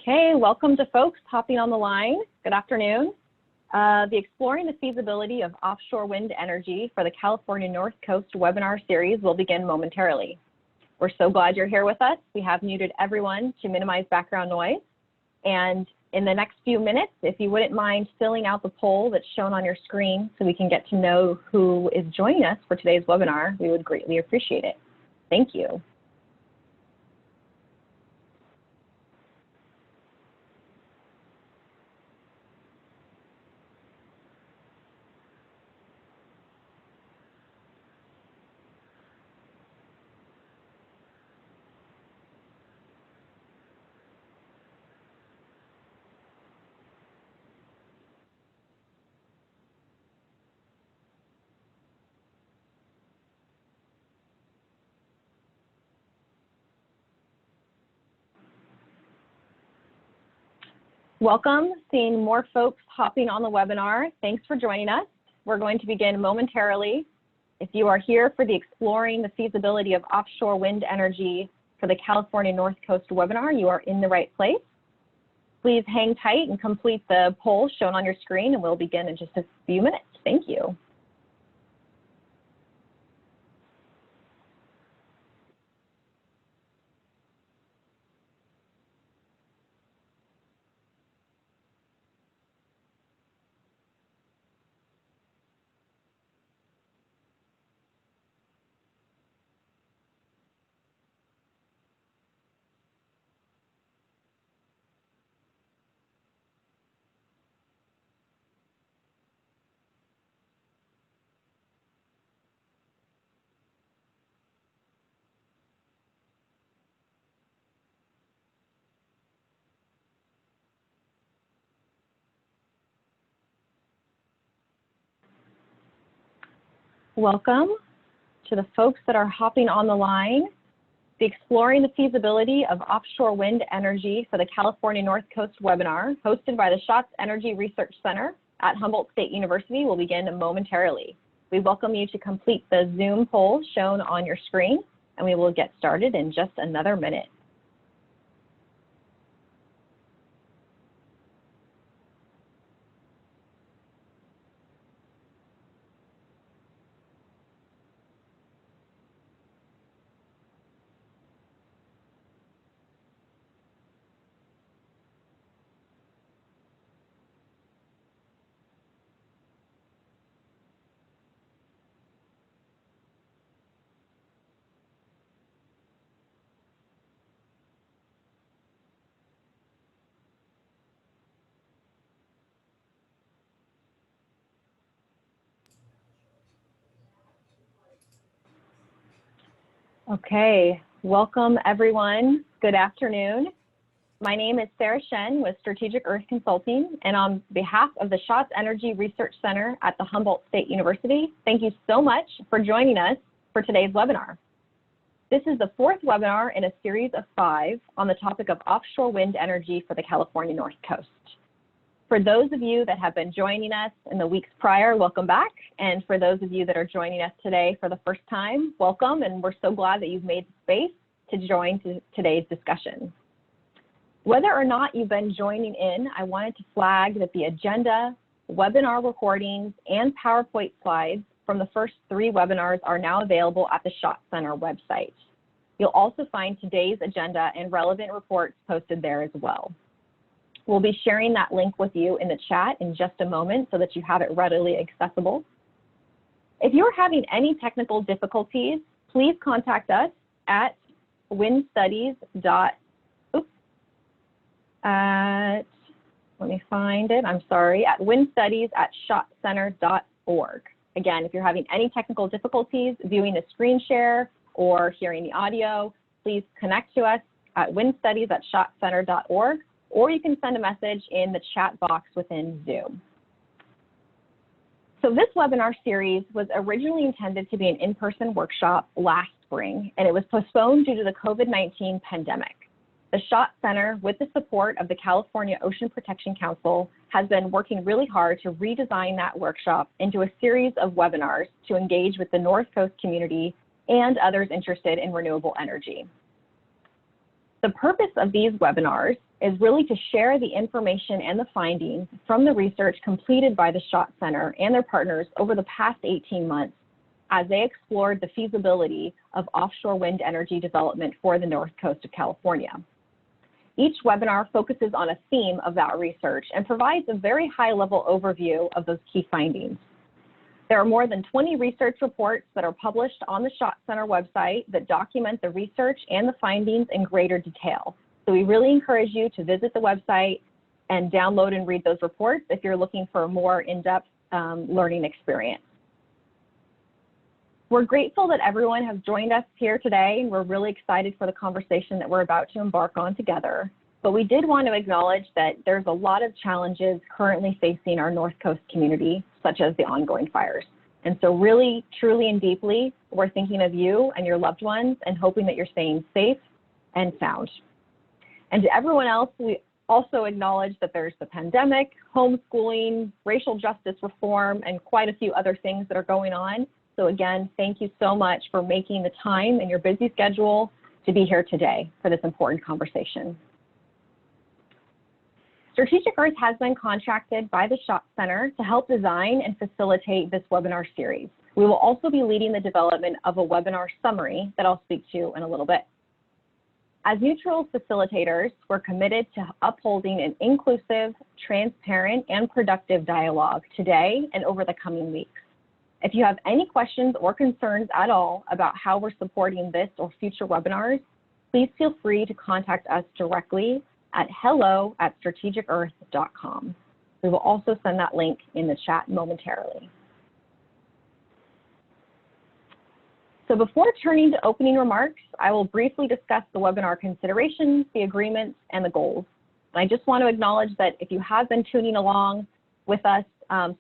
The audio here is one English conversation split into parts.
Okay, welcome to folks hopping on the line. Good afternoon. The Exploring the Feasibility of Offshore Wind Energy for the California North Coast webinar series will begin momentarily. We're so glad you're here with us. We have muted everyone to minimize background noise. And in the next few minutes, if you wouldn't mind filling out the poll that's shown on your screen so we can get to know who is joining us for today's webinar, we would greatly appreciate it. Thank you. Welcome, seeing more folks hopping on the webinar. Thanks for joining us. We're going to begin momentarily. If you are here for the Exploring the Feasibility of Offshore Wind Energy for the California North Coast webinar, you are in the right place. Please hang tight and complete the poll shown on your screen, and we'll begin in just a few minutes. Thank you. Welcome to the folks that are hopping on the line. The Exploring the Feasibility of Offshore Wind Energy for the California North Coast webinar, hosted by the Schatz Energy Research Center at Humboldt State University, will begin momentarily. We welcome you to complete the Zoom poll shown on your screen, and we will get started in just another minute. Okay, welcome everyone. Good afternoon. My name is Sarah Shen with Strategic Earth Consulting, and on behalf of the Schatz Energy Research Center at the Humboldt State University, thank you so much for joining us for today's webinar. This is the fourth webinar in a series of 5 on the topic of offshore wind energy for the California North Coast. For those of you that have been joining us in the weeks prior, welcome back. And for those of you that are joining us today for the first time, welcome. And we're so glad that you've made the space to join today's discussion. Whether or not you've been joining in, I wanted to flag that the agenda, webinar recordings, and PowerPoint slides from the first 3 webinars are now available at the Schatz Center website. You'll also find today's agenda and relevant reports posted there as well. We'll be sharing that link with you in the chat in just a moment so that you have it readily accessible. If you're having any technical difficulties, please contact us at windstudies.schatzcenter.org. Again, if you're having any technical difficulties viewing the screen share or hearing the audio, please connect to us at windstudies.schatzcenter.org, or you can send a message in the chat box within Zoom. So this webinar series was originally intended to be an in-person workshop last spring, and it was postponed due to the COVID-19 pandemic. The Schatz Center, with the support of the California Ocean Protection Council, has been working really hard to redesign that workshop into a series of webinars to engage with the North Coast community and others interested in renewable energy. The purpose of these webinars is really to share the information and the findings from the research completed by the SHOT Center and their partners over the past 18 months as they explored the feasibility of offshore wind energy development for the North Coast of California. Each webinar focuses on a theme of that research and provides a very high-level overview of those key findings. There are more than 20 research reports that are published on the SHOT Center website that document the research and the findings in greater detail. So we really encourage you to visit the website and download and read those reports if you're looking for a more in-depth learning experience. We're grateful that everyone has joined us here today. We're really excited for the conversation that we're about to embark on together. But we did want to acknowledge that there's a lot of challenges currently facing our North Coast community, such as the ongoing fires. And so really, truly, and deeply, we're thinking of you and your loved ones and hoping that you're staying safe and sound. And to everyone else, we also acknowledge that there's the pandemic, homeschooling, racial justice reform, and quite a few other things that are going on. So again, thank you so much for making the time in your busy schedule to be here today for this important conversation. Strategic Earth has been contracted by the SHOT Center to help design and facilitate this webinar series. We will also be leading the development of a webinar summary that I'll speak to in a little bit. As neutral facilitators, we're committed to upholding an inclusive, transparent, and productive dialogue today and over the coming weeks. If you have any questions or concerns at all about how we're supporting this or future webinars, please feel free to contact us directly at hello@strategicearth.com. We will also send that link in the chat momentarily. So before turning to opening remarks, I will briefly discuss the webinar considerations, the agreements, and the goals. And I just want to acknowledge that if you have been tuning along with us,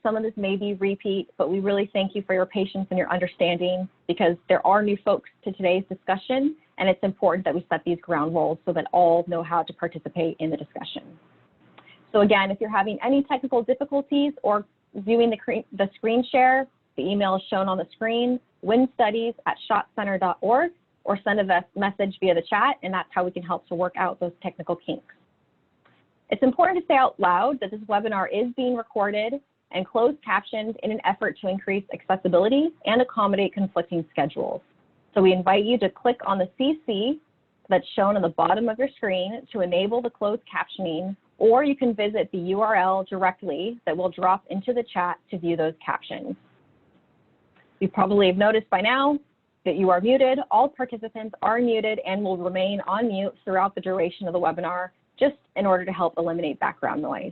some of this may be repeat, but we really thank you for your patience and your understanding because there are new folks to today's discussion, and it's important that we set these ground rules so that all know how to participate in the discussion. So again, if you're having any technical difficulties or viewing the screen share, the email is shown on the screen, windstudies@shotcenter.org, or send a message via the chat, and that's how we can help to work out those technical kinks. It's important to say out loud that this webinar is being recorded and closed captioned in an effort to increase accessibility and accommodate conflicting schedules. So we invite you to click on the CC that's shown on the bottom of your screen to enable the closed captioning, or you can visit the URL directly that will drop into the chat to view those captions. You probably have noticed by now that you are muted. All participants are muted and will remain on mute throughout the duration of the webinar, just in order to help eliminate background noise.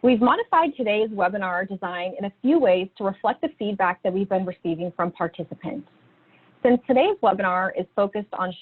We've modified today's webinar design in a few ways to reflect the feedback that we've been receiving from participants. Since today's webinar is focused on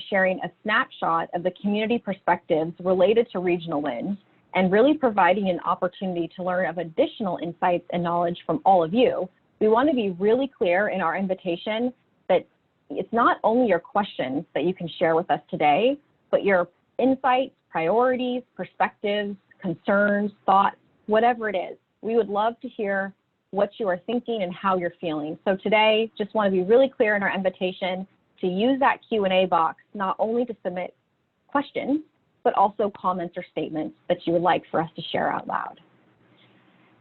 sharing a snapshot of the community perspectives related to regional wind and really providing an opportunity to learn of additional insights and knowledge from all of you, we want to be really clear in our invitation that it's not only your questions that you can share with us today, but your insights, priorities, perspectives, concerns, thoughts, whatever it is. We would love to hear what you are thinking and how you're feeling. So today, just want to be really clear in our invitation to use that Q&A box, not only to submit questions, but also comments or statements that you would like for us to share out loud.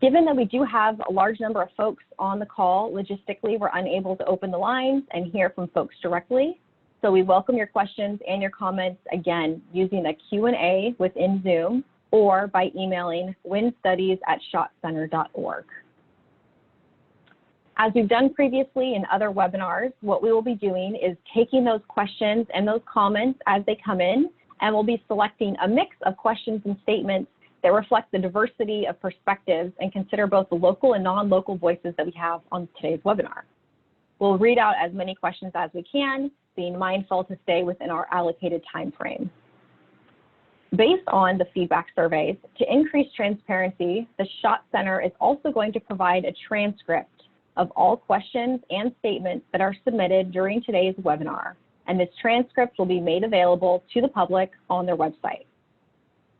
Given that we do have a large number of folks on the call, logistically, we're unable to open the lines and hear from folks directly. So we welcome your questions and your comments, again, using the Q&A within Zoom or by emailing windstudies@shotcenter.org. As we've done previously in other webinars, what we will be doing is taking those questions and those comments as they come in, and we'll be selecting a mix of questions and statements that reflect the diversity of perspectives and consider both the local and non-local voices that we have on today's webinar. We'll read out as many questions as we can, being mindful to stay within our allocated time frame. Based on the feedback surveys, to increase transparency, the SHOT Center is also going to provide a transcript of all questions and statements that are submitted during today's webinar, and this transcript will be made available to the public on their website.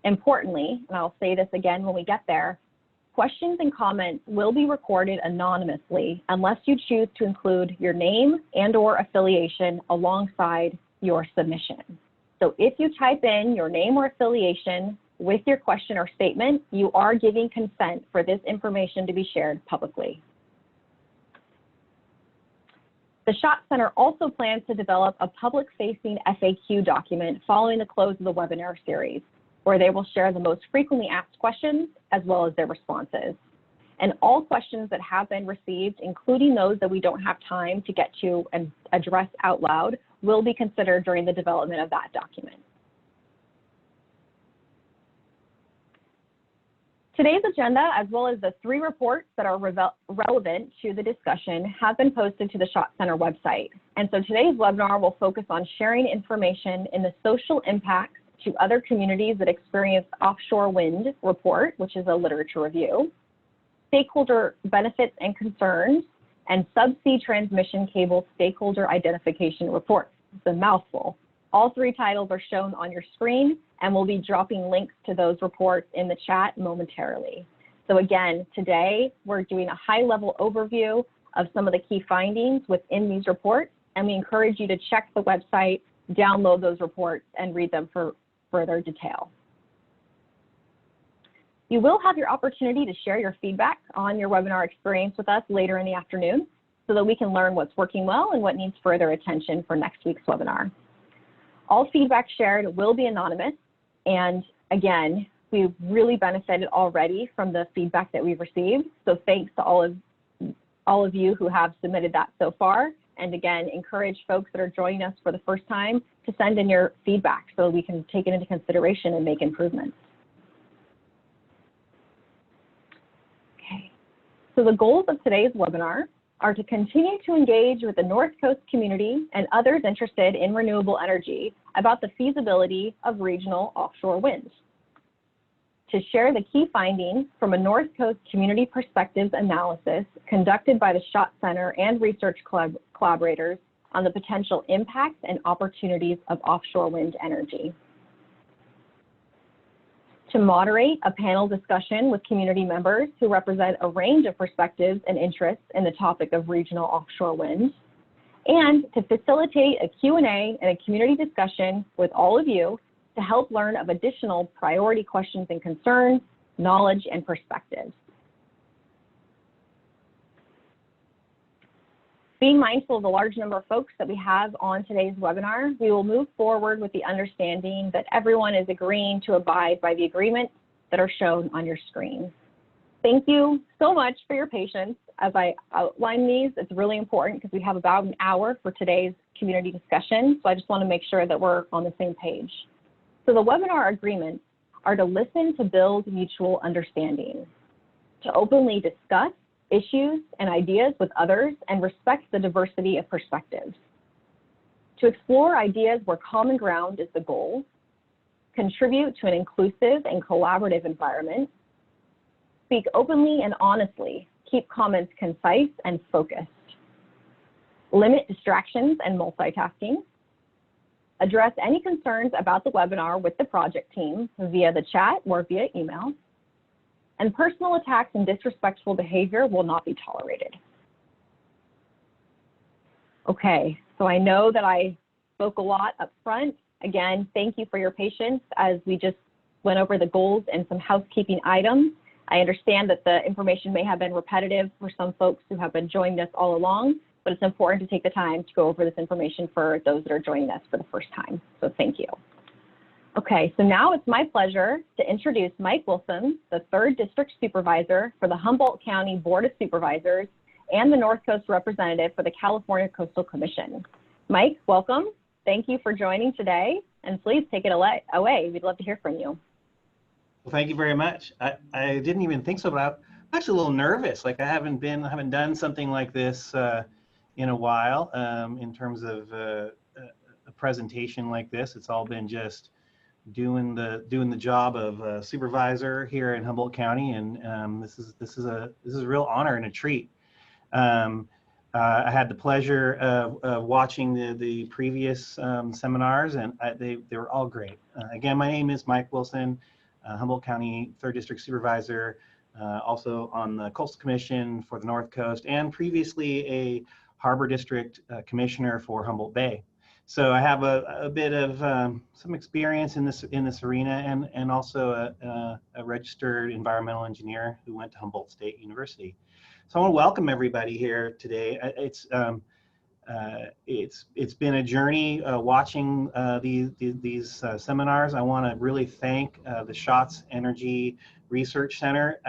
Importantly, and I'll say this again when we get there, questions and comments will be recorded anonymously unless you choose to include your name and/or affiliation alongside your submission. So if you type in your name or affiliation with your question or statement, you are giving consent for this information to be shared publicly. The SHOT Center also plans to develop a public-facing FAQ document following the close of the webinar series, where they will share the most frequently asked questions as well as their responses. And all questions that have been received, including those that we don't have time to get to and address out loud, will be considered during the development of that document. Today's agenda, as well as the 3 reports that are relevant to the discussion, have been posted to the SHOT Center website. And so today's webinar will focus on sharing information in the social impacts to other communities that experience offshore wind report, which is a literature review, stakeholder benefits and concerns, and subsea transmission cable stakeholder identification report. It's a mouthful. All 3 titles are shown on your screen, and we'll be dropping links to those reports in the chat momentarily. So again, today we're doing a high-level overview of some of the key findings within these reports, and we encourage you to check the website, download those reports, and read them for further detail. You will have your opportunity to share your feedback on your webinar experience with us later in the afternoon so that we can learn what's working well and what needs further attention for next week's webinar. All feedback shared will be anonymous, and again, we've really benefited already from the feedback that we've received, so thanks to all of you who have submitted that so far, and again, encourage folks that are joining us for the first time to send in your feedback so we can take it into consideration and make improvements. Okay, so the goals of today's webinar are to continue to engage with the North Coast community and others interested in renewable energy about the feasibility of regional offshore wind, to share the key findings from a North Coast community perspectives analysis conducted by the SHOT Center and research collaborators on the potential impacts and opportunities of offshore wind energy, to moderate a panel discussion with community members who represent a range of perspectives and interests in the topic of regional offshore wind, and to facilitate a Q&A and a community discussion with all of you to help learn of additional priority questions and concerns, knowledge, and perspectives. Being mindful of the large number of folks that we have on today's webinar, we will move forward with the understanding that everyone is agreeing to abide by the agreements that are shown on your screen. Thank you so much for your patience as I outline these. It's really important because we have about an hour for today's community discussion, so I just want to make sure that we're on the same page. So the webinar agreements are to listen to build mutual understanding, to openly discuss issues and ideas with others and respect the diversity of perspectives, to explore ideas where common ground is the goal, contribute to an inclusive and collaborative environment, speak openly and honestly, keep comments concise and focused, limit distractions and multitasking, address any concerns about the webinar with the project team via the chat or via email, and personal attacks and disrespectful behavior will not be tolerated. Okay, so I know that I spoke a lot up front. Again, thank you for your patience as we just went over the goals and some housekeeping items. I understand that the information may have been repetitive for some folks who have been joining us all along, but it's important to take the time to go over this information for those that are joining us for the first time. So thank you. Okay, so now it's my pleasure to introduce Mike Wilson, the 3rd District Supervisor for the Humboldt County Board of Supervisors and the North Coast Representative for the California Coastal Commission. Mike, welcome. Thank you for joining today, and please take it away. We'd love to hear from you. Well, thank you very much. I didn't even think so, but I'm actually a little nervous. Like I haven't done something like this in a while in terms of a presentation like this. It's all been just doing the job of supervisor here in Humboldt County, and this is a real honor and a treat. I had the pleasure of watching the previous seminars, and they were all great. Again, my name is Mike Wilson, Humboldt County 3rd District Supervisor, also on the Coastal Commission for the North Coast, and previously a Harbor District Commissioner for Humboldt Bay. So I have a bit of some experience in this arena, and also a registered environmental engineer who went to Humboldt State University. So I want to welcome everybody here today. It's been a journey watching these seminars. I want to really thank the Schatz Energy Research Center.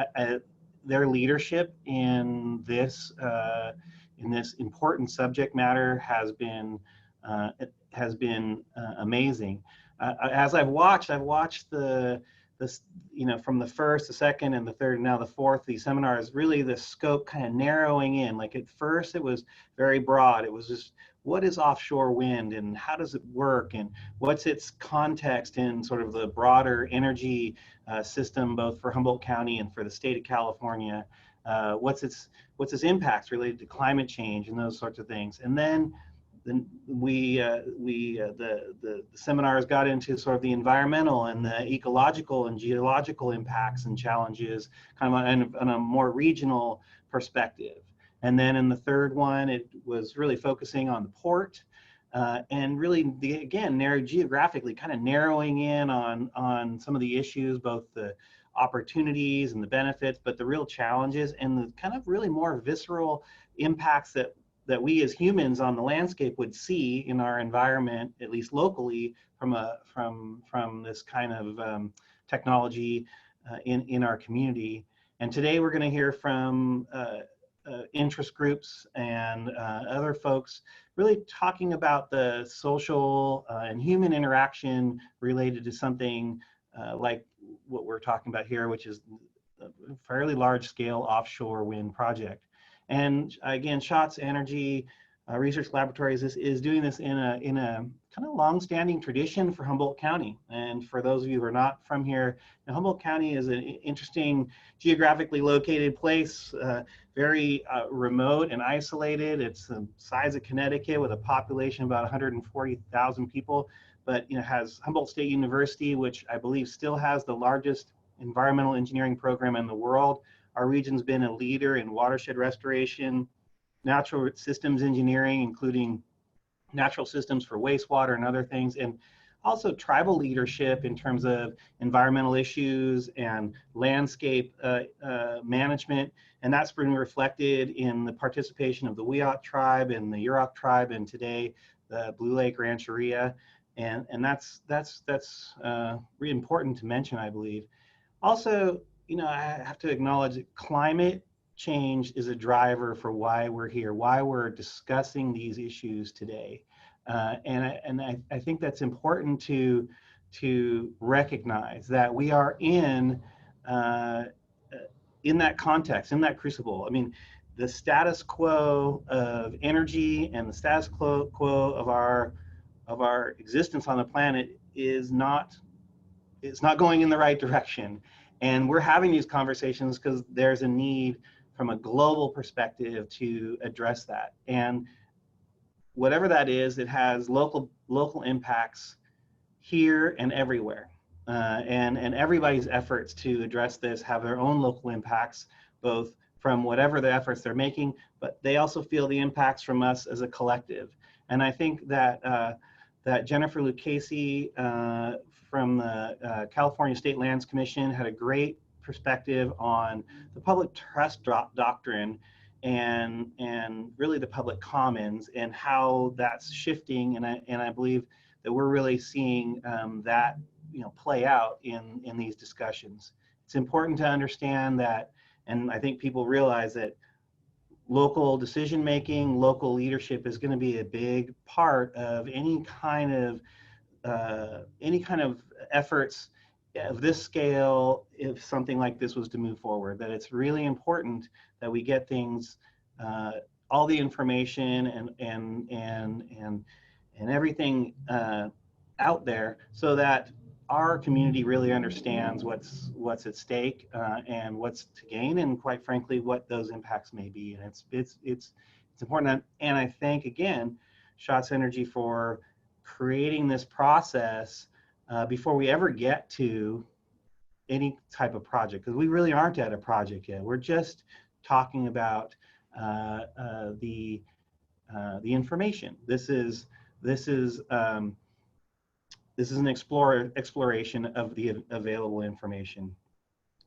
Their leadership in this important subject matter has been amazing. As I've watched this, from the first, the second, and the third, and now the fourth, these seminars, really the scope kind of narrowing in. Like at first it was very broad. It was just, what is offshore wind and how does it work, and what's its context in sort of the broader energy system, both for Humboldt County and for the state of California. What's its impacts related to climate change and those sorts of things. And then the seminars got into sort of the environmental and the ecological and geological impacts and challenges, kind of on a more regional perspective. And then in the third one, it was really focusing on the port, and really, again, geographically, kind of narrowing in on some of the issues, both the opportunities and the benefits, but the real challenges and the kind of really more visceral impacts that we as humans on the landscape would see in our environment, at least locally, from this kind of technology in our community. And today we're going to hear from interest groups and other folks really talking about the social and human interaction related to something like what we're talking about here, which is a fairly large scale offshore wind project. And again, Schatz Energy Research Laboratories is doing this in a kind of long-standing tradition for Humboldt County. And for those of you who are not from here, Humboldt County is an interesting geographically located place, very remote and isolated. It's the size of Connecticut with a population of about 140,000 people, but has Humboldt State University, which I believe still has the largest environmental engineering program in the world. Our region's been a leader in watershed restoration, natural systems engineering, including natural systems for wastewater and other things, and also tribal leadership in terms of environmental issues and landscape management. And that's been reflected in the participation of the Wiyot tribe and the Yurok tribe, and today the Blue Lake Rancheria. And that's really important to mention, I believe. Also, I have to acknowledge that climate change is a driver for why we're here, why we're discussing these issues today. And I think that's important to recognize that we are in that context, in that crucible. I mean, the status quo of energy and the status quo of our existence on the planet is not going in the right direction. And we're having these conversations because there's a need from a global perspective to address that. And whatever that is, it has local impacts here and everywhere. And everybody's efforts to address this have their own local impacts, both from whatever the efforts they're making, but they also feel the impacts from us as a collective. And I think that Jennifer Lucchese from the California State Lands Commission had a great perspective on the public trust doctrine and really the public commons and how that's shifting. And I believe that we're really seeing that play out in these discussions. It's important to understand that, and I think people realize that local decision making, local leadership is going to be a big part of any kind of efforts of this scale if something like this was to move forward. That it's really important that we get things, all the information and everything out there, so that our community really understands what's at stake and what's to gain, and quite frankly, what those impacts may be. And it's important. And I thank again Schatz Energy for creating this process before we ever get to any type of project, because we really aren't at a project yet. We're just talking about the information. This is this is an exploration of the available information.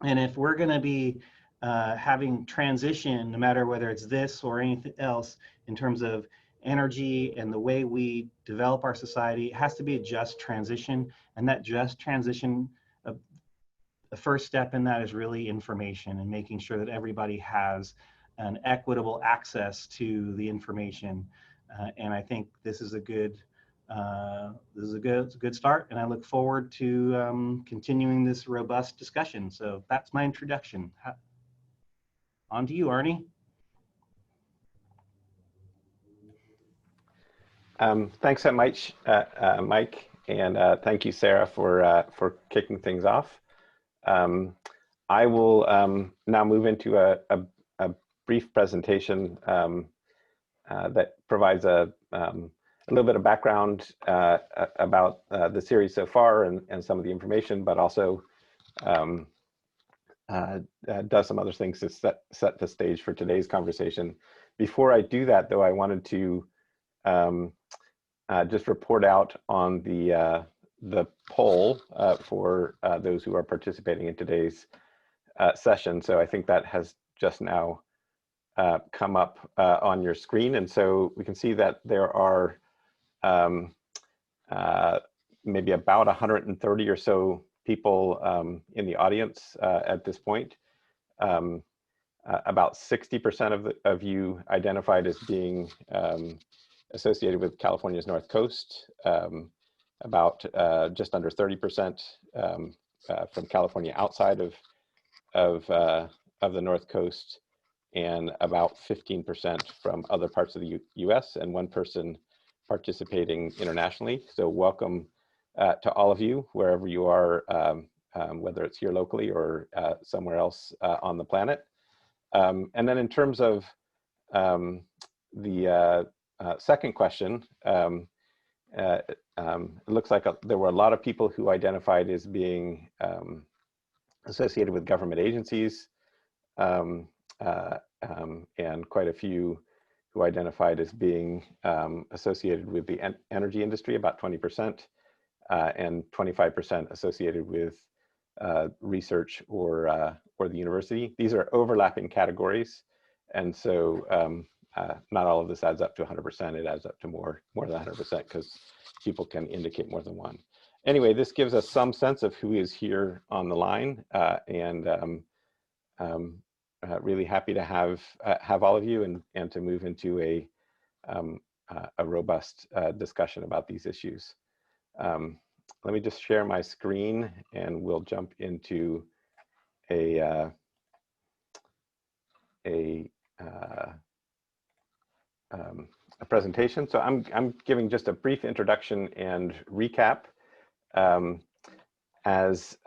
And if we're going to be having transition, no matter whether it's this or anything else, in terms of energy and the way we develop our society, it has to be a just transition. And that just transition, the first step in that is really information and making sure that everybody has an equitable access to the information. And I think this is a good start, and I look forward to continuing this robust discussion. So that's my introduction. On to you, Arnie. Thanks so much, Mike, and thank you, Sarah, for kicking things off. I will now move into a brief presentation that provides a little bit of background about the series so far and some of the information, but also does some other things to set the stage for today's conversation. Before I do that, though, I wanted to just report out on the poll for those who are participating in today's session. So I think that has just now come up on your screen. And so we can see that there are maybe about 130 or so people in the audience at this point. About 60% of you identified as being associated with California's North Coast, about just under 30% from California outside of the North Coast, and about 15% from other parts of the US, and one person participating internationally. So welcome to all of you, wherever you are, whether it's here locally or somewhere else on the planet. And then in terms of the second question, it looks like there were a lot of people who identified as being associated with government agencies, and quite a few who identified as being associated with the energy industry, about 20%, and 25% associated with research or the university. These are overlapping categories, and so not all of this adds up to 100%. It adds up to more than 100% because people can indicate more than one. Anyway, this gives us some sense of who is here on the line, and really happy to have all of you and to move into a robust discussion about these issues. Let me just share my screen, and we'll jump into a presentation. So I'm giving just a brief introduction and recap. As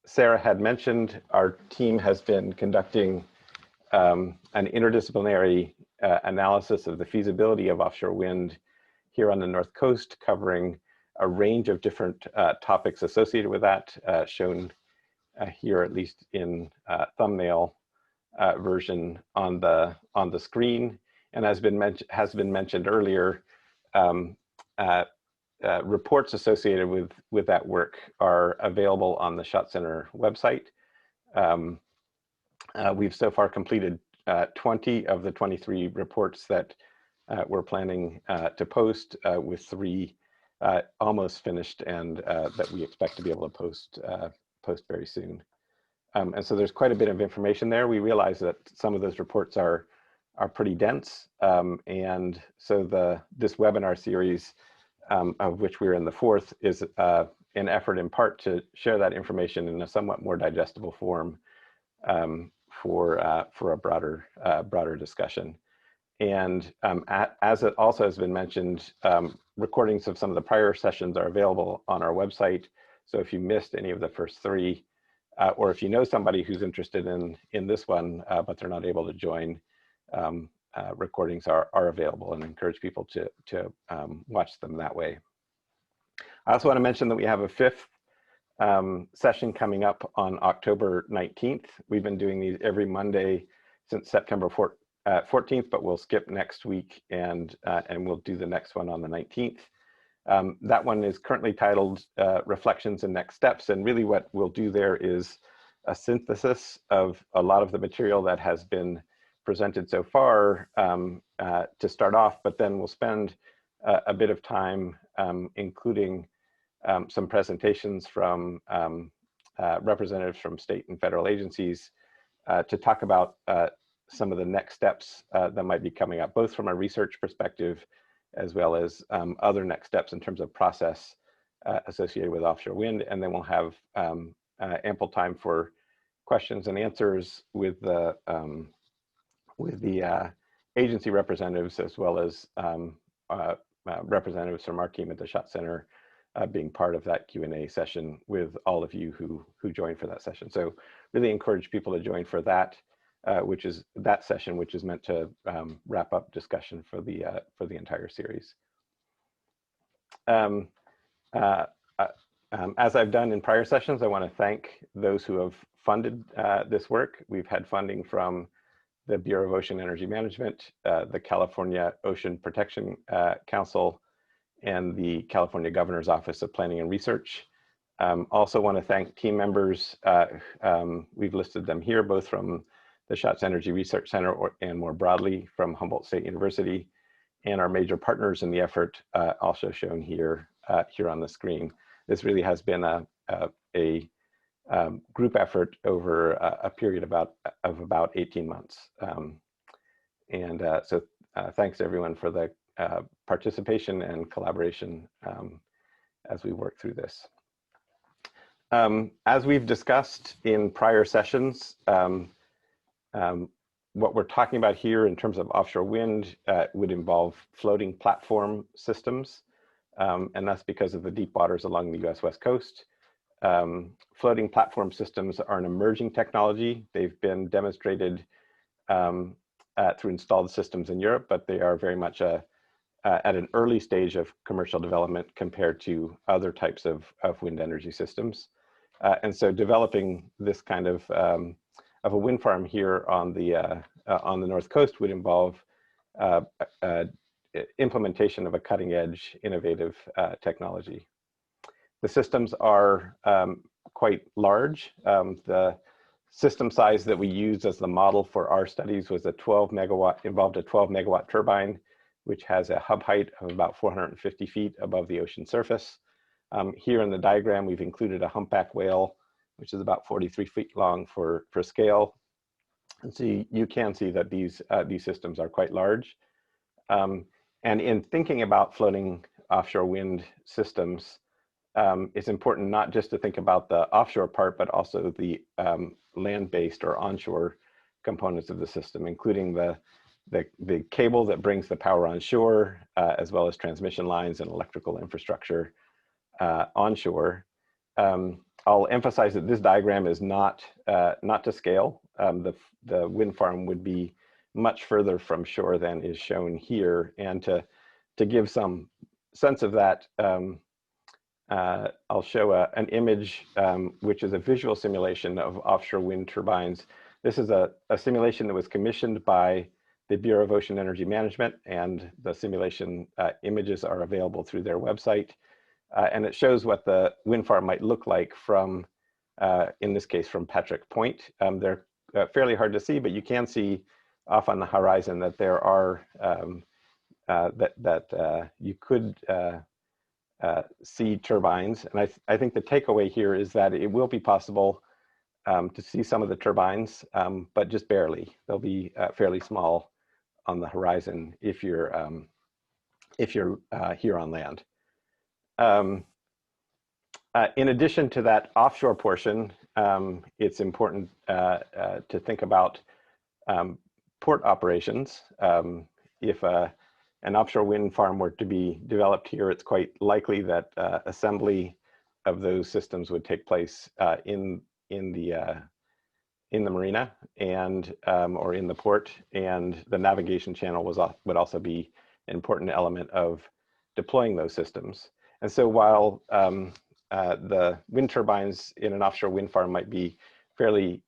Sarah had mentioned, our team has been conducting an interdisciplinary analysis of the feasibility of offshore wind here on the North Coast, covering a range of different topics associated with that, shown here, at least in thumbnail version on the screen. And has been mentioned earlier, reports associated with that work are available on the Schott Center website. We've so far completed 20 of the 23 reports that we're planning to post, with 3 almost finished, and that we expect to be able to post very soon. And so there's quite a bit of information there. We realize that some of those reports are pretty dense, and so this webinar series, of which we're in the 4th, is an effort in part to share that information in a somewhat more digestible form for a broader discussion. And as it also has been mentioned, recordings of some of the prior sessions are available on our website. So if you missed any of the first 3, or if you know somebody who's interested in this one, but they're not able to join, recordings are available, and encourage people to watch them that way. I also want to mention that we have a 5th session coming up on October 19th. We've been doing these every Monday since September 14th, but we'll skip next week and we'll do the next one on the 19th. That one is currently titled Reflections and Next Steps. And really what we'll do there is a synthesis of a lot of the material that has been presented so far to start off, but then we'll spend a bit of time including some presentations from representatives from state and federal agencies to talk about some of the next steps that might be coming up, both from a research perspective as well as other next steps in terms of process associated with offshore wind. And then we'll have ample time for questions and answers with the agency representatives, as well as representatives from our team at the SHOT Center being part of that Q&A session with all of you who joined for that session. So really encourage people to join for that, which is that session, which is meant to wrap up discussion for the entire series. As I've done in prior sessions, I want to thank those who have funded this work. We've had funding from the Bureau of Ocean Energy Management, the California Ocean Protection Council, and the California Governor's Office of Planning and Research. Also want to thank team members. We've listed them here, both from the SHOTS Energy Research Center and more broadly from Humboldt State University, and our major partners in the effort, also shown here on the screen. This really has been a group effort over a period of about 18 months. So thanks everyone for the participation and collaboration as we work through this. As we've discussed in prior sessions, what we're talking about here in terms of offshore wind would involve floating platform systems, and that's because of the deep waters along the US West Coast. Floating platform systems are an emerging technology. They've been demonstrated through installed systems in Europe, but they are very much at an early stage of commercial development compared to other types of wind energy systems. And so developing this kind of a wind farm here on the North Coast would involve implementation of a cutting-edge, innovative technology. The systems are quite large. The system size that we used as the model for our studies was involved a 12 megawatt turbine, which has a hub height of about 450 feet above the ocean surface. Here in the diagram, we've included a humpback whale, which is about 43 feet long for scale. And so you can see that these systems are quite large. And in thinking about floating offshore wind systems, it's important not just to think about the offshore part, but also the land-based or onshore components of the system, including the cable that brings the power onshore, as well as transmission lines and electrical infrastructure onshore. I'll emphasize that this diagram is not to scale. The wind farm would be much further from shore than is shown here. And to give some sense of that, I'll show an image which is a visual simulation of offshore wind turbines. This is a simulation that was commissioned by the Bureau of Ocean Energy Management, and the simulation images are available through their website. And it shows what the wind farm might look like from, in this case, from Patrick Point. They're fairly hard to see, but you can see off on the horizon that there are, you could see turbines. And I think the takeaway here is that it will be possible to see some of the turbines, but just barely. They'll be fairly small on the horizon if you're here on land. In addition to that offshore portion, it's important to think about port operations. If an offshore wind farm were to be developed here, it's quite likely that assembly of those systems would take place in the marina and or in the port, and the navigation channel would also be an important element of deploying those systems. And so while the wind turbines in an offshore wind farm might be fairly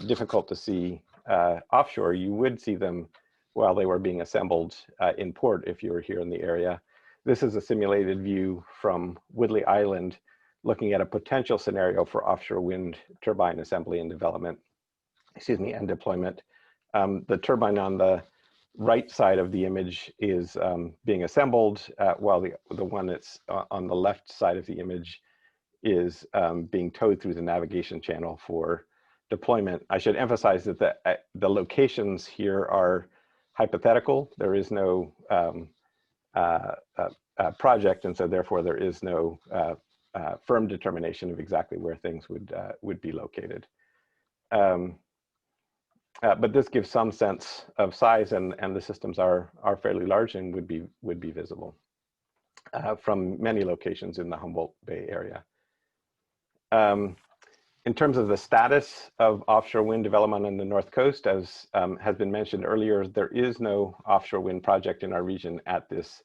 difficult to see offshore, you would see them while they were being assembled in port if you were here in the area. This is a simulated view from Woodley Island, looking at a potential scenario for offshore wind turbine assembly and development, and deployment. The turbine on the right side of the image is being assembled, while the one that's on the left side of the image is being towed through the navigation channel for deployment. I should emphasize that the locations here are hypothetical. There is no project, and so therefore there is no firm determination of exactly where things would be located. But this gives some sense of size, and the systems are fairly large and would be visible from many locations in the Humboldt Bay area. In terms of the status of offshore wind development on the North Coast, as has been mentioned earlier, there is no offshore wind project in our region at this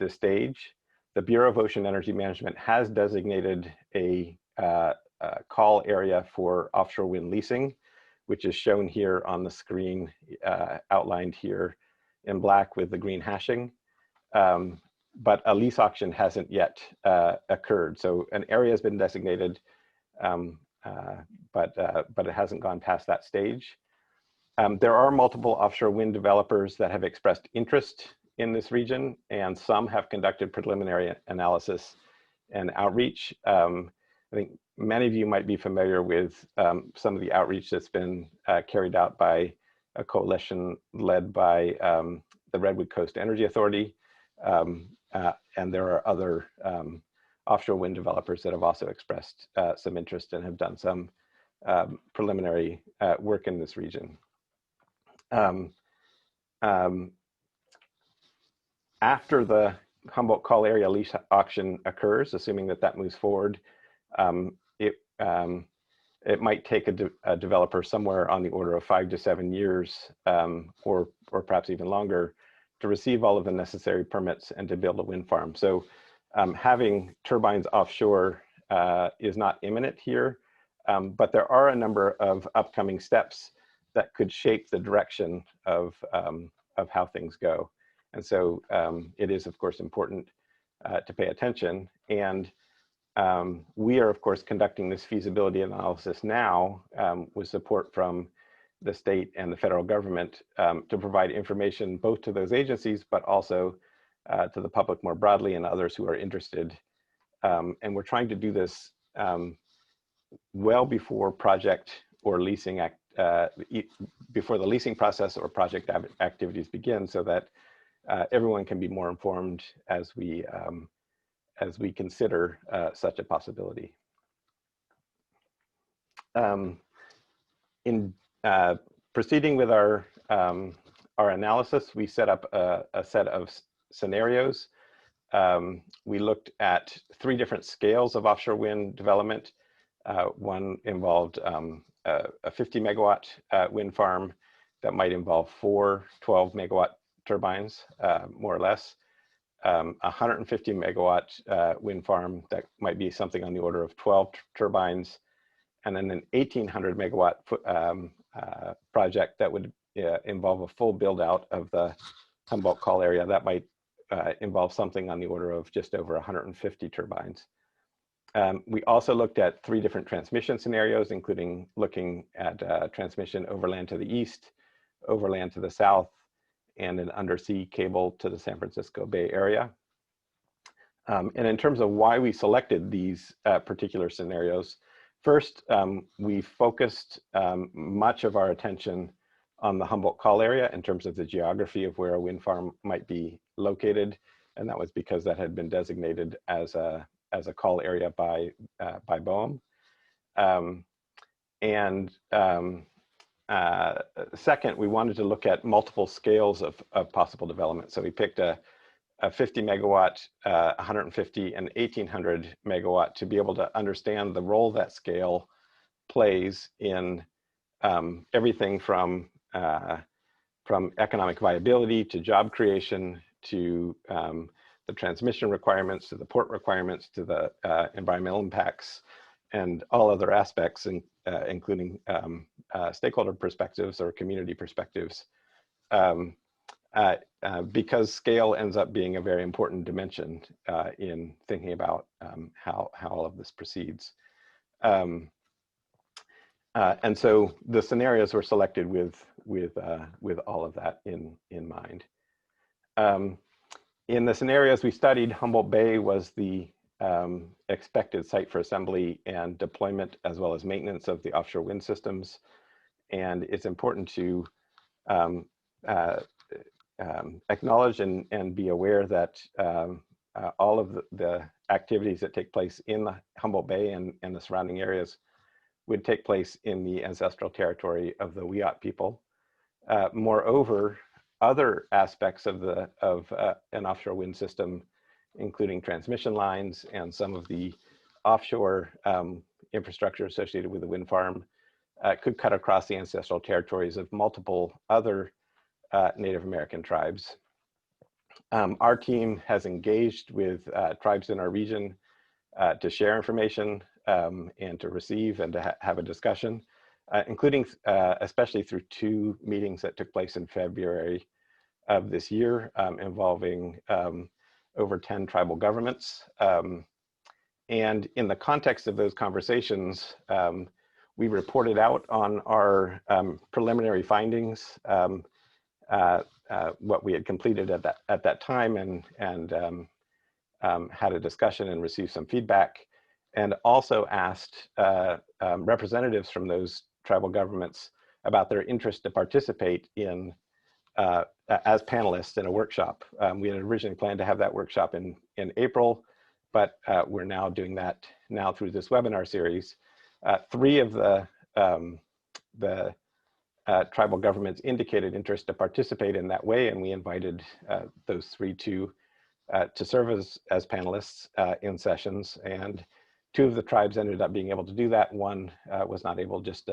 stage. The Bureau of Ocean Energy Management has designated a call area for offshore wind leasing, which is shown here on the screen, outlined here in black with the green hashing. But a lease auction hasn't yet occurred. So an area has been designated, but it hasn't gone past that stage. There are multiple offshore wind developers that have expressed interest in this region, and some have conducted preliminary analysis and outreach. I think many of you might be familiar with some of the outreach that's been carried out by a coalition led by the Redwood Coast Energy Authority. And there are other offshore wind developers that have also expressed some interest and have done some preliminary work in this region. After the Humboldt Call Area lease auction occurs, assuming that moves forward, it might take a developer somewhere on the order of 5 to 7 years, or perhaps even longer, to receive all of the necessary permits and to build a wind farm. So having turbines offshore is not imminent here, but there are a number of upcoming steps that could shape the direction of how things go. And so it is, of course, important to pay attention. And we are, of course, conducting this feasibility analysis now with support from the state and the federal government to provide information both to those agencies, but also to the public more broadly and others who are interested. And we're trying to do this well before project or leasing before the leasing process or project activities begin, so that everyone can be more informed as we consider such a possibility. In proceeding with our analysis, we set up a set of scenarios. We looked at 3 different scales of offshore wind development. One involved a 50 megawatt wind farm that might involve 4 12 megawatt turbines, more or less. 150 megawatt wind farm that might be something on the order of 12 turbines, and then an 1800 megawatt project that would involve a full build out of the Humboldt Call Area that might involve something on the order of just over 150 turbines. We also looked at 3 different transmission scenarios, including looking at transmission overland to the east, overland to the south, and an undersea cable to the San Francisco Bay Area. And in terms of why we selected these particular scenarios, first, we focused much of our attention on the Humboldt Call Area in terms of the geography of where a wind farm might be located, and that was because that had been designated as a call area by BOEM. Second, we wanted to look at multiple scales of possible development. So we picked a 50 megawatt, 150, and 1800 megawatt to be able to understand the role that scale plays in everything from economic viability to job creation to the transmission requirements, to the port requirements, to the environmental impacts, and all other aspects, including stakeholder perspectives or community perspectives, because scale ends up being a very important dimension in thinking about how all of this proceeds. And so the scenarios were selected with all of that in mind. In the scenarios we studied, Humboldt Bay was the expected site for assembly and deployment, as well as maintenance of the offshore wind systems. And it's important to acknowledge and be aware that all of the activities that take place in the Humboldt Bay and the surrounding areas would take place in the ancestral territory of the Wiyot people. Moreover, other aspects of an offshore wind system, including transmission lines and some of the offshore infrastructure associated with the wind farm, could cut across the ancestral territories of multiple other Native American tribes. Our team has engaged with tribes in our region to share information and to receive and to have a discussion, including especially through 2 meetings that took place in February of this year, involving over 10 tribal governments. And in the context of those conversations, we reported out on our preliminary findings, what we had completed at that time, and had a discussion and received some feedback, and also asked representatives from those tribal governments about their interest to participate in as panelists in a workshop. We had originally planned to have that workshop in April, but we're now doing that now through this webinar series. 3 of the tribal governments indicated interest to participate in that way, and we invited those 3 to serve as panelists in sessions. And 2 of the tribes ended up being able to do that. 1 was not able, just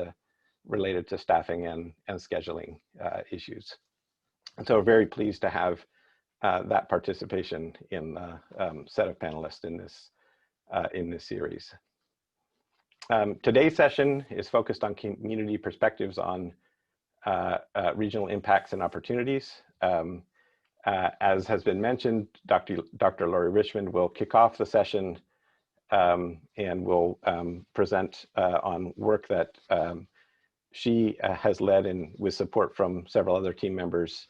related to staffing and scheduling issues. And so we're very pleased to have that participation in the set of panelists in this series. Today's session is focused on community perspectives on regional impacts and opportunities. As has been mentioned, Dr. Lori Richmond will kick off the session and will present on work that she has led with support from several other team members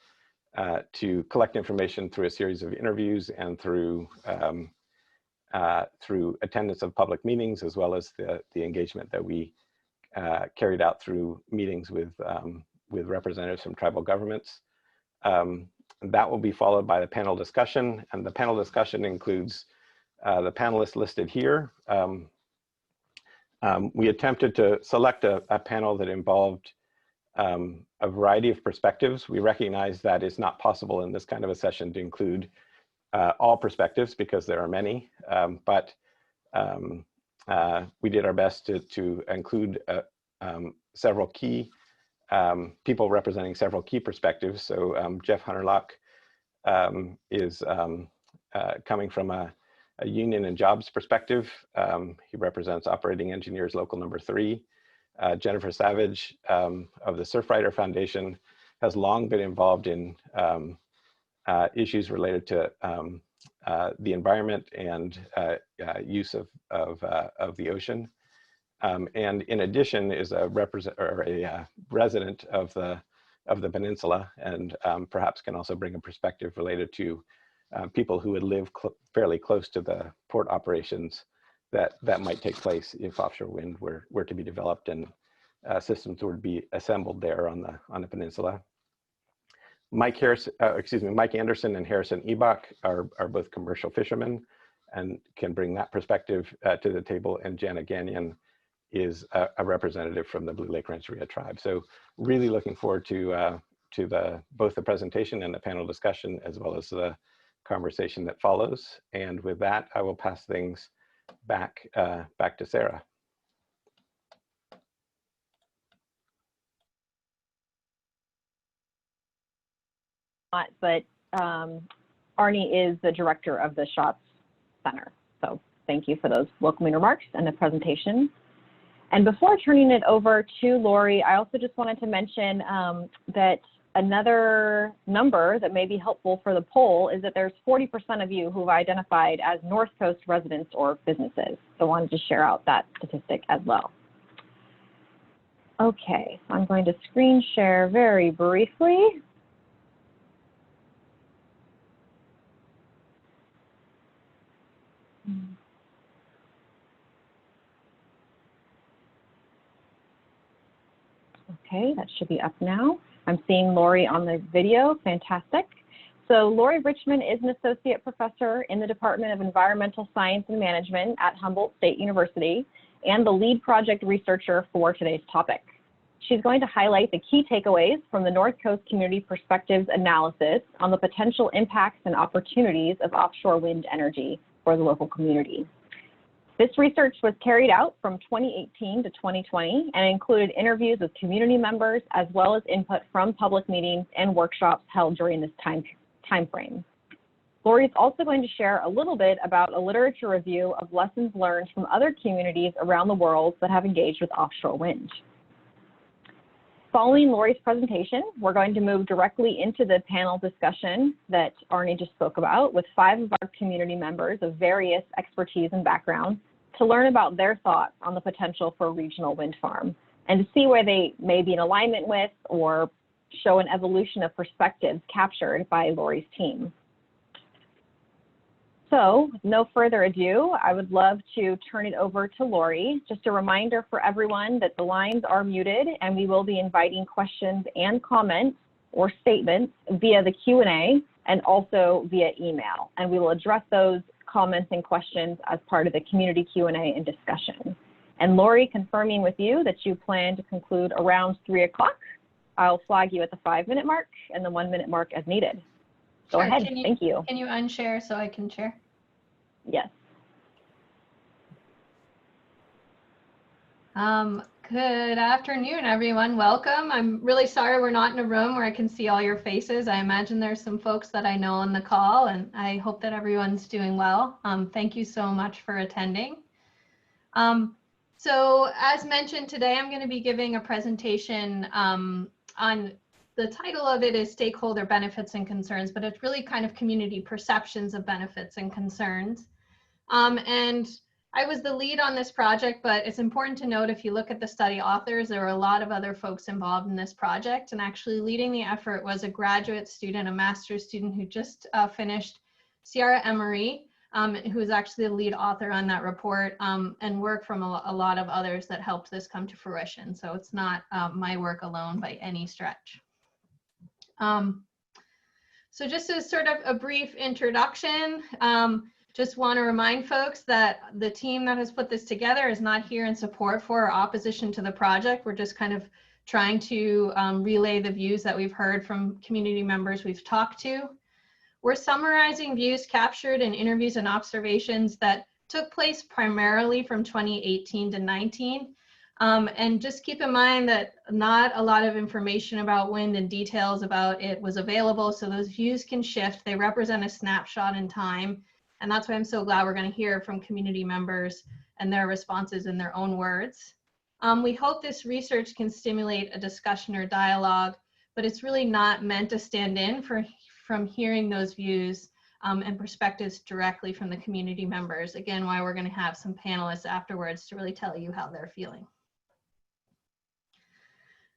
to collect information through a series of interviews and through attendance of public meetings, as well as the engagement that we carried out through meetings with representatives from tribal governments. That will be followed by the panel discussion, and the panel discussion includes the panelists listed here. We attempted to select a panel that involved a variety of perspectives. We recognize that it's not possible in this kind of a session to include all perspectives because there are many, but we did our best to include several key people representing several key perspectives. So Jeff Hunterlock is coming from a union and jobs perspective. He represents Operating Engineers Local Number 3. Jennifer Savage of the Surfrider Foundation has long been involved in issues related to the environment and use of the ocean. And in addition is a resident of the peninsula, and perhaps can also bring a perspective related to people who would live fairly close to the port operations that might take place if offshore wind were to be developed and systems were to be assembled there on the peninsula. Mike Anderson and Harrison Ebach are both commercial fishermen and can bring that perspective to the table, and Jana Gagnon is a representative from the Blue Lake Rancheria tribe. So really looking forward to both the presentation and the panel discussion, as well as the conversation that follows. And with that, I will pass things back to Sarah. But Arnie is the director of the Schatz Center. So thank you for those welcoming remarks and the presentation. And before turning it over to Lori, I also just wanted to mention that another number that may be helpful for the poll is that there's 40% of you who've identified as North Coast residents or businesses. So I wanted to share out that statistic as well. Okay, so I'm going to screen share very briefly. Okay, that should be up now. I'm seeing Lori on the video, fantastic. So Lori Richmond is an associate professor in the Department of Environmental Science and Management at Humboldt State University and the lead project researcher for today's topic. She's going to highlight the key takeaways from the North Coast Community Perspectives analysis on the potential impacts and opportunities of offshore wind energy for the local community. This research was carried out from 2018 to 2020 and included interviews with community members as well as input from public meetings and workshops held during this time frame. Lori is also going to share a little bit about a literature review of lessons learned from other communities around the world that have engaged with offshore wind. Following Lori's presentation, we're going to move directly into the panel discussion that Arnie just spoke about with 5 of our community members of various expertise and backgrounds to learn about their thoughts on the potential for a regional wind farm and to see where they may be in alignment with or show an evolution of perspectives captured by Lori's team. So, with no further ado, I would love to turn it over to Lori. Just a reminder for everyone that the lines are muted and we will be inviting questions and comments or statements via the Q&A and also via email. And we will address those comments and questions as part of the community Q&A and discussion. And Lori, confirming with you that you plan to conclude around 3 o'clock. I'll flag you at the 5-minute mark and the 1-minute mark as needed. Go ahead, thank you. Can you unshare so I can share? Yes. Good afternoon, everyone. Welcome. I'm really sorry we're not in a room where I can see all your faces. I imagine there's some folks that I know on the call, and I hope that everyone's doing well. Thank you so much for attending. So as mentioned today, I'm going to be giving a presentation on the title of it is Stakeholder Benefits and Concerns, but it's really kind of community perceptions of benefits and concerns. And I was the lead on this project, but it's important to note if you look at the study authors, there were a lot of other folks involved in this project, and actually leading the effort was a graduate student, a master's student who just finished, Ciara Emery, who is actually the lead author on that report, and work from a lot of others that helped this come to fruition. So it's not my work alone by any stretch. So just as sort of a brief introduction, just want to remind folks that the team that has put this together is not here in support for or opposition to the project. We're just kind of trying to relay the views that we've heard from community members we've talked to. We're summarizing views captured in interviews and observations that took place primarily from 2018 to 19. And just keep in mind that not a lot of information about wind and details about it was available, so those views can shift. They represent a snapshot in time, and that's why I'm so glad we're going to hear from community members and their responses in their own words. We hope this research can stimulate a discussion or dialogue, but it's really not meant to stand in from hearing those views and perspectives directly from the community members. Again, why we're going to have some panelists afterwards to really tell you how they're feeling.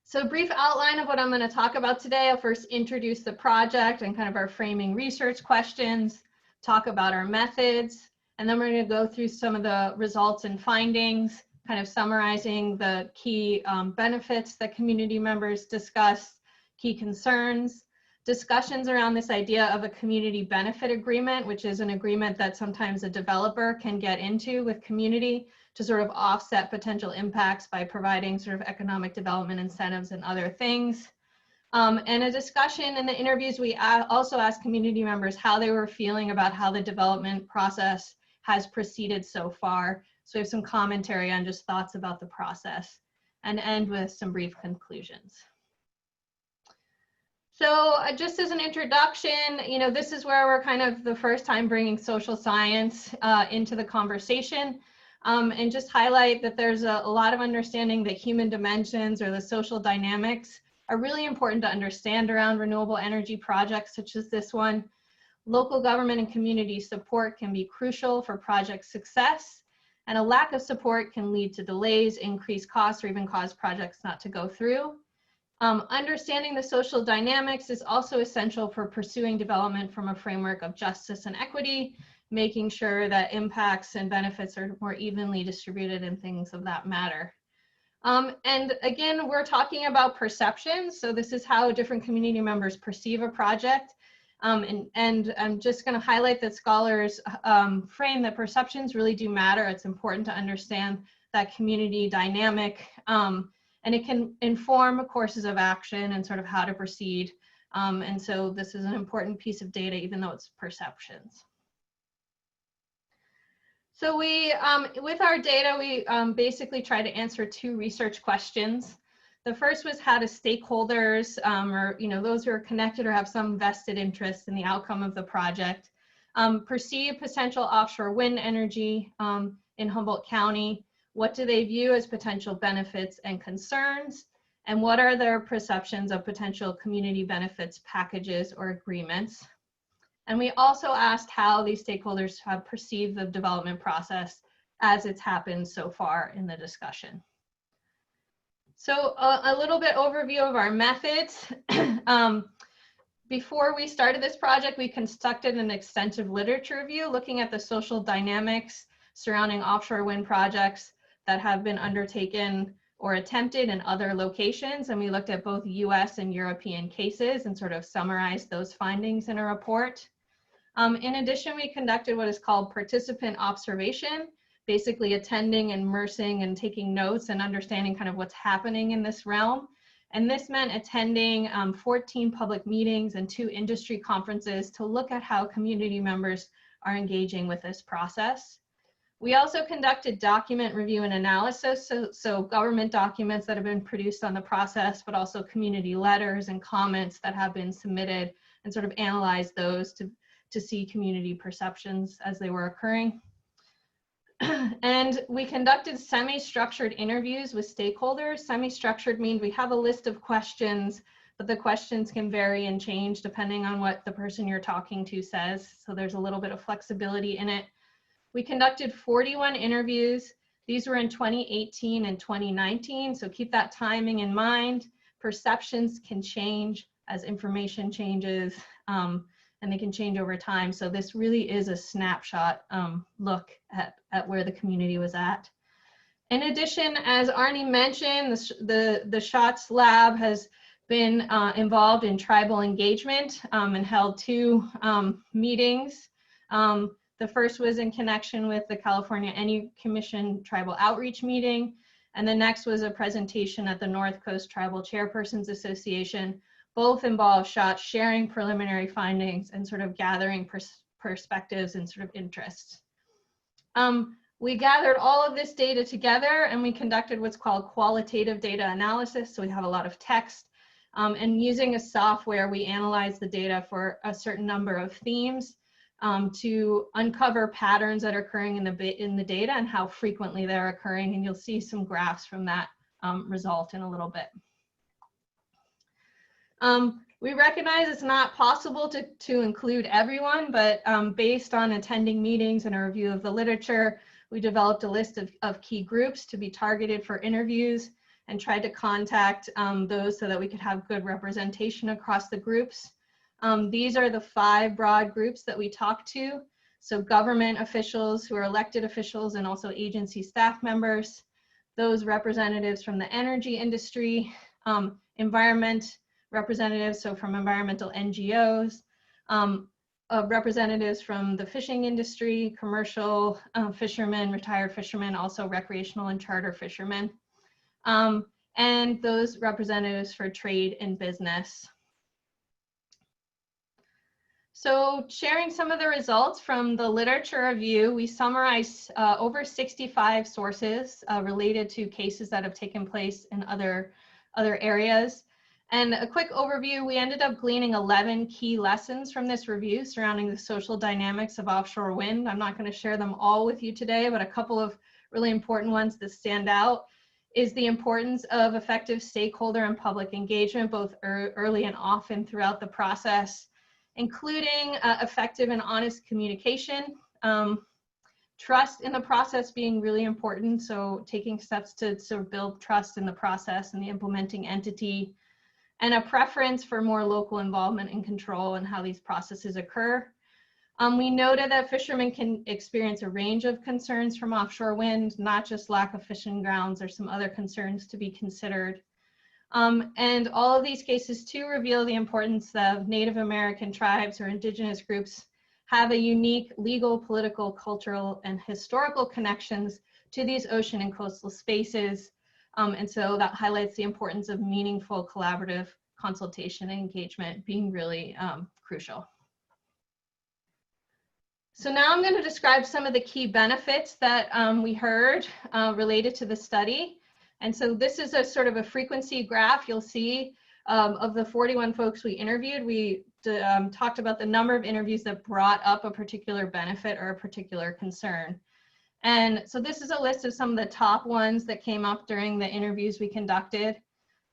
So a brief outline of what I'm going to talk about today. I'll first introduce the project and kind of our framing research questions, talk about our methods, and then we're going to go through some of the results and findings, kind of summarizing the key benefits that community members discussed, key concerns, discussions around this idea of a community benefit agreement, which is an agreement that sometimes a developer can get into with community to sort of offset potential impacts by providing sort of economic development incentives and other things. And a discussion in the interviews, we also asked community members how they were feeling about how the development process has proceeded so far. So we have some commentary on just thoughts about the process and end with some brief conclusions. So just as an introduction, you know, this is where we're kind of the first time bringing social science into the conversation. and just highlight that there's a lot of understanding that human dimensions or the social dynamics are really important to understand around renewable energy projects such as this one. Local government and community support can be crucial for project success, and a lack of support can lead to delays, increased costs, or even cause projects not to go through. Understanding the social dynamics is also essential for pursuing development from a framework of justice and equity, making sure that impacts and benefits are more evenly distributed and things of that matter. And again, we're talking about perception. So this is how different community members perceive a project. And I'm just going to highlight that scholars frame that perceptions really do matter. It's important to understand that community dynamic, and it can inform courses of action and sort of how to proceed. And so this is an important piece of data, even though it's perceptions. So we, with our data, we basically try to answer 2 research questions. The first was, how do stakeholders, or those who are connected or have some vested interest in the outcome of the project, perceive potential offshore wind energy in Humboldt County? What do they view as potential benefits and concerns? And what are their perceptions of potential community benefits packages or agreements? And we also asked how these stakeholders have perceived the development process as it's happened so far in the discussion. So a little bit overview of our methods. Before we started this project, we conducted an extensive literature review looking at the social dynamics surrounding offshore wind projects that have been undertaken or attempted in other locations. And we looked at both US and European cases and sort of summarized those findings in a report. In addition, we conducted what is called participant observation, basically attending, immersing, and taking notes and understanding kind of what's happening in this realm. And this meant attending 14 public meetings and 2 industry conferences to look at how community members are engaging with this process. We also conducted document review and analysis, so government documents that have been produced on the process, but also community letters and comments that have been submitted, and sort of analyzed those to see community perceptions as they were occurring. And we conducted semi-structured interviews with stakeholders. Semi-structured means we have a list of questions, but the questions can vary and change depending on what the person you're talking to says. So there's a little bit of flexibility in it. We conducted 41 interviews. These were in 2018 and 2019, so keep that timing in mind. Perceptions can change as information changes, and they can change over time. So this really is a snapshot look at where the community was at. In addition, as Arnie mentioned, the SHOTS lab has been involved in tribal engagement and held 2 meetings. The first was in connection with the California Energy Commission Tribal Outreach Meeting, and the next was a presentation at the North Coast Tribal Chairpersons Association. Both involve SHOTS sharing preliminary findings and sort of gathering perspectives and sort of interests. We gathered all of this data together and we conducted what's called qualitative data analysis. So we have a lot of text, and using a software, we analyze the data for a certain number of themes to uncover patterns that are occurring in the data and how frequently they're occurring. And you'll see some graphs from that result in a little bit. We recognize it's not possible to include everyone, but based on attending meetings and a review of the literature, we developed a list of key groups to be targeted for interviews and tried to contact those so that we could have good representation across the groups. These are the 5 broad groups that we talked to. So government officials who are elected officials and also agency staff members, those representatives from the energy industry, environment representatives, so from environmental NGOs, representatives from the fishing industry, commercial fishermen, retired fishermen, also recreational and charter fishermen, and those representatives for trade and business. So sharing some of the results from the literature review, we summarized over 65 sources related to cases that have taken place in other areas. And a quick overview, we ended up gleaning 11 key lessons from this review surrounding the social dynamics of offshore wind. I'm not going to share them all with you today, but a couple of really important ones that stand out is the importance of effective stakeholder and public engagement, both early and often throughout the process, including effective and honest communication, trust in the process being really important, so taking steps to sort of build trust in the process and the implementing entity, and a preference for more local involvement and control in how these processes occur. We noted that fishermen can experience a range of concerns from offshore wind, not just lack of fishing grounds. There's some other concerns to be considered. And all of these cases too reveal the importance of Native American tribes or indigenous groups have a unique legal, political, cultural, and historical connections to these ocean and coastal spaces. And so that highlights the importance of meaningful collaborative consultation and engagement being really crucial. So now I'm going to describe some of the key benefits that we heard related to the study. And so this is a sort of a frequency graph you'll see of the 41 folks we interviewed. We talked about the number of interviews that brought up a particular benefit or a particular concern. And so this is a list of some of the top ones that came up during the interviews we conducted.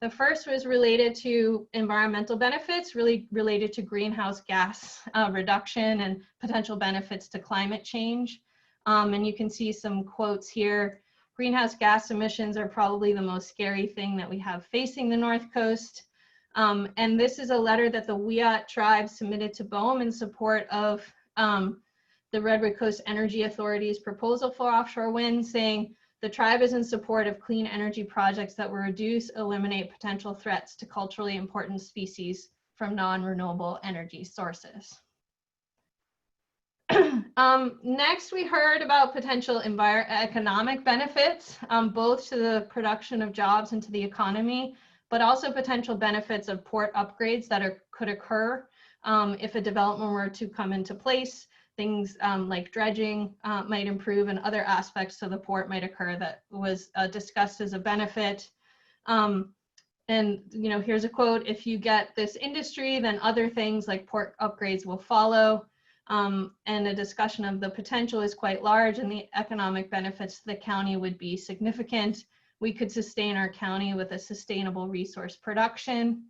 The first was related to environmental benefits, really related to greenhouse gas reduction and potential benefits to climate change. And you can see some quotes here. Greenhouse gas emissions are probably the most scary thing that we have facing the North Coast. And this is a letter that the Wiyot tribe submitted to BOEM in support of the Redwood Coast Energy Authority's proposal for offshore wind, saying the tribe is in support of clean energy projects that will reduce, eliminate potential threats to culturally important species from non-renewable energy sources. Next, we heard about potential economic benefits, both to the production of jobs and to the economy, but also potential benefits of port upgrades that could occur if a development were to come into place. Things like dredging might improve, and other aspects to the port might occur that was discussed as a benefit. And here's a quote: "If you get this industry, then other things like port upgrades will follow." And a discussion of the potential is quite large, and the economic benefits to the county would be significant. We could sustain our county with a sustainable resource production.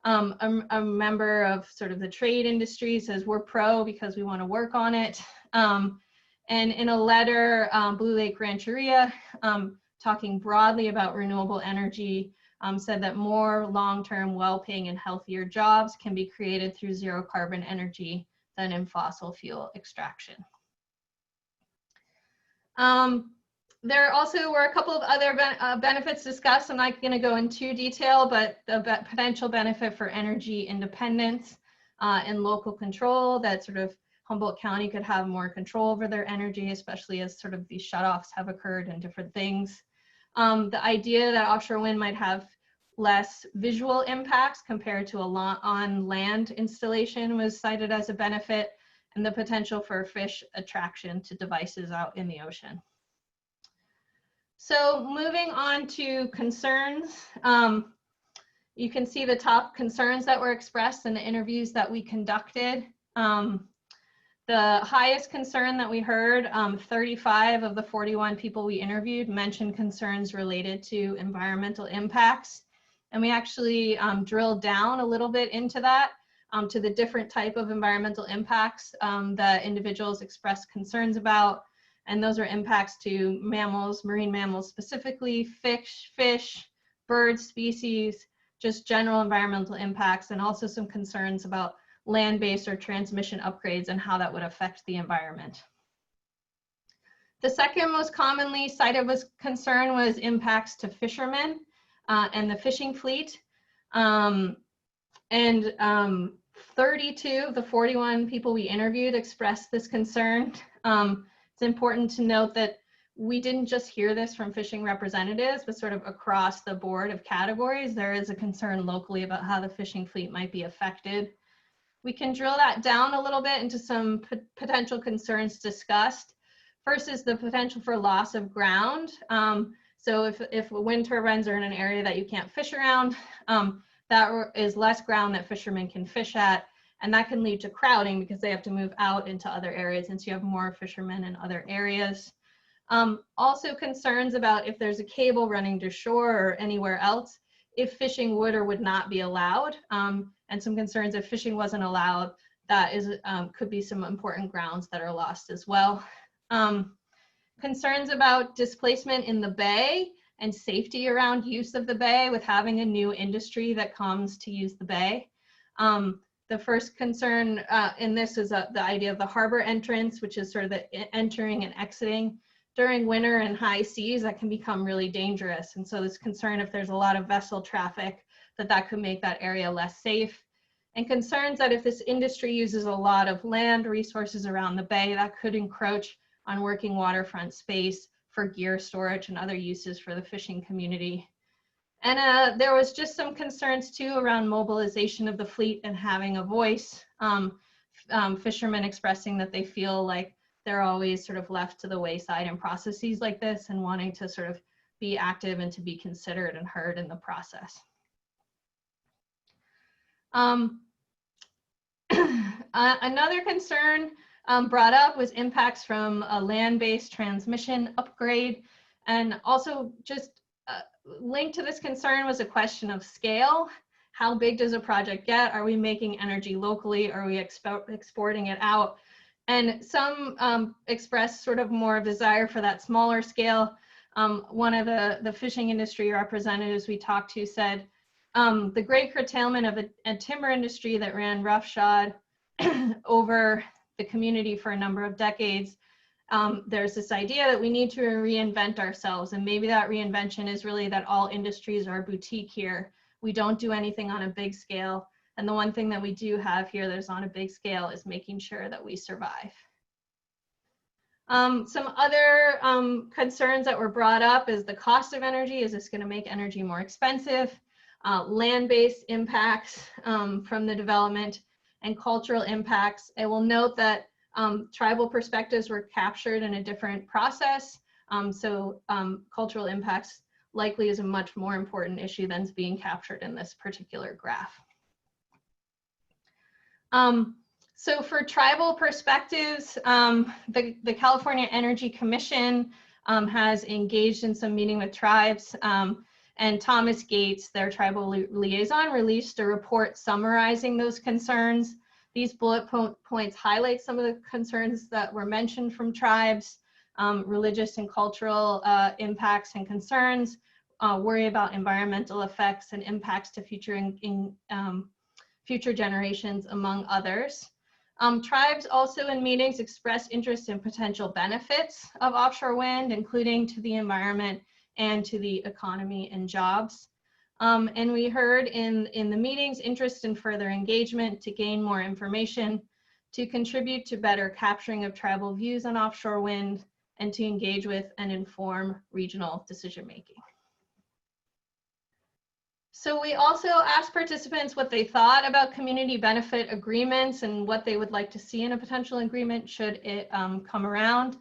A member of sort of the trade industry says we're pro because we want to work on it. And in a letter, Blue Lake Rancheria, talking broadly about renewable energy, said that more long-term, well-paying and healthier jobs can be created through zero carbon energy than in fossil fuel extraction. There also were a couple of other benefits discussed. I'm not going to go into detail, but the potential benefit for energy independence and local control, that sort of Humboldt County could have more control over their energy, especially as sort of these shutoffs have occurred and different things. The idea that offshore wind might have less visual impacts compared to on land installation was cited as a benefit, and the potential for fish attraction to devices out in the ocean. So moving on to concerns, you can see the top concerns that were expressed in the interviews that we conducted. The highest concern that we heard, 35 of the 41 people we interviewed mentioned concerns related to environmental impacts. And we actually drilled down a little bit into that, to the different type of environmental impacts that individuals expressed concerns about. And those are impacts to mammals, marine mammals specifically, fish, bird species, just general environmental impacts, and also some concerns about land-based or transmission upgrades and how that would affect the environment. The second most commonly cited concern was impacts to fishermen and the fishing fleet. 32 of the 41 people we interviewed expressed this concern. It's important to note that we didn't just hear this from fishing representatives, but sort of across the board of categories, there is a concern locally about how the fishing fleet might be affected. We can drill that down a little bit into some potential concerns discussed. First is the potential for loss of ground. So if wind turbines are in an area that you can't fish around, that is less ground that fishermen can fish at. And that can lead to crowding because they have to move out into other areas, and so you have more fishermen in other areas. Also concerns about if there's a cable running to shore or anywhere else, if fishing would or would not be allowed, and some concerns if fishing wasn't allowed, that is could be some important grounds that are lost as well. Concerns about displacement in the bay and safety around use of the bay with having a new industry that comes to use the bay. The first concern in this is the idea of the harbor entrance, which is sort of the entering and exiting. During winter and high seas, that can become really dangerous. And so this concern, if there's a lot of vessel traffic, that could make that area less safe. And concerns that if this industry uses a lot of land resources around the bay, that could encroach on working waterfront space for gear storage and other uses for the fishing community. And there was just some concerns too around mobilization of the fleet and having a voice. Fishermen expressing that they feel like they're always sort of left to the wayside in processes like this and wanting to sort of be active and to be considered and heard in the process. Another concern brought up was impacts from a land-based transmission upgrade, and also just linked to this concern was a question of scale. How big does a project get? Are we making energy locally? Are we exporting it out? And some expressed sort of more desire for that smaller scale. One of the fishing industry representatives we talked to said, the great curtailment of a timber industry that ran roughshod over the community for a number of decades, there's this idea that we need to reinvent ourselves, and maybe that reinvention is really that all industries are boutique here. We don't do anything on a big scale, and the one thing that we do have here that is on a big scale is making sure that we survive. Some other concerns that were brought up is the cost of energy. Is this going to make energy more expensive? Land-based impacts from the development, and cultural impacts. I will note that tribal perspectives were captured in a different process. So cultural impacts likely is a much more important issue than is being captured in this particular graph. So for tribal perspectives, the California Energy Commission has engaged in some meeting with tribes, and Thomas Gates, their tribal liaison, released a report summarizing those concerns. These bullet points highlight some of the concerns that were mentioned from tribes, religious and cultural impacts and concerns, worry about environmental effects and impacts to future generations, among others. Tribes also in meetings expressed interest in potential benefits of offshore wind, including to the environment and to the economy and jobs. And we heard in the meetings interest in further engagement to gain more information, to contribute to better capturing of tribal views on offshore wind, and to engage with and inform regional decision making. So we also asked participants what they thought about community benefit agreements and what they would like to see in a potential agreement should it come around.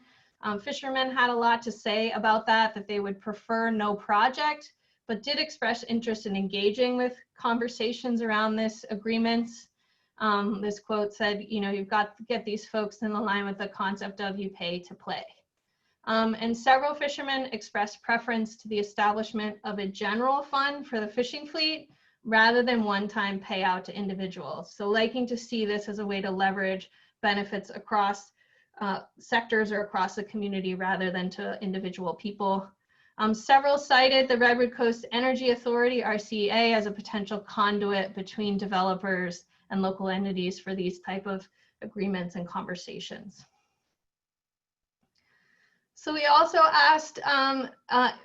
Fishermen had a lot to say about that they would prefer no project, but did express interest in engaging with conversations around this agreements. This quote said, you know, you've got to get these folks in line with the concept of you pay to play. And several fishermen expressed preference to the establishment of a general fund for the fishing fleet rather than one-time payout to individuals. So liking to see this as a way to leverage benefits across sectors or across the community rather than to individual people. Several cited the Redwood Coast Energy Authority, RCA, as a potential conduit between developers and local entities for these type of agreements and conversations. So we also asked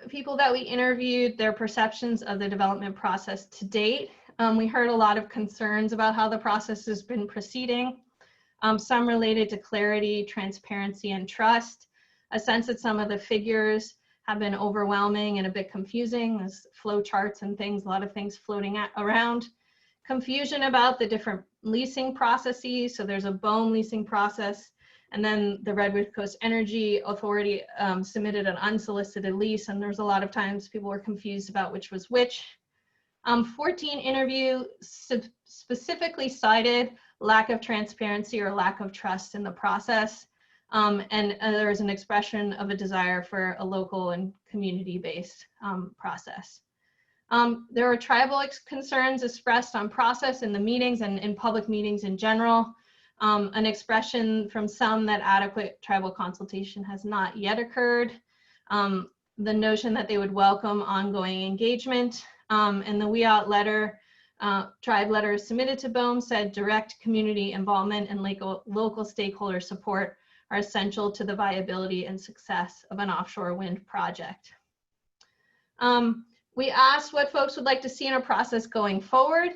people that we interviewed their perceptions of the development process to date. We heard a lot of concerns about how the process has been proceeding, some related to clarity, transparency, and trust, a sense that some of the figures have been overwhelming and a bit confusing. There's flow charts and things, a lot of things floating around. Confusion about the different leasing processes. So there's a BOEM leasing process, and then the Redwood Coast Energy Authority submitted an unsolicited lease, and there's a lot of times people were confused about which was which. 14 interviews specifically cited lack of transparency or lack of trust in the process. and there was an expression of a desire for a local and community-based process. There were tribal concerns expressed on process in the meetings and in public meetings in general. An expression from some that adequate tribal consultation has not yet occurred. The notion that they would welcome ongoing engagement. And the WIAT letter, tribe letter submitted to BOEM said direct community involvement and local stakeholder support are essential to the viability and success of an offshore wind project. We asked what folks would like to see in a process going forward,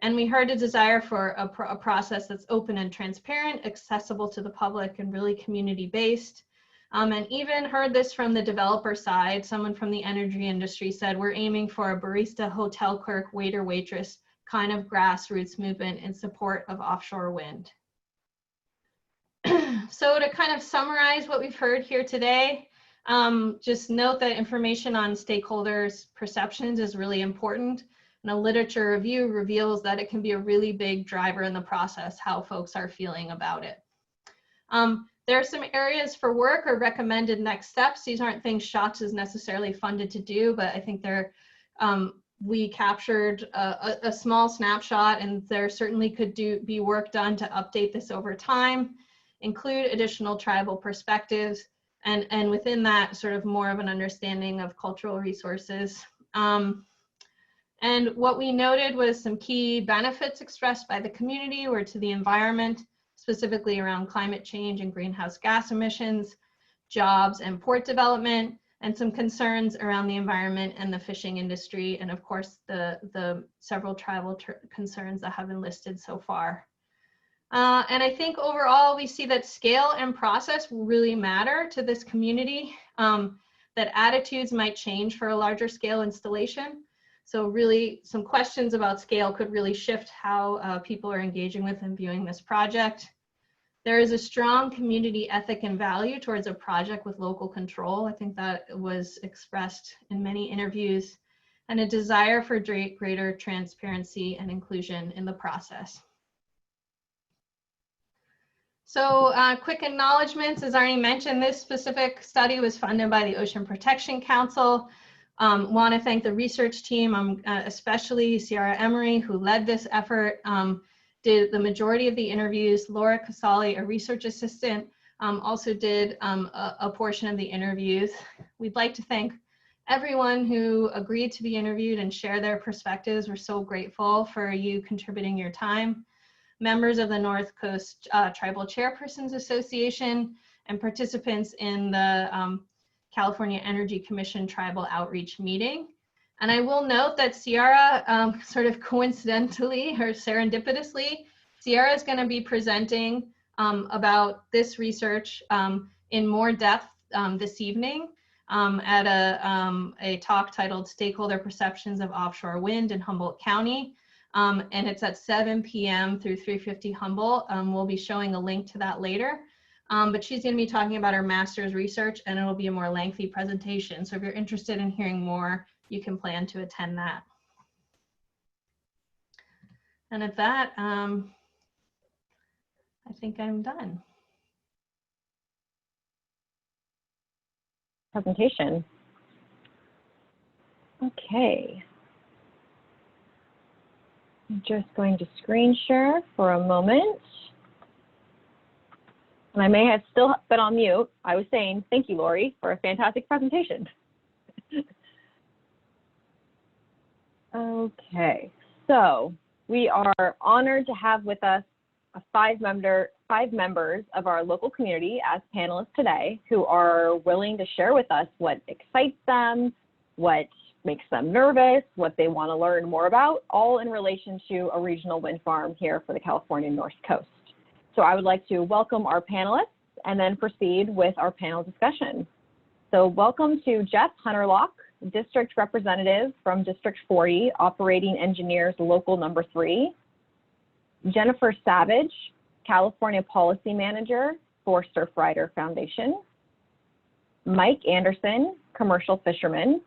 and we heard a desire for a process that's open and transparent, accessible to the public, and really community-based. And even heard this from the developer side. Someone from the energy industry said, we're aiming for a barista, hotel clerk, waiter, waitress kind of grassroots movement in support of offshore wind. So to kind of summarize what we've heard here today, just note that information on stakeholders' perceptions is really important. And a literature review reveals that it can be a really big driver in the process, how folks are feeling about it. There are some areas for work or recommended next steps. These aren't things SHOTS is necessarily funded to do, but I think they're, we captured a small snapshot, and there certainly could be work done to update this over time, include additional tribal perspectives, and within that sort of more of an understanding of cultural resources. And what we noted was some key benefits expressed by the community or to the environment, specifically around climate change and greenhouse gas emissions, jobs and port development, and some concerns around the environment and the fishing industry, and of course the several tribal concerns that have been listed so far. And I think overall we see that scale and process really matter to this community, that attitudes might change for a larger scale installation. So really some questions about scale could really shift how people are engaging with and viewing this project. There is a strong community ethic and value towards a project with local control. I think that was expressed in many interviews, and a desire for greater transparency and inclusion in the process. So quick acknowledgements, as already mentioned, this specific study was funded by the Ocean Protection Council. Want to thank the research team, especially Ciara Emery, who led this effort, did the majority of the interviews. Laura Casali, a research assistant, also did a portion of the interviews. We'd like to thank everyone who agreed to be interviewed and share their perspectives. We're so grateful for you contributing your time. Members of the North Coast Tribal Chairpersons Association and participants in the California Energy Commission Tribal Outreach Meeting. And I will note that Ciara, sort of coincidentally or serendipitously, Ciara is going to be presenting about this research in more depth this evening at a talk titled Stakeholder Perceptions of Offshore Wind in Humboldt County. And it's at 7 p.m. through 3:50 Humboldt. We'll be showing a link to that later. But she's going to be talking about her master's research, and it'll be a more lengthy presentation. So if you're interested in hearing more, you can plan to attend that. And at that, I think I'm done. Presentation. Okay. I'm just going to screen share for a moment. And I may have still been on mute. I was saying thank you, Lori, for a fantastic presentation. Okay, so we are honored to have with us five members of our local community as panelists today who are willing to share with us what excites them, what makes them nervous, what they want to learn more about, all in relation to a regional wind farm here for the California North Coast. So I would like to welcome our panelists and then proceed with our panel discussion. So welcome to Jeff Hunterlock, District Representative from District 40, Operating Engineers Local Number 3. Jennifer Savage, California Policy Manager for Surfrider Foundation. Mike Anderson, Commercial Fisherman.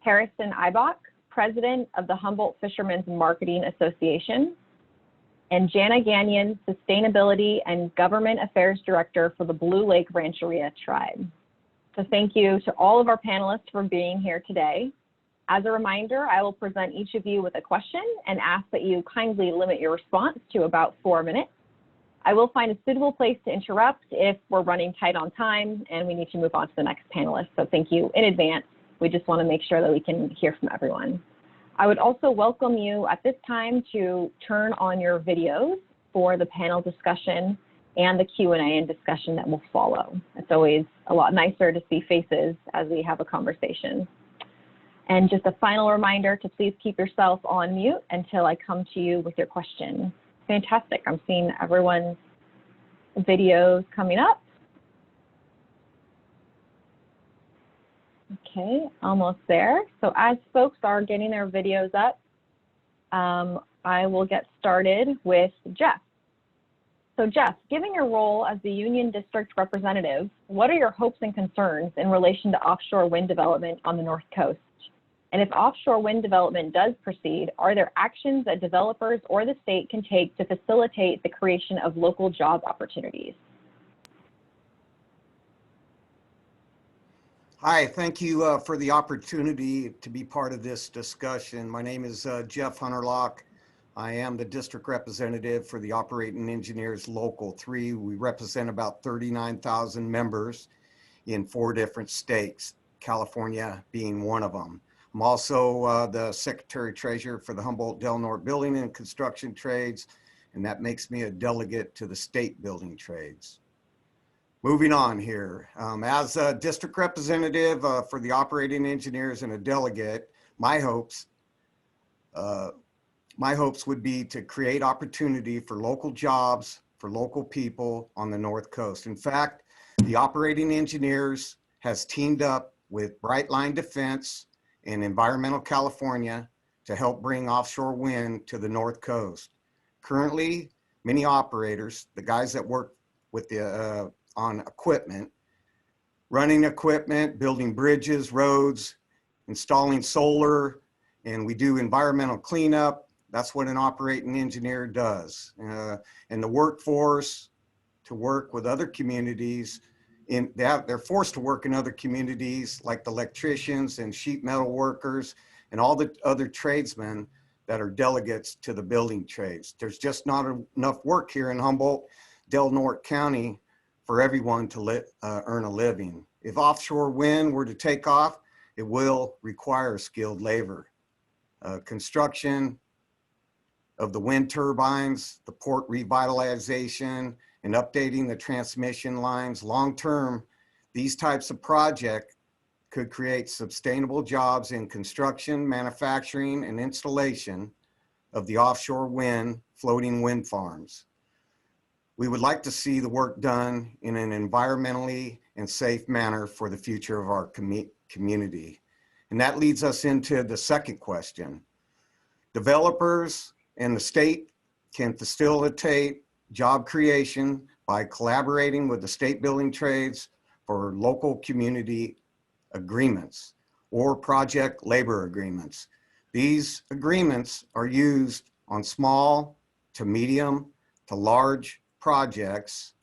Harrison Ibach, President of the Humboldt Fishermen's Marketing Association. and Jana Gagnon, Sustainability and Government Affairs Director for the Blue Lake Rancheria Tribe. So thank you to all of our panelists for being here today. As a reminder, I will present each of you with a question and ask that you kindly limit your response to about 4 minutes. I will find a suitable place to interrupt if we're running tight on time and we need to move on to the next panelist. So thank you in advance. We just want to make sure that we can hear from everyone. I would also welcome you at this time to turn on your videos for the panel discussion and the Q&A and discussion that will follow. It's always a lot nicer to see faces as we have a conversation. And just a final reminder to please keep yourself on mute until I come to you with your question. Fantastic. I'm seeing everyone's videos coming up. Okay, almost there. So as folks are getting their videos up, I will get started with Jeff. So Jeff, given your role as the Union District Representative, what are your hopes and concerns in relation to offshore wind development on the North Coast? And if offshore wind development does proceed, are there actions that developers or the state can take to facilitate the creation of local job opportunities? Hi, thank you for the opportunity to be part of this discussion. My name is Jeff Hunterlock. I am the district representative for the Operating Engineers Local 3. We represent about 39,000 members in 4 different states, California being one of them. I'm also the Secretary Treasurer for the Humboldt Del Norte Building and Construction Trades, and that makes me a delegate to the state building trades. Moving on here, as a district representative for the operating engineers and a delegate, my hopes would be to create opportunity for local jobs, for local people on the North Coast. In fact, the operating engineers has teamed up with Brightline Defense and Environmental California to help bring offshore wind to the North Coast. Currently, many operators, the guys that work with the on equipment, running equipment, building bridges, roads, installing solar, and we do environmental cleanup. That's what an operating engineer does. And the workforce to work with other communities, they're forced to work in other communities like the electricians and sheet metal workers and all the other tradesmen that are delegates to the building trades. There's just not enough work here in Humboldt, Del Norte County for everyone to earn a living. If offshore wind were to take off, it will require skilled labor. Construction of the wind turbines, the port revitalization, and updating the transmission lines. Long-term, these types of projects could create sustainable jobs in construction, manufacturing, and installation of the offshore wind, floating wind farms. We would like to see the work done in an environmentally and safe manner for the future of our community. And that leads us into the second question. Developers and the state can facilitate job creation by collaborating with the state building trades for local community agreements or project labor agreements. These agreements are used on small to medium to large projects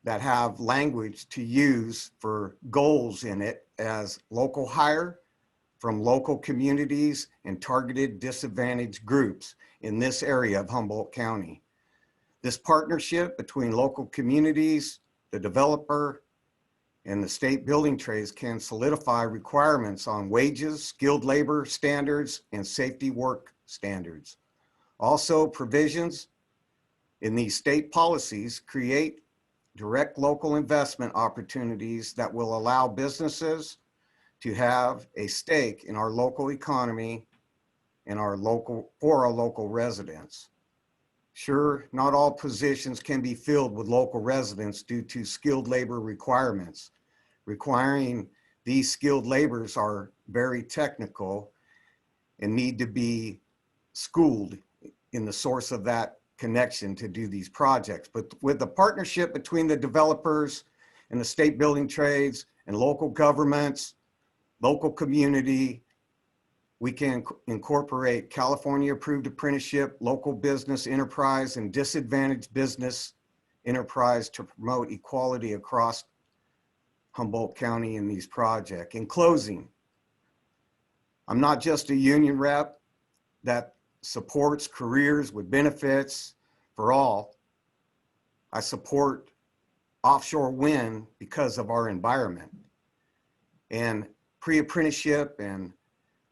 that have language to use for goals in it as local hire from local communities and targeted disadvantaged groups in this area of Humboldt County. This partnership between local communities, the developer, and the state building trades can solidify requirements on wages, skilled labor standards, and safety work standards. Also, provisions in these state policies create direct local investment opportunities that will allow businesses to have a stake in our local economy and for our local residents. Sure, not all positions can be filled with local residents due to skilled labor requirements. Requiring these skilled laborers are very technical and need to be schooled in the source of that connection to do these projects. But with the partnership between the developers and the state building trades and local governments, local community, We can incorporate California approved apprenticeship, local business enterprise, and disadvantaged business enterprise to promote equality across Humboldt County in these projects. In closing, I'm not just a union rep that supports careers with benefits for all. I support offshore wind because of our environment and pre-apprenticeship and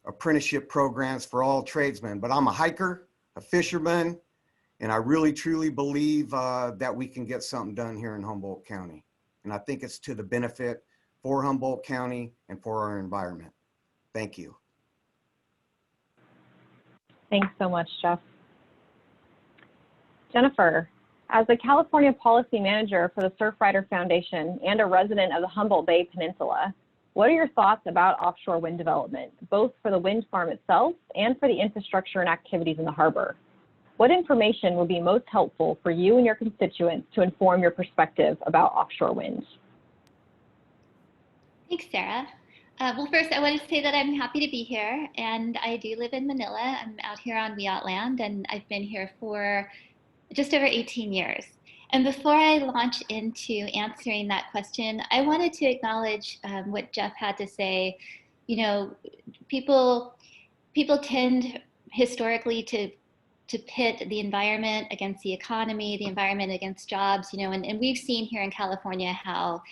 apprenticeship programs for all tradesmen. But I'm a hiker, a fisherman, and I really truly believe that we can get something done here in Humboldt County. And I think it's to the benefit for Humboldt County and for our environment. Thank you. Thanks so much, Jeff. Jennifer, as the California Policy Manager for the Surfrider Foundation and a resident of the Humboldt Bay Peninsula, what are your thoughts about offshore wind development, both for the wind farm itself and for the infrastructure and activities in the harbor? What information would be most helpful for you and your constituents to inform your perspective about offshore wind? Thanks, Sarah. Well, first, I want to say that I'm happy to be here, and I do live in Manila. I'm out here on Wiat land, and I've been here for just over 18 years. And before I launch into answering that question, I wanted to acknowledge what Jeff had to say. You know, people tend historically to pit the environment against the economy, the environment against jobs, you know, and we've seen here in California how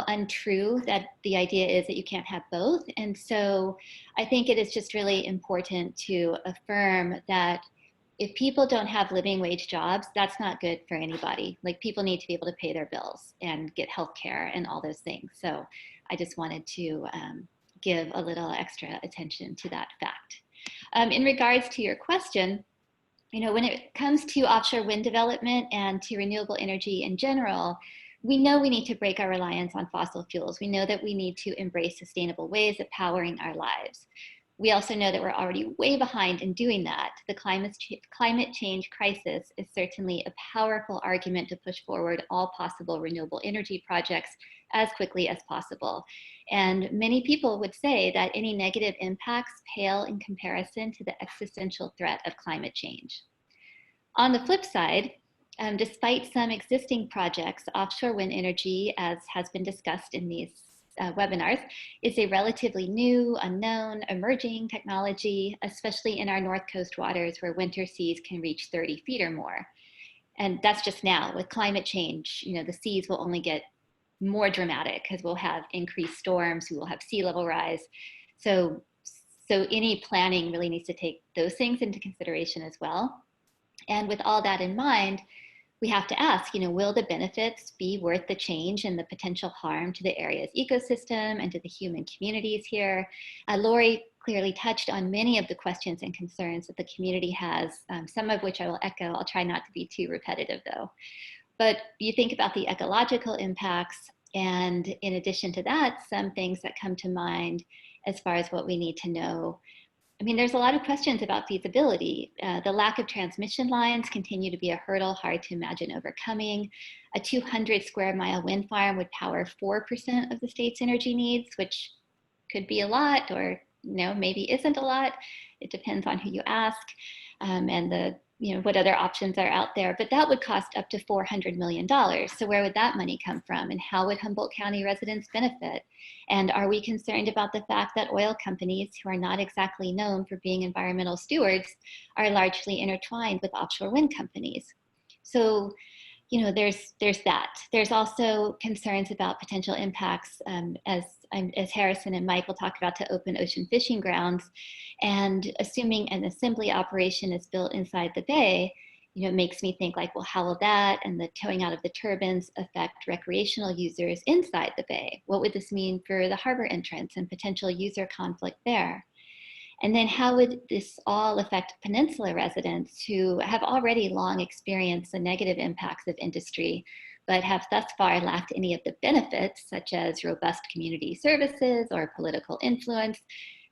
untrue that the idea is that you can't have both. And so I think it is just really important to affirm that if people don't have living wage jobs, that's not good for anybody. Like, people need to be able to pay their bills and get health care and all those things. So I just wanted to give a little extra attention to that fact. In regards to your question, you know, when it comes to offshore wind development and to renewable energy in general, we know we need to break our reliance on fossil fuels. We know that we need to embrace sustainable ways of powering our lives. We also know that we're already way behind in doing that. The climate change crisis is certainly a powerful argument to push forward all possible renewable energy projects as quickly as possible. And many people would say that any negative impacts pale in comparison to the existential threat of climate change. On the flip side, despite some existing projects, offshore wind energy, as has been discussed in these webinars, is a relatively new, unknown, emerging technology, especially in our North Coast waters where winter seas can reach 30 feet or more. And that's just now. With climate change, you know, the seas will only get more dramatic because we'll have increased storms, we will have sea level rise. So any planning really needs to take those things into consideration as well. And with all that in mind, we have to ask, you know, will the benefits be worth the change and the potential harm to the area's ecosystem and to the human communities here? Lori clearly touched on many of the questions and concerns that the community has, some of which I will echo. I'll try not to be too repetitive though. But you think about the ecological impacts, and in addition to that, some things that come to mind as far as what we need to know. I mean, there's a lot of questions about feasibility. The lack of transmission lines continue to be a hurdle hard to imagine overcoming. A 200 square mile wind farm would power 4% of the state's energy needs, which could be a lot, or, you know, maybe isn't a lot. It depends on who you ask, and the, you know, what other options are out there. But that would cost up to $400 million. So where would that money come from, and how would Humboldt County residents benefit? And are we concerned about the fact that oil companies, who are not exactly known for being environmental stewards, are largely intertwined with offshore wind companies? So, you know, there's that. There's also concerns about potential impacts, as Harrison and Mike will talk about, to open ocean fishing grounds. And assuming an assembly operation is built inside the bay, you know, it makes me think, like, well, how will that and the towing out of the turbines affect recreational users inside the bay? What would this mean for the harbor entrance and potential user conflict there? And then how would this all affect peninsula residents who have already long experienced the negative impacts of industry, but have thus far lacked any of the benefits, such as robust community services or political influence?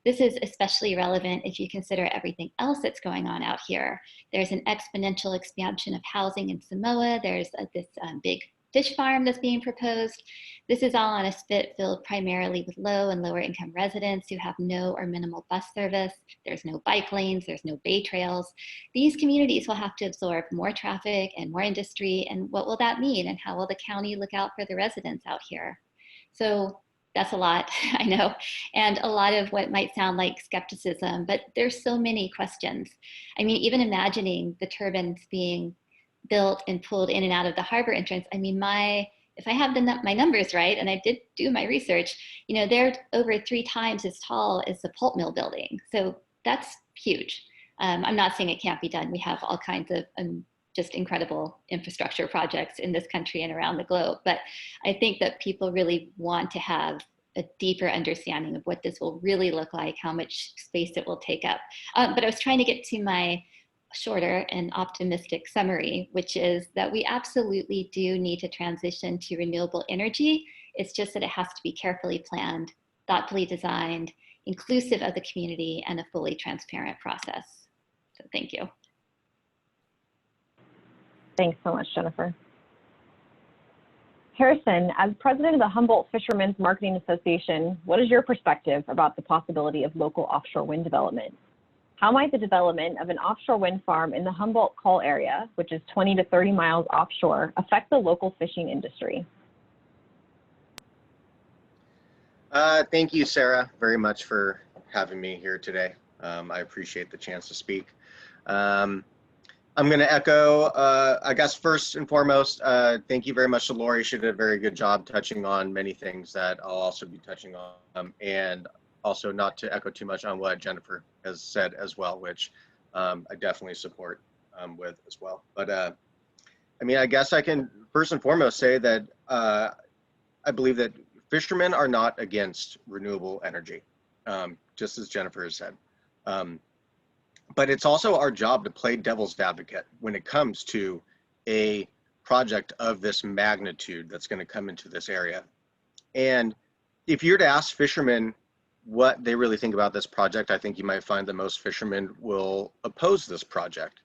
This is especially relevant if you consider everything else that's going on out here. There's an exponential expansion of housing in Samoa. There's this big fish farm that's being proposed. This is all on a spit filled primarily with low and lower income residents who have no or minimal bus service. There's no bike lanes, there's no bay trails. These communities will have to absorb more traffic and more industry. And what will that mean? And how will the county look out for the residents out here? So that's a lot, I know, and a lot of what might sound like skepticism, but there's so many questions. I mean, even imagining the turbines being built and pulled in and out of the harbor entrance, I mean, if I have my numbers right, and I did do my research, you know, they're over 3 times as tall as the pulp mill building. So that's huge. I'm not saying it can't be done. We have all kinds of just incredible infrastructure projects in this country and around the globe. But I think that people really want to have a deeper understanding of what this will really look like, how much space it will take up. But I was trying to get to my shorter and optimistic summary, which is that we absolutely do need to transition to renewable energy. It's just that it has to be carefully planned, thoughtfully designed, inclusive of the community, and a fully transparent process. So thank you. Thanks so much, Jennifer. Harrison, as president of the Humboldt Fishermen's Marketing Association, what is your perspective about the possibility of local offshore wind development? How might the development of an offshore wind farm in the Humboldt Col area, which is 20 to 30 miles offshore, affect the local fishing industry? Thank you, Sarah, very much for having me here today. I appreciate the chance to speak. I'm going to echo, I guess, first and foremost, thank you very much to Lori. She did a very good job touching on many things that I'll also be touching on, and also not to echo too much on what Jennifer has said as well, which I definitely support with as well. But I mean, I guess I can first and foremost say that I believe that fishermen are not against renewable energy, just as Jennifer has said. But it's also our job to play devil's advocate when it comes to a project of this magnitude that's going to come into this area. And if you're to ask fishermen what they really think about this project, I think you might find that most fishermen will oppose this project.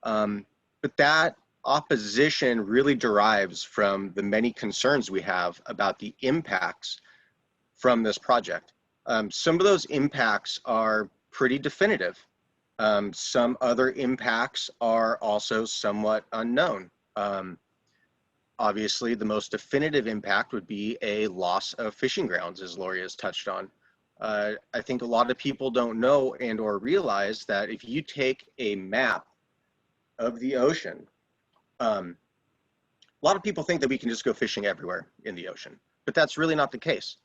But that opposition really derives from the many concerns we have about the impacts from this project. Some of those impacts are pretty definitive. Some other impacts are also somewhat unknown. Obviously, the most definitive impact would be a loss of fishing grounds, as Lori has touched on. I think a lot of people don't know and or realize that if you take a map of the ocean, a lot of people think that we can just go fishing everywhere in the ocean, but that's really not the case.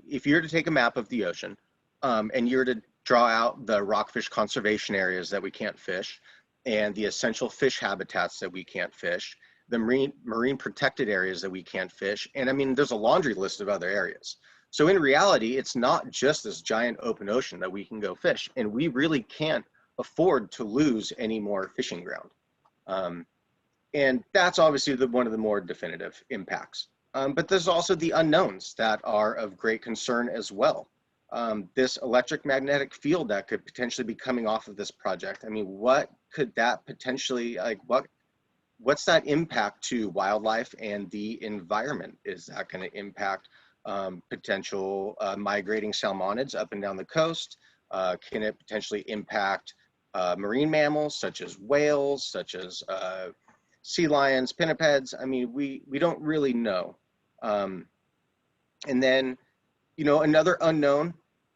If you're to take a map of the ocean and you're to draw out the rockfish conservation areas that we can't fish and the essential fish habitats that we can't fish, the marine protected areas that we can't fish, and I mean, there's a laundry list of other areas. So in reality, it's not just this giant open ocean that we can go fish, and we really can't afford to lose any more fishing ground. And that's obviously one of the more definitive impacts. But there's also the unknowns that are of great concern as well. This electric magnetic field that could potentially be coming off of this project. I mean, what could that potentially, like, what's that impact to wildlife and the environment? Is that going to impact potential migrating salmonids up and down the coast? Can it potentially impact marine mammals such as whales, such as sea lions, pinnipeds? I mean, we don't really know. And then, you know, another unknown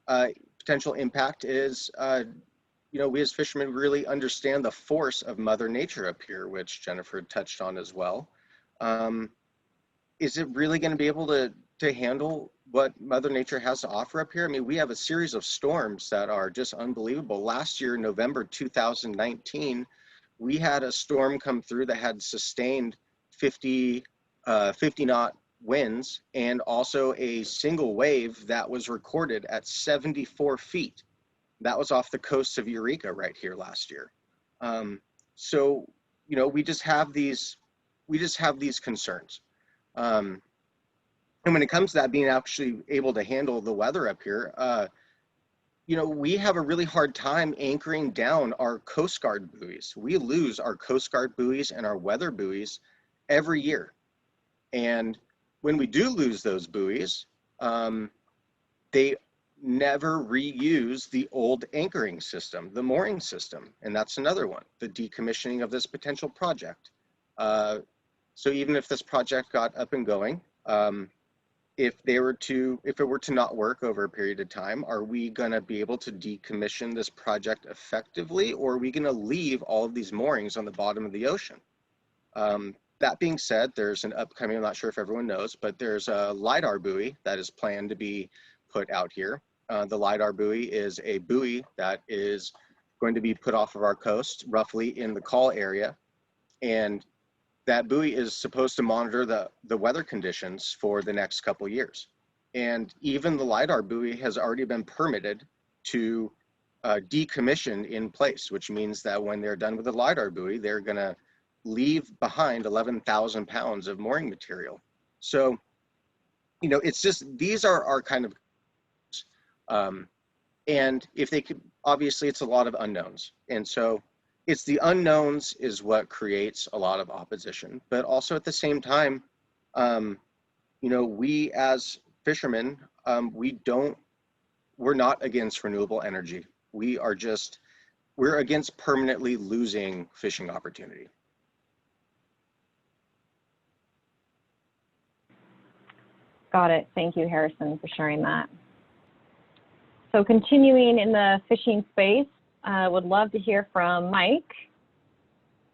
potential impact is, you know, we as fishermen really understand the force of Mother Nature up here, which Jennifer touched on as well. Is it really going to be able to handle what Mother Nature has to offer up here? I mean, we have a series of storms that are just unbelievable. Last year, November 2019, we had a storm come through that had sustained 50 knot winds, and also a single wave that was recorded at 74 feet. That was off the coast of Eureka right here last year. So, you know, we just have these concerns. And when it comes to that, being actually able to handle the weather up here, you know, we have a really hard time anchoring down our Coast Guard buoys. We lose our Coast Guard buoys and our weather buoys every year. And when we do lose those buoys, they never reuse the old anchoring system, the mooring system. And that's another one, the decommissioning of this potential project. So even if this project got up and going, if it were to not work over a period of time, are we going to be able to decommission this project effectively, or are we going to leave all of these moorings on the bottom of the ocean? That being said, there's an upcoming, I'm not sure if everyone knows, but there's a LiDAR buoy that is planned to be put out here. The LiDAR buoy is a buoy that is going to be put off of our coast, roughly in the call area. And that buoy is supposed to monitor the weather conditions for the next couple of years. And even the LiDAR buoy has already been permitted to decommission in place, which means that when they're done with the LiDAR buoy, they're gonna leave behind 11,000 pounds of mooring material. So, you know, it's just, these are our kind of, and if they could, obviously it's a lot of unknowns. And so it's the unknowns is what creates a lot of opposition, but also at the same time, you know, we as fishermen, we're not against renewable energy. We're against permanently losing fishing opportunity. Got it. Thank you, Harrison, for sharing that. So continuing in the fishing space, would love to hear from Mike.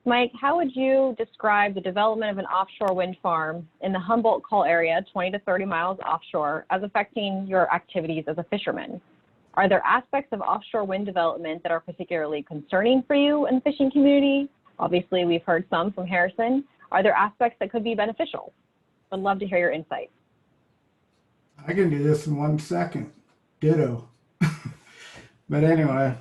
Mike, how would you describe the development of an offshore wind farm in the Humboldt Call area, 20 to 30 miles offshore, as affecting your activities as a fisherman? Are there aspects of offshore wind development that are particularly concerning for you in the fishing community? Obviously, we've heard some from Harrison. Are there aspects that could be beneficial? I'd love to hear your insight. I can do this in 1 second. Ditto. But anyway,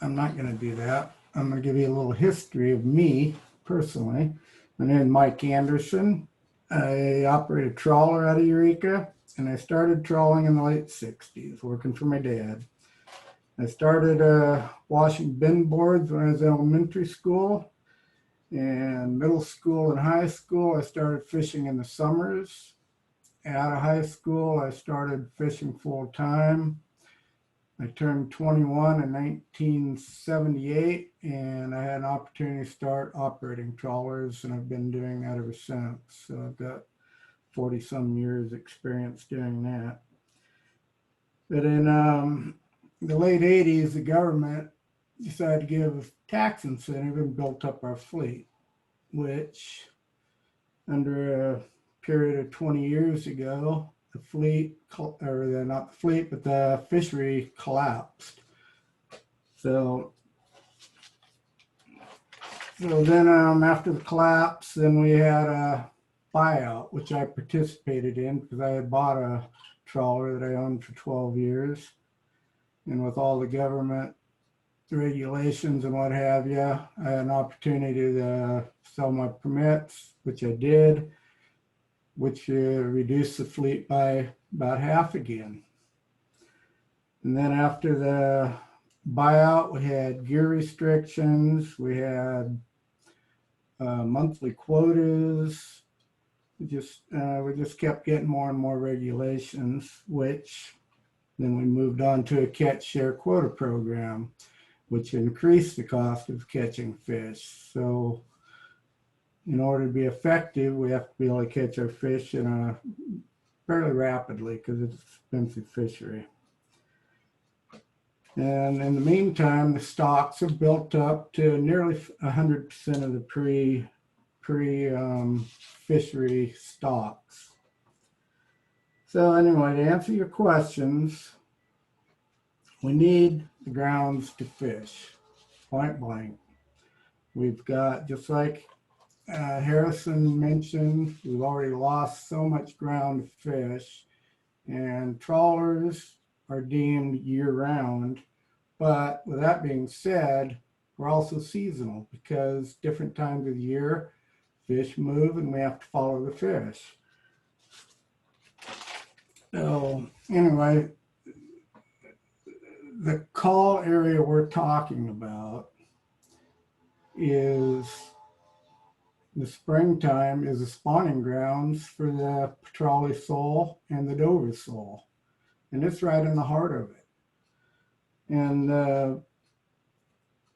I'm not going to do that. I'm going to give you a little history of me personally. My name is Mike Anderson. I operate a trawler out of Eureka, and I started trawling in the late 60s, working for my dad. I started washing bin boards when I was in elementary school. And middle school and high school, I started fishing in the summers. Out of high school, I started fishing full time. I turned 21 in 1978, and I had an opportunity to start operating trawlers, and I've been doing that ever since. So I've got 40 some years experience doing that. But in the late 80s, the government decided to give a tax incentive and built up our fleet, which under a period of 20 years ago, the fleet, or not the fleet, but the fishery collapsed. So then after the collapse, then we had a buyout, which I participated in because I had bought a trawler that I owned for 12 years. And with all the government regulations and what have you, I had an opportunity to sell my permits, which I did, which reduced the fleet by about half again. And then after the buyout, we had gear restrictions, we had monthly quotas. We just kept getting more and more regulations, which then we moved on to a catch share quota program, which increased the cost of catching fish. So in order to be effective, we have to be able to catch our fish fairly rapidly because it's an expensive fishery. And in the meantime, the stocks have built up to nearly 100% of the pre-fishery stocks. So anyway, to answer your questions, we need the grounds to fish, point blank. We've got, just like Harrison mentioned, we've already lost so much ground to fish, and trawlers are deemed year-round. But with that being said, we're also seasonal because different times of the year, fish move and we have to follow the fish. So anyway, the call area we're talking about is the springtime is the spawning grounds for the Petrali sole and the Dover sole. And it's right in the heart of it. And the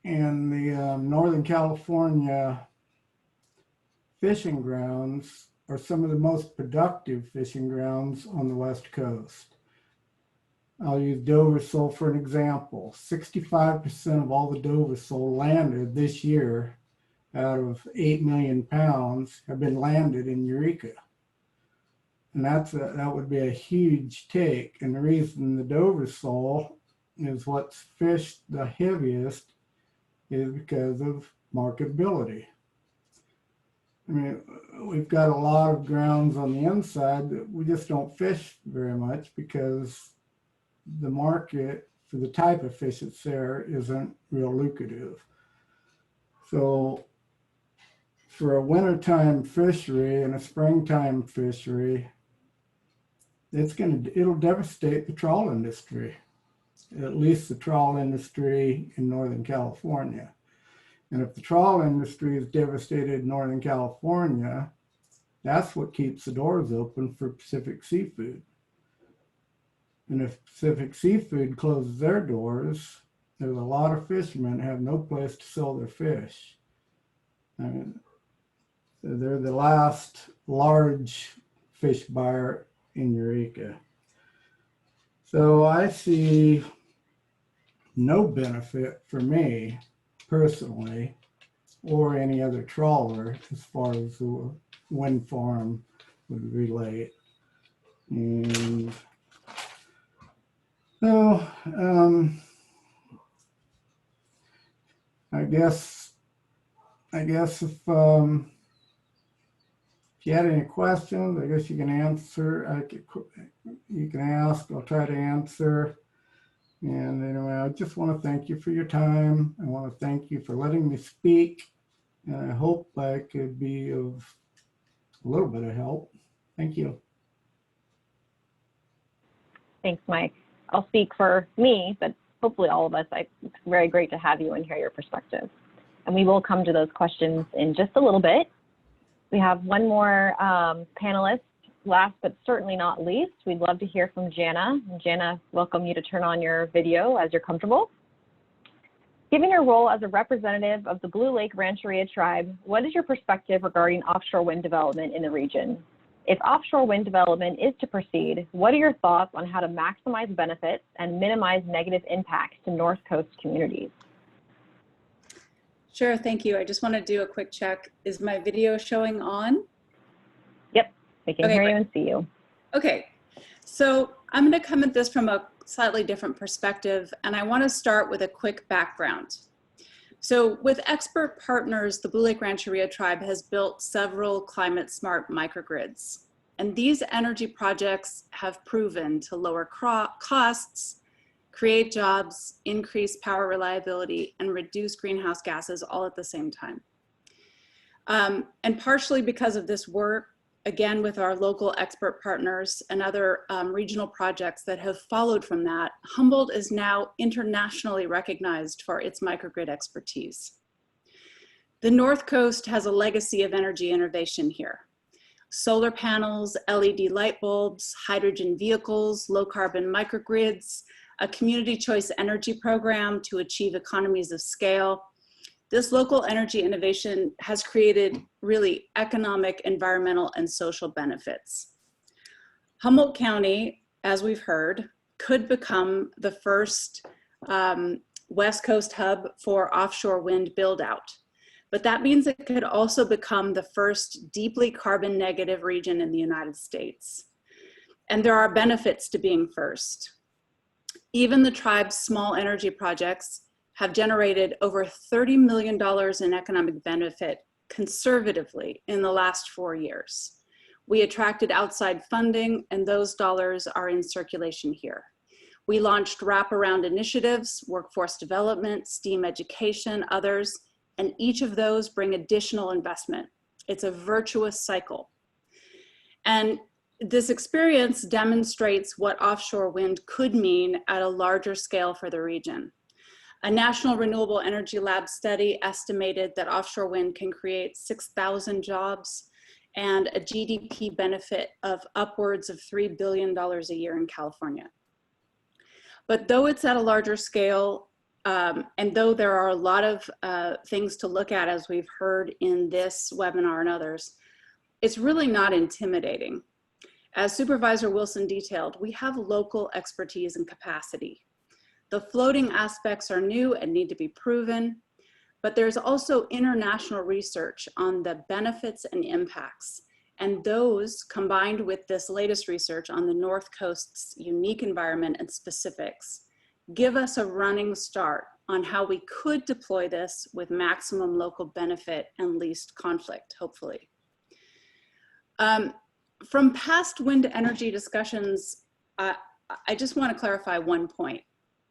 Northern California fishing grounds are some of the most productive fishing grounds on the West Coast. I'll use Dover sole for an example. 65% of all the Dover sole landed this year out of 8 million pounds have been landed in Eureka. And that would be a huge take. And the reason the Dover sole is what's fished the heaviest is because of marketability. I mean, we've got a lot of grounds on the inside that we just don't fish very much because the market for the type of fish that's there isn't real lucrative. So for a wintertime fishery and a springtime fishery, it'll devastate the trawl industry, at least the trawl industry in Northern California. And if the trawl industry is devastated in Northern California, that's what keeps the doors open for Pacific Seafood. And if Pacific Seafood closes their doors, there's a lot of fishermen have no place to sell their fish. I mean, they're the last large fish buyer in Eureka. So I see no benefit for me personally or any other trawler as far as the wind farm would relate. And so I guess if you had any questions, I guess you can answer. You can ask. I'll try to answer. And anyway, I just want to thank you for your time. I want to thank you for letting me speak. And I hope I could be of a little bit of help. Thank you. Thanks, Mike. I'll speak for me, but hopefully all of us. It's very great to have you and hear your perspective. And we will come to those questions in just a little bit. We have one more panelist, last but certainly not least. We'd love to hear from Jana. Jana, welcome you to turn on your video as you're comfortable. Given your role as a representative of the Blue Lake Rancheria tribe, what is your perspective regarding offshore wind development in the region? If offshore wind development is to proceed, what are your thoughts on how to maximize benefits and minimize negative impacts to North Coast communities? Sure, thank you. I just want to do a quick check. Is my video showing on? Yep, we can Okay, hear you and see you. Okay, so I'm going to come at this from a slightly different perspective, and I want to start with a quick background. So with expert partners, the Blue Lake Rancheria tribe has built several climate smart microgrids. And these energy projects have proven to lower costs, create jobs, increase power reliability, and reduce greenhouse gases all at the same time. And partially because of this work, again, with our local expert partners and other regional projects that have followed from that, Humboldt is now internationally recognized for its microgrid expertise. The North Coast has a legacy of energy innovation here. Solar panels, LED light bulbs, hydrogen vehicles, low carbon microgrids, a community choice energy program to achieve economies of scale. This local energy innovation has created really economic, environmental, and social benefits. Humboldt County, as we've heard, could become the first West Coast hub for offshore wind build out. But that means it could also become the first deeply carbon negative region in the United States. And there are benefits to being first. Even the tribe's small energy projects have generated over $30 million in economic benefit conservatively in the last 4 years. We attracted outside funding, and those dollars are in circulation here. We launched wraparound initiatives, workforce development, STEAM education, others, and each of those bring additional investment. It's a virtuous cycle. And this experience demonstrates what offshore wind could mean at a larger scale for the region. A National Renewable Energy Lab study estimated that offshore wind can create 6,000 jobs and a GDP benefit of upwards of $3 billion a year in California. But though it's at a larger scale, and though there are a lot of things to look at, as we've heard in this webinar and others, it's really not intimidating. As Supervisor Wilson detailed, we have local expertise and capacity. The floating aspects are new and need to be proven, but there's also international research on the benefits and impacts. And those, combined with this latest research on the North Coast's unique environment and specifics, give us a running start on how we could deploy this with maximum local benefit and least conflict, hopefully. From past wind energy discussions, I just want to clarify one point.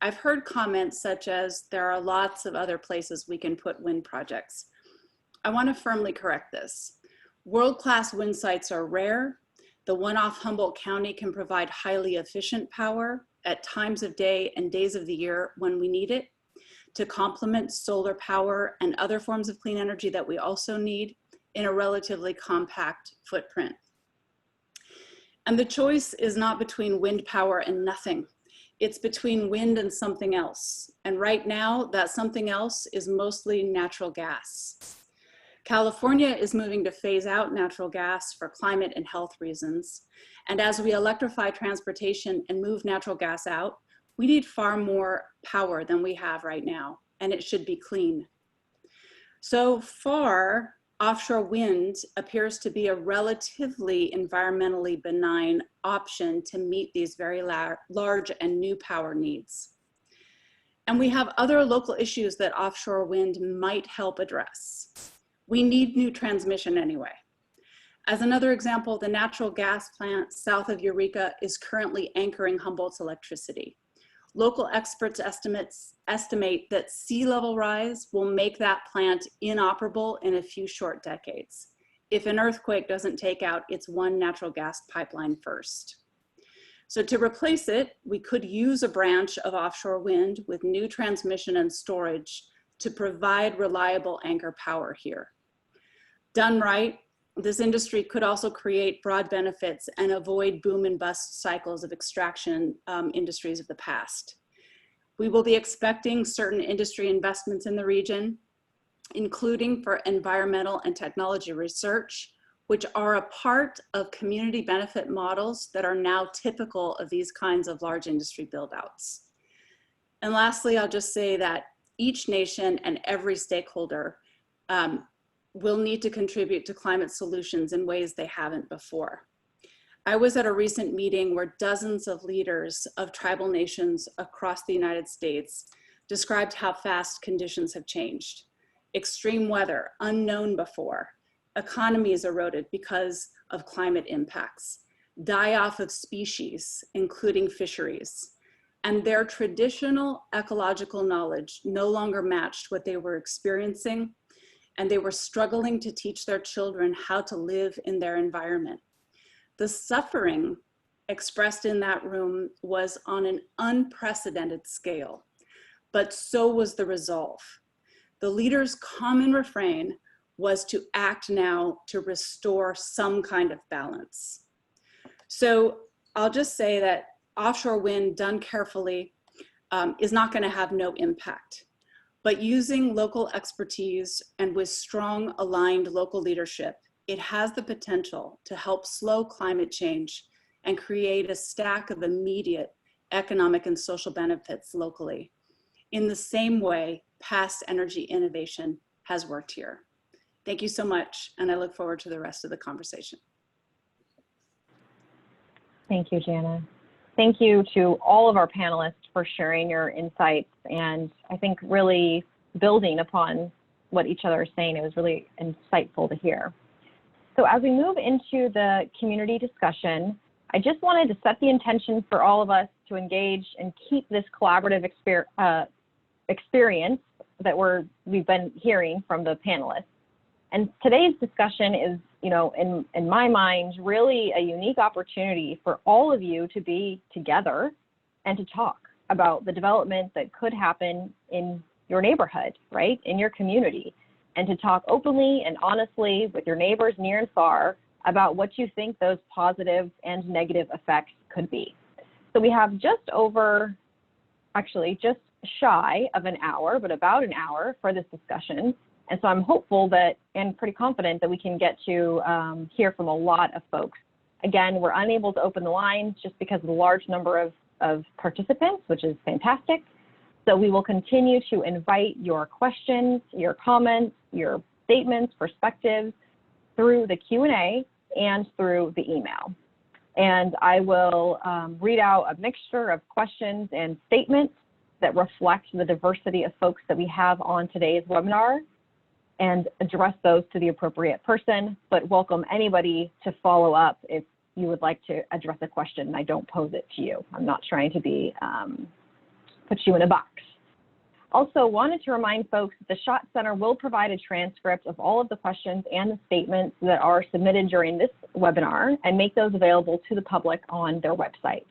I've heard comments such as there are lots of other places we can put wind projects. I want to firmly correct this. World-class wind sites are rare. The one off Humboldt County can provide highly efficient power at times of day and days of the year when we need it to complement solar power and other forms of clean energy that we also need in a relatively compact footprint. And the choice is not between wind power and nothing. It's between wind and something else. And right now, that something else is mostly natural gas. California is moving to phase out natural gas for climate and health reasons. And as we electrify transportation and move natural gas out, we need far more power than we have right now, and it should be clean. So far, offshore wind appears to be a relatively environmentally benign option to meet these very large and new power needs. And we have other local issues that offshore wind might help address. We need new transmission anyway. As another example, the natural gas plant south of Eureka is currently anchoring Humboldt's electricity. Local experts estimate that sea level rise will make that plant inoperable in a few short decades if an earthquake doesn't take out its one natural gas pipeline first. So to replace it, we could use a branch of offshore wind with new transmission and storage to provide reliable anchor power here. Done right, this industry could also create broad benefits and avoid boom and bust cycles of extraction industries of the past. We will be expecting certain industry investments in the region, including for environmental and technology research, which are a part of community benefit models that are now typical of these kinds of large industry buildouts. And lastly, I'll just say that each nation and every stakeholder will need to contribute to climate solutions in ways they haven't before. I was at a recent meeting where dozens of leaders of tribal nations across the United States described how fast conditions have changed. Extreme weather, unknown before, economies eroded because of climate impacts, die-off of species, including fisheries, and their traditional ecological knowledge no longer matched what they were experiencing, and they were struggling to teach their children how to live in their environment. The suffering expressed in that room was on an unprecedented scale, but so was the resolve. The leaders' common refrain was to act now to restore some kind of balance. So I'll just say that offshore wind done carefully is not going to have no impact. But using local expertise and with strong aligned local leadership, it has the potential to help slow climate change and create a stack of immediate economic and social benefits locally, in the same way past energy innovation has worked here. Thank you so much, and I look forward to the rest of the conversation. Thank you, Jana. Thank you to all of our panelists for sharing your insights, and I think really building upon what each other is saying. It was really insightful to hear. So as we move into the community discussion, I just wanted to set the intention for all of us to engage and keep this collaborative experience that we've been hearing from the panelists. And today's discussion is, in my mind, really a unique opportunity for all of you to be together and to talk about the development that could happen in your neighborhood, right, in your community, and to talk openly and honestly with your neighbors near and far about what you think those positive and negative effects could be. So we have just shy of an hour, but about an hour for this discussion. And so I'm hopeful that, and pretty confident that we can get to hear from a lot of folks. Again, we're unable to open the lines just because of the large number of participants, which is fantastic. So we will continue to invite your questions, your comments, your statements, perspectives through the Q&A and through the email. And I will read out a mixture of questions and statements that reflect the diversity of folks that we have on today's webinar and address those to the appropriate person, but welcome anybody to follow up if you would like to address a question and I don't pose it to you. I'm not trying to be put you in a box. Also wanted to remind folks that the Schott Center will provide a transcript of all of the questions and the statements that are submitted during this webinar and make those available to the public on their website.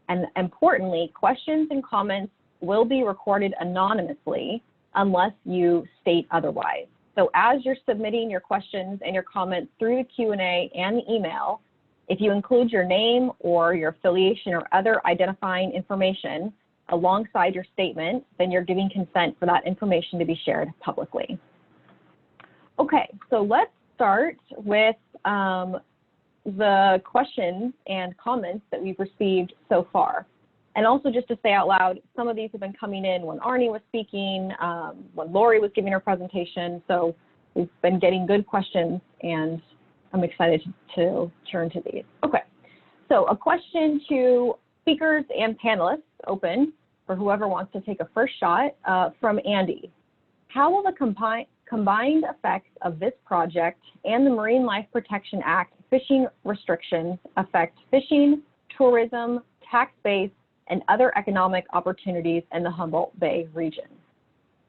And importantly, questions and comments will be recorded anonymously unless you state otherwise. So as you're submitting your questions and your comments through the Q&A and the email, if you include your name or your affiliation or other identifying information alongside your statement, then you're giving consent for that information to be shared publicly. Okay, so let's start with the questions and comments that we've received so far. And also just to say out loud, some of these have been coming in when Arnie was speaking, when Lori was giving her presentation. So we've been getting good questions and I'm excited to turn to these. Okay, so a question to speakers and panelists, open for whoever wants to take a first shot, from Andy. How will the combined effects of this project and the Marine Life Protection Act fishing restrictions affect fishing, tourism, tax base, and other economic opportunities in the Humboldt Bay region?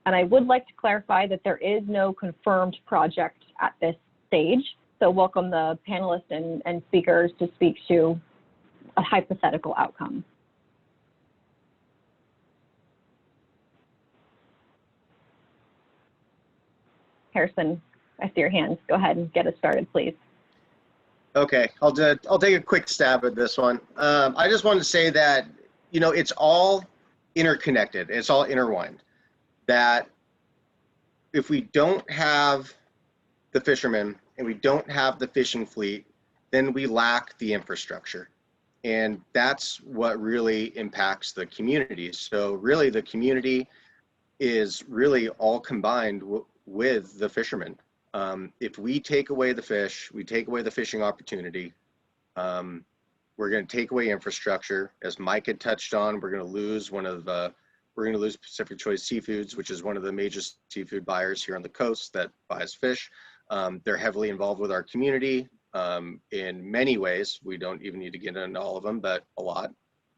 And I would like to clarify that there is no confirmed project at this stage. So welcome the panelists and speakers to speak to a hypothetical outcome. Harrison, I see your hands. Go ahead and get us started, please. Okay, I'll take a quick stab at this one. I just wanted to say that, you know, it's all interconnected. It's all intertwined. That if we don't have the fishermen and we don't have the fishing fleet, then we lack the infrastructure. And that's what really impacts the communities. So really the community is really all combined with the fishermen. If we take away the fish, we take away the fishing opportunity, we're going to take away infrastructure. As Mike had touched on, we're going to lose Pacific Choice Seafoods, which is one of the major seafood buyers here on the coast that buys fish. They're heavily involved with our community in many ways. We don't even need to get into all of them, but a lot.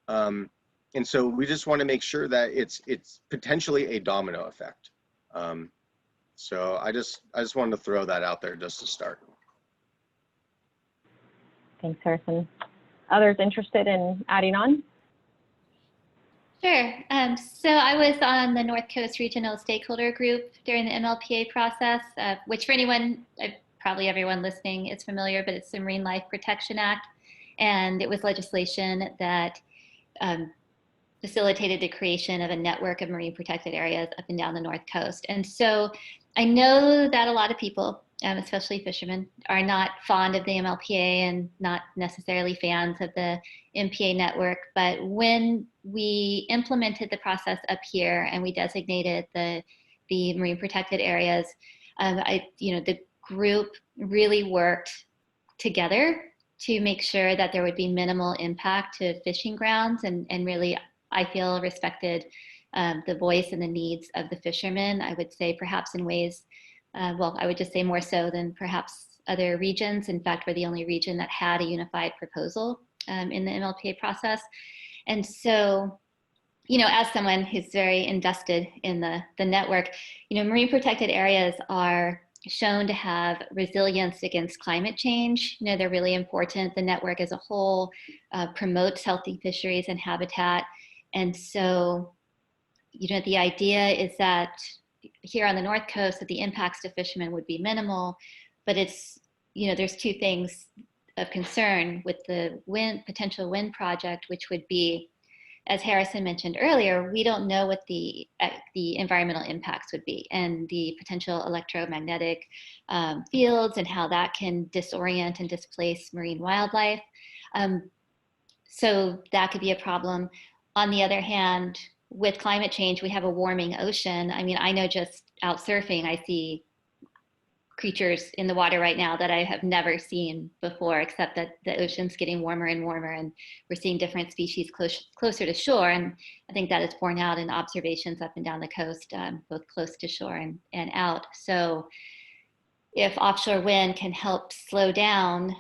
And so we just want to make sure that it's potentially a domino effect. So I just wanted to throw that out there just to start. Thanks, Harrison. Others interested in adding on? Sure. So I was on the North Coast Regional Stakeholder Group during the MLPA process, which for anyone, probably everyone listening is familiar, but it's the Marine Life Protection Act. And it was legislation that facilitated the creation of a network of marine protected areas up and down the North Coast. And so I know that a lot of people, especially fishermen, are not fond of the MLPA and not necessarily fans of the MPA network. But when we implemented the process up here and we designated the marine protected areas, the group really worked together to make sure that there would be minimal impact to fishing grounds and really, I feel, respected the voice and the needs of the fishermen. I would say perhaps in ways, well, I would just say more so than perhaps other regions. In fact, we're the only region that had a unified proposal in the MLPA process. And so, as someone who's very invested in the network, marine protected areas are shown to have resilience against climate change. They're really important. The network as a whole promotes healthy fisheries and habitat. And so, the idea is that here on the North Coast, that the impacts to fishermen would be minimal, but it's, there's two things of concern with the potential wind project, which would be, as Harrison mentioned earlier, we don't know what the environmental impacts would be, and the potential electromagnetic fields and how that can disorient and displace marine wildlife. So that could be a problem. On the other hand, with climate change, we have a warming ocean. I mean, I know just out surfing, I see creatures in the water right now that I have never seen before, except that the ocean's getting warmer and warmer, and we're seeing different species closer to shore. And I think that is borne out in observations up and down the coast, both close to shore and out. So if offshore wind can help slow down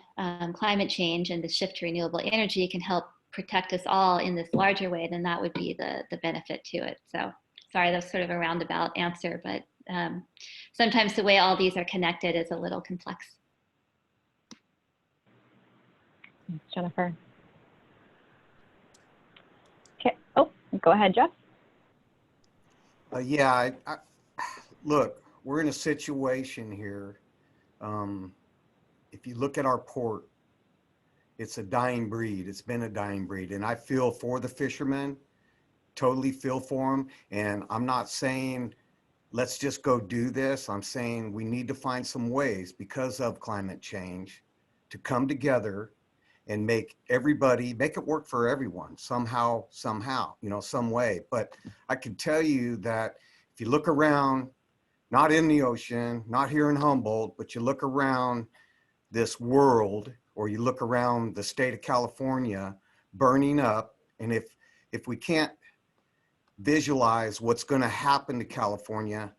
climate change, and the shift to renewable energy can help protect us all in this larger way, then that would be the benefit to it. So sorry, that's sort of a roundabout answer, but sometimes the way all these are connected is a little complex. Thanks, Jennifer. Okay. Oh, go ahead, Jeff. Yeah, look, we're in a situation here. If you look at our port, it's a dying breed. It's been a dying breed. And I feel for the fishermen, totally feel for them. And I'm not saying, let's just go do this. I'm saying we need to find some ways, because of climate change, to come together and make it work for everyone somehow, some way. But I can tell you that if you look around, not in the ocean, not here in Humboldt, but you look around this world, or you look around the state of California burning up, and if we can't visualize what's going to happen to California,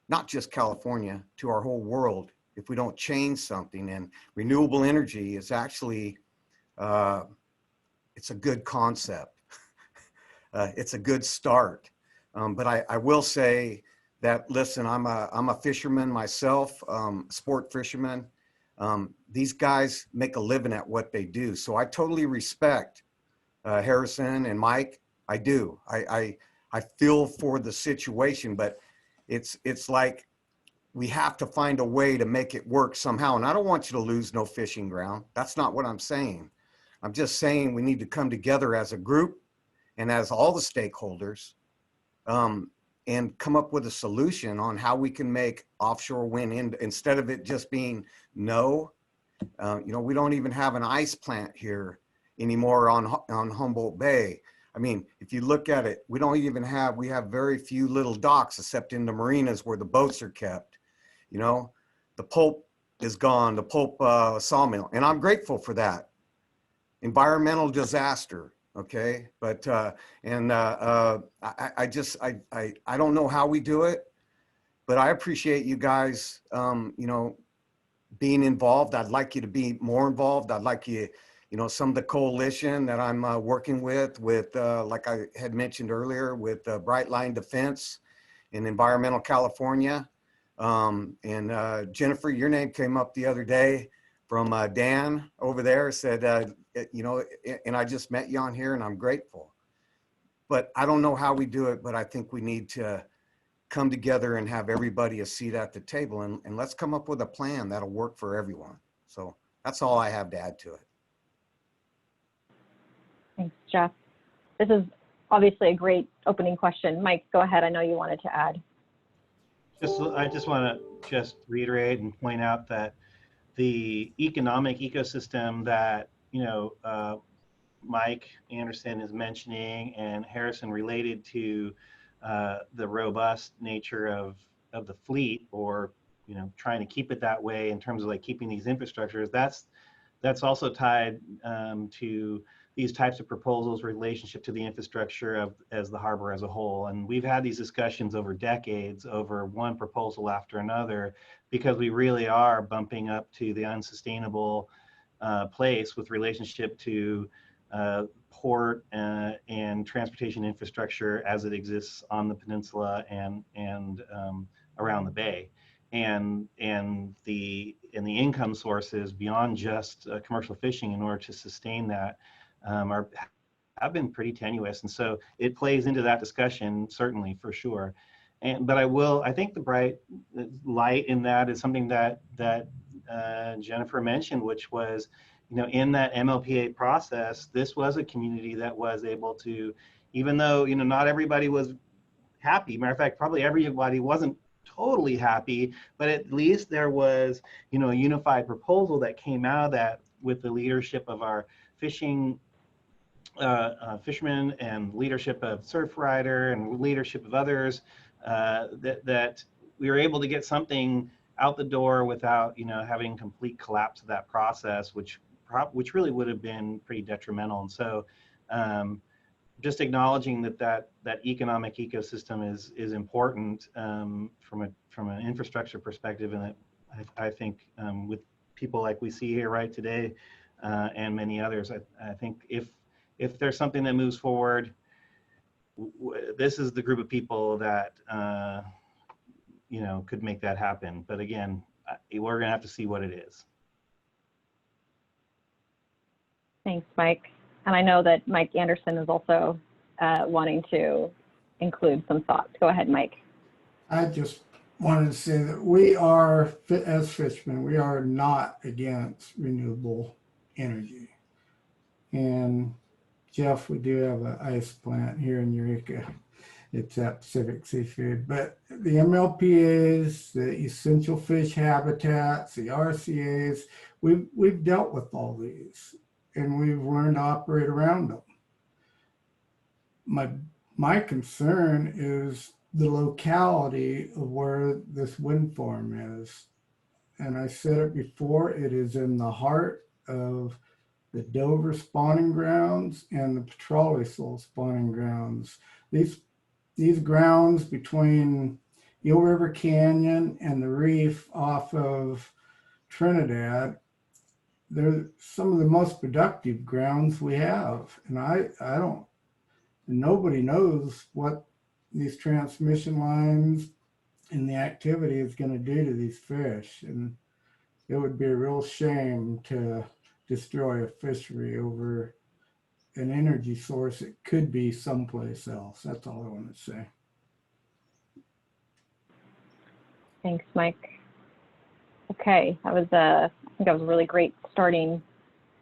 not just California, to our whole world, if we don't change something. And renewable energy is actually, it's a good concept. It's a good start. But I will say that, listen, I'm a fisherman myself, sport fisherman. These guys make a living at what they do. So I totally respect Harrison and Mike. I do. I feel for the situation, but it's like we have to find a way to make it work somehow. And I don't want you to lose no fishing ground. That's not what I'm saying. I'm just saying we need to come together as a group and as all the stakeholders, and come up with a solution on how we can make offshore wind instead of it just being no. We don't even have an ice plant here anymore on Humboldt Bay. I mean, if you look at it, we have very few little docks except in the marinas where the boats are kept. The pulp is gone, the pulp sawmill, and I'm grateful for that. Environmental disaster, okay? But, I don't know how we do it, but I appreciate you guys, being involved. I'd like you to be more involved. I'd like you, some of the coalition that I'm working with, like I had mentioned earlier, with Bright Line Defense and Environmental California. And Jennifer, your name came up the other day from Dan over there, said, and I just met you on here and I'm grateful. But I don't know how we do it, but I think we need to come together and have everybody a seat at the table, and let's come up with a plan that'll work for everyone. So that's all I have to add to it. Thanks, Jeff. This is obviously a great opening question. Mike, go ahead. I know you wanted to add. I just want to reiterate and point out that the economic ecosystem that Mike Anderson is mentioning and Harrison related to the robust nature of the fleet, or trying to keep it that way in terms of like keeping these infrastructures, that's also tied to these types of proposals relationship to the infrastructure as the harbor as a whole. And we've had these discussions over decades over one proposal after another, because we really are bumping up to the unsustainable place with relationship to port and transportation infrastructure as it exists on the peninsula and around the bay, and the income sources beyond just commercial fishing in order to sustain that have been pretty tenuous. And so it plays into that discussion, certainly, for sure. But I think the bright light in that is something that Jennifer mentioned, which was, in that MLPA process, this was a community that was able to, even though, not everybody was happy. Matter of fact, probably everybody wasn't totally happy, but at least there was, a unified proposal that came out of that with the leadership of our fishermen and leadership of Surfrider and leadership of others, that we were able to get something out the door without, having complete collapse of that process, which really would have been pretty detrimental. And so just acknowledging that economic ecosystem is important from an infrastructure perspective, and that I think with people like we see here right today and many others, I think if there's something that moves forward, this is the group of people that could make that happen. But again, we're gonna have to see what it is. Thanks, Mike. And I know that Mike Anderson is also wanting to include some thoughts. Go ahead, Mike. I just wanted to say that we are, as fishermen, we are not against renewable energy. And Jeff, we do have an ice plant here in Eureka. It's at Pacific Seafood. But the MLPAs, the essential fish habitats, the RCAs, we've dealt with all these, and we've learned to operate around them. My concern is the locality of where this wind farm is. And I said it before, it is in the heart of the Dover spawning grounds and the Petroleum spawning grounds. These grounds between Eel River Canyon and the reef off of Trinidad, they're some of the most productive grounds we have. And nobody knows what these transmission lines and the activity is going to do to these fish. And it would be a real shame to destroy a fishery over an energy source. It could be someplace else. That's all I want to say. Thanks, Mike. Okay, I think that was a really great starting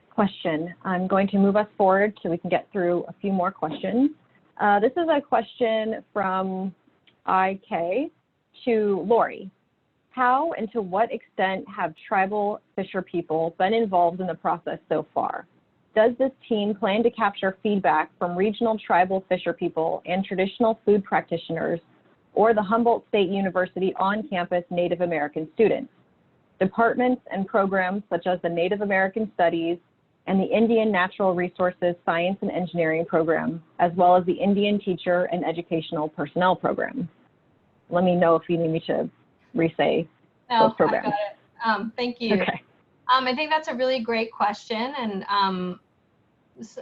question. I'm going to move us forward so we can get through a few more questions. This is a question from IK to Lori. How and to what extent have tribal fisher people been involved in the process so far? Does this team plan to capture feedback from regional tribal fisher people and traditional food practitioners or the Humboldt State University on-campus Native American students, departments and programs such as the Native American Studies and the Indian Natural Resources Science and Engineering program, as well as the Indian Teacher and Educational Personnel program? Let me know if you need me to re-say those programs. I got it. Thank you. Okay. I think that's a really great question, and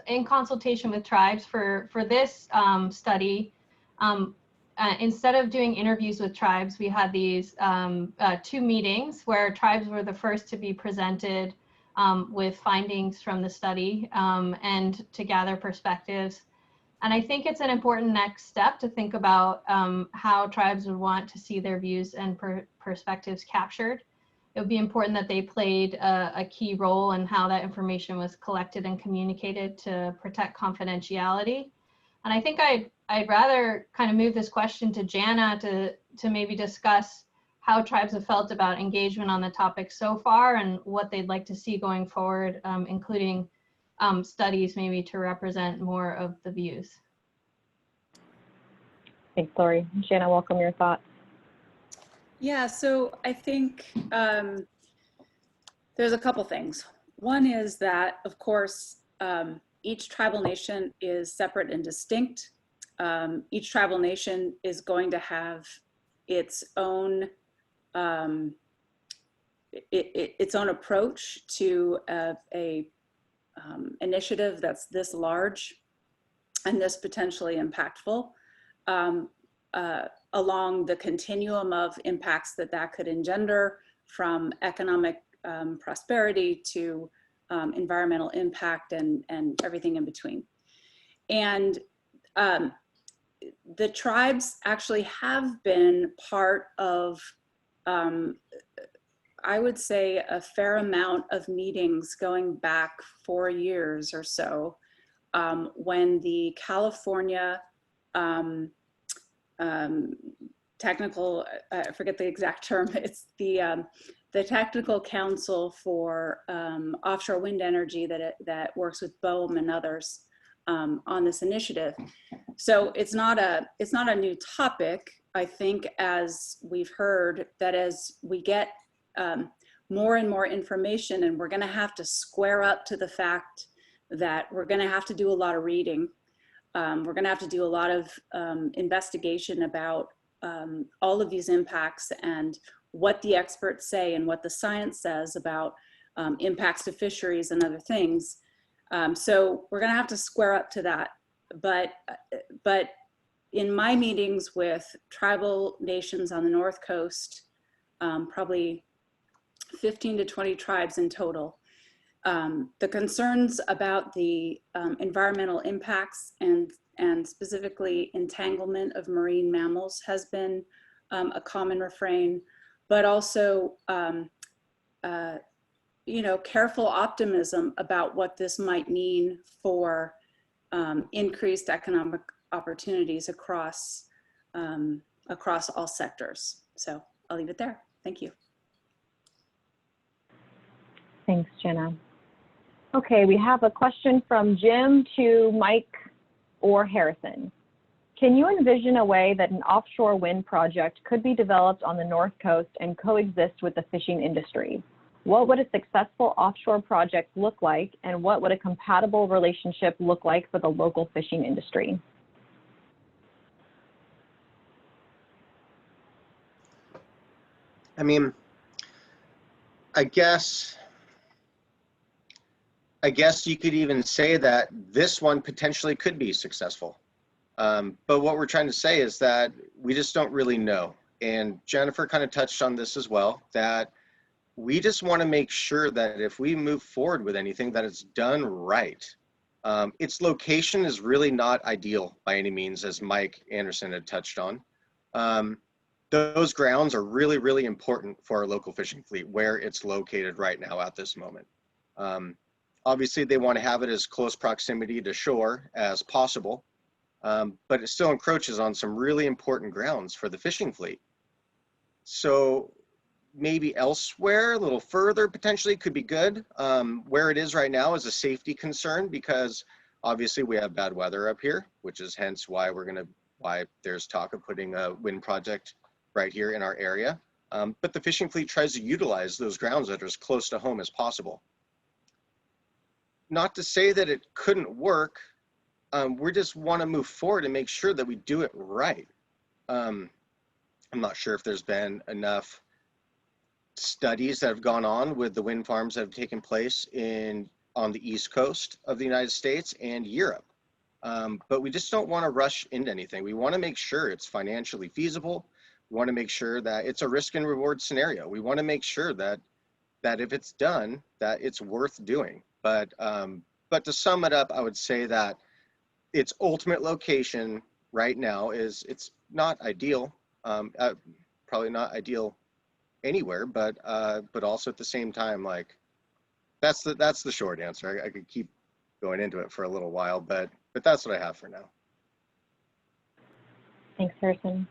in consultation with tribes for this study, instead of doing interviews with tribes, we had these 2 meetings where tribes were the first to be presented with findings from the study and to gather perspectives. And I think it's an important next step to think about how tribes would want to see their views and perspectives captured. It would be important that they played a key role in how that information was collected and communicated to protect confidentiality. And I think I'd rather kind of move this question to Jana to maybe discuss how tribes have felt about engagement on the topic so far and what they'd like to see going forward, including studies maybe to represent more of the views. Thanks, Lori. Jana, welcome your thoughts. Yeah, so I think there's a couple things. One is that, of course, each tribal nation is separate and distinct. Each tribal nation is going to have its own its own approach to a initiative that's this large and this potentially impactful, along the continuum of impacts that could engender, from economic prosperity to environmental impact and everything in between. And the tribes actually have been part of, I would say, a fair amount of meetings going back 4 years or so, when the California technical, I forget the exact term, it's the Technical Council for Offshore Wind Energy that works with BOEM and others on this initiative. So it's not a new topic. I think, as we've heard, that as we get more and more information, and we're going to have to square up to the fact that we're going to have to do a lot of reading. We're going to have to do a lot of investigation about all of these impacts and what the experts say and what the science says about impacts to fisheries and other things. So we're going to have to square up to that. But in my meetings with tribal nations on the North Coast, probably 15 to 20 tribes in total, the concerns about the environmental impacts and specifically entanglement of marine mammals has been a common refrain, but also careful optimism about what this might mean for increased economic opportunities across all sectors. So I'll leave it there. Thank you. Thanks, Jenna. Okay, we have a question from Jim to Mike or Harrison. Can you envision a way that an offshore wind project could be developed on the North Coast and coexist with the fishing industry? What would a successful offshore project look like, and what would a compatible relationship look like for the local fishing industry? I mean, I guess you could even say that this one potentially could be successful. But what we're trying to say is that we just don't really know. And Jennifer kind of touched on this as well, that we just want to make sure that if we move forward with anything, that it's done right. Its location is really not ideal by any means, as Mike Anderson had touched on. Those grounds are really, really important for our local fishing fleet, where it's located right now at this moment. Obviously, they want to have it as close proximity to shore as possible, but it still encroaches on some really important grounds for the fishing fleet. So maybe elsewhere, a little further potentially could be good. Where it is right now is a safety concern, because obviously we have bad weather up here, which is hence why there's talk of putting a wind project right here in our area. But the fishing fleet tries to utilize those grounds that are as close to home as possible. Not to say that it couldn't work. We just want to move forward and make sure that we do it right. I'm not sure if there's been enough studies that have gone on with the wind farms that have taken place on the East Coast of the United States and Europe. But we just don't want to rush into anything. We want to make sure it's financially feasible. We want to make sure that it's a risk and reward scenario. We want to make sure that if it's done, that it's worth doing. But to sum it up, I would say that its ultimate location right now it's not ideal. Probably not ideal anywhere, but also at the same time, like that's the short answer. I could keep going into it for a little while, but that's what I have for now. Thanks, Harrison.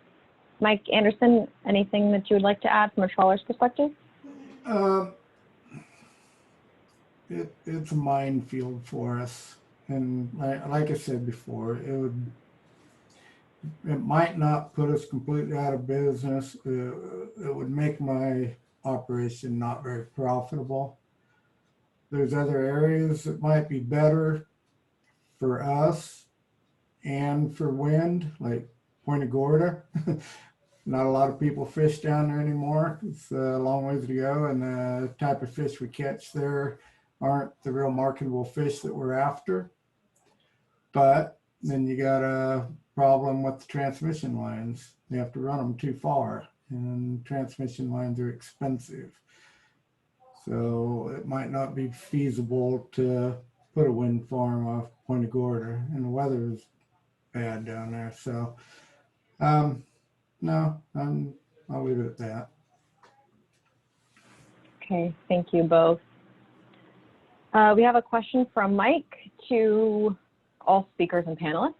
Mike Anderson, anything that you would like to add from a trawler's perspective? It's a minefield for us, and like I said before, it might not put us completely out of business. It would make my operation not very profitable. There's other areas that might be better for us and for wind, like Point of Gorda. Not a lot of people fish down there anymore. It's a long ways to go, and the type of fish we catch there aren't the real marketable fish that we're after. But then you got a problem with the transmission lines. You have to run them too far, and transmission lines are expensive. So it might not be feasible to put a wind farm off Point of Gorda, and the weather is bad down there. So, no, I'll leave it at that. Okay, thank you both. We have a question from Mike to all speakers and panelists.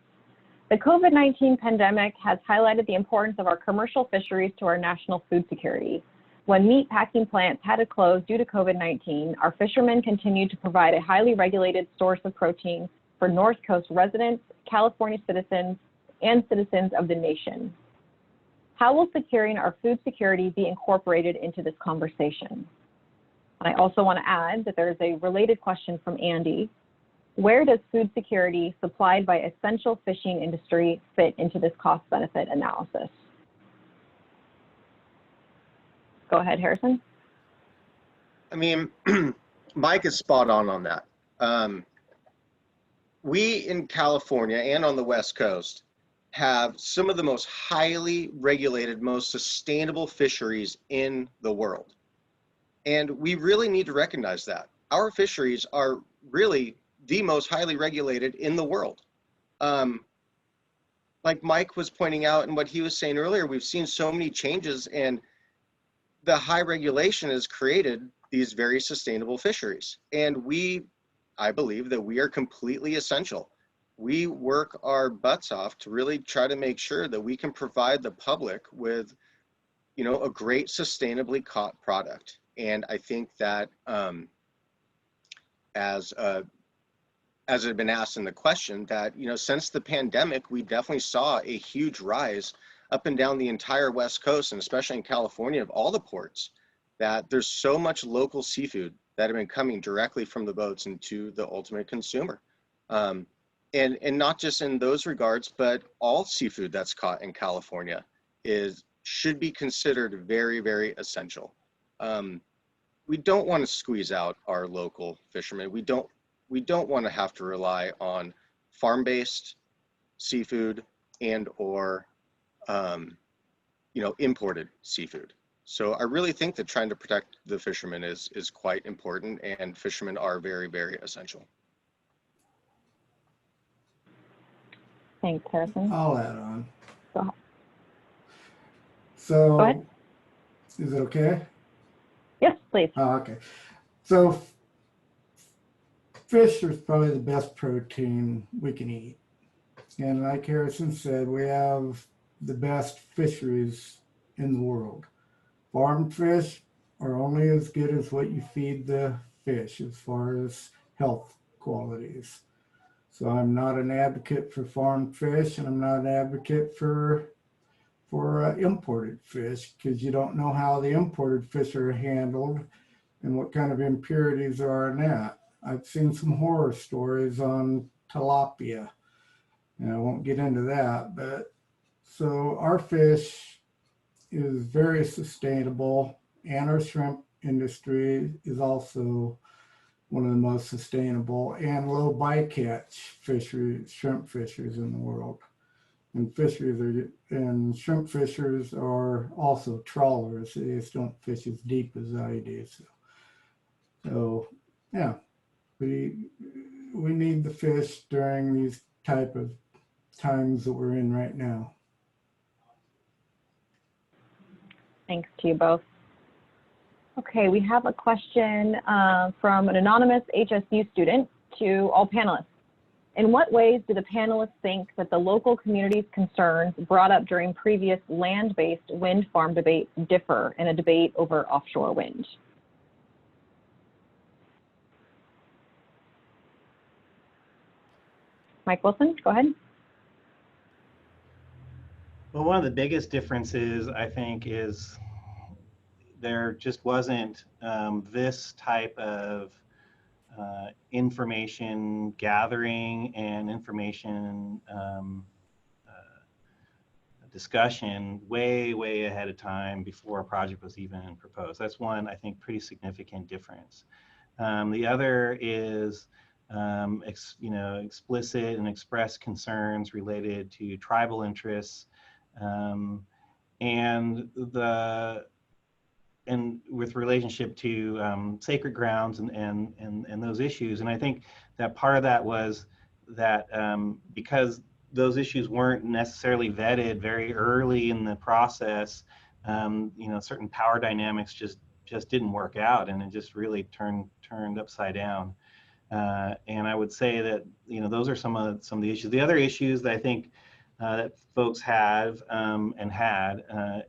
The COVID-19 pandemic has highlighted the importance of our commercial fisheries to our national food security. When meat packing plants had to close due to COVID-19, our fishermen continued to provide a highly regulated source of protein for North Coast residents, California citizens, and citizens of the nation. How will securing our food security be incorporated into this conversation? I also want to add that there's a related question from Andy. Where does food security supplied by essential fishing industry fit into this cost-benefit analysis? Go ahead, Harrison. I mean, Mike is spot on that. We in California and on the West Coast have some of the most highly regulated, most sustainable fisheries in the world. And we really need to recognize that. Our fisheries are really the most highly regulated in the world. Like Mike was pointing out and what he was saying earlier, we've seen so many changes, and the high regulation has created these very sustainable fisheries. And I believe that we are completely essential. We work our butts off to really try to make sure that we can provide the public with, you know, a great sustainably caught product. And I think that as had been asked in the question, that, you know, since the pandemic, we definitely saw a huge rise up and down the entire West Coast, and especially in California, of all the ports, that there's so much local seafood that have been coming directly from the boats into the ultimate consumer. And not just in those regards, but all seafood that's caught in California should be considered very, very essential. We don't want to squeeze out our local fishermen. We don't want to have to rely on farm-based seafood and or you know, imported seafood. So I really think that trying to protect the fishermen is quite important, and fishermen are very, very essential. Thanks, Harrison. I'll add on. Go ahead. So, Go ahead. Is it okay? Yes, please. Oh, okay. So fish is probably the best protein we can eat. And like Harrison said, we have the best fisheries in the world. Farmed fish are only as good as what you feed the fish as far as health qualities. So I'm not an advocate for farmed fish, and I'm not an advocate for imported fish, because you don't know how the imported fish are handled and what kind of impurities are in that. I've seen some horror stories on tilapia, and I won't get into that, but so our fish is very sustainable, and our shrimp industry is also one of the most sustainable and low bycatch fisheries, shrimp fisheries in the world. And shrimp fishers are also trawlers. They just don't fish as deep as I do. So yeah, we need the fish during these type of times that we're in right now. Thanks to you both. Okay, we have a question from an anonymous HSU student to all panelists. In what ways do the panelists think that the local community's concerns brought up during previous land-based wind farm debates differ in a debate over offshore wind? Mike Wilson, go ahead. Well, one of the biggest differences, I think, is there just wasn't this type of information gathering and information discussion way ahead of time before a project was even proposed. That's one, I think, pretty significant difference. The other is explicit and expressed concerns related to tribal interests, and and with relationship to sacred grounds and those issues. And I think that part of that was that because those issues weren't necessarily vetted very early in the process, certain power dynamics just didn't work out, and it just really turned upside down. And I would say that those are some of the issues. The other issues that I think that folks have and had,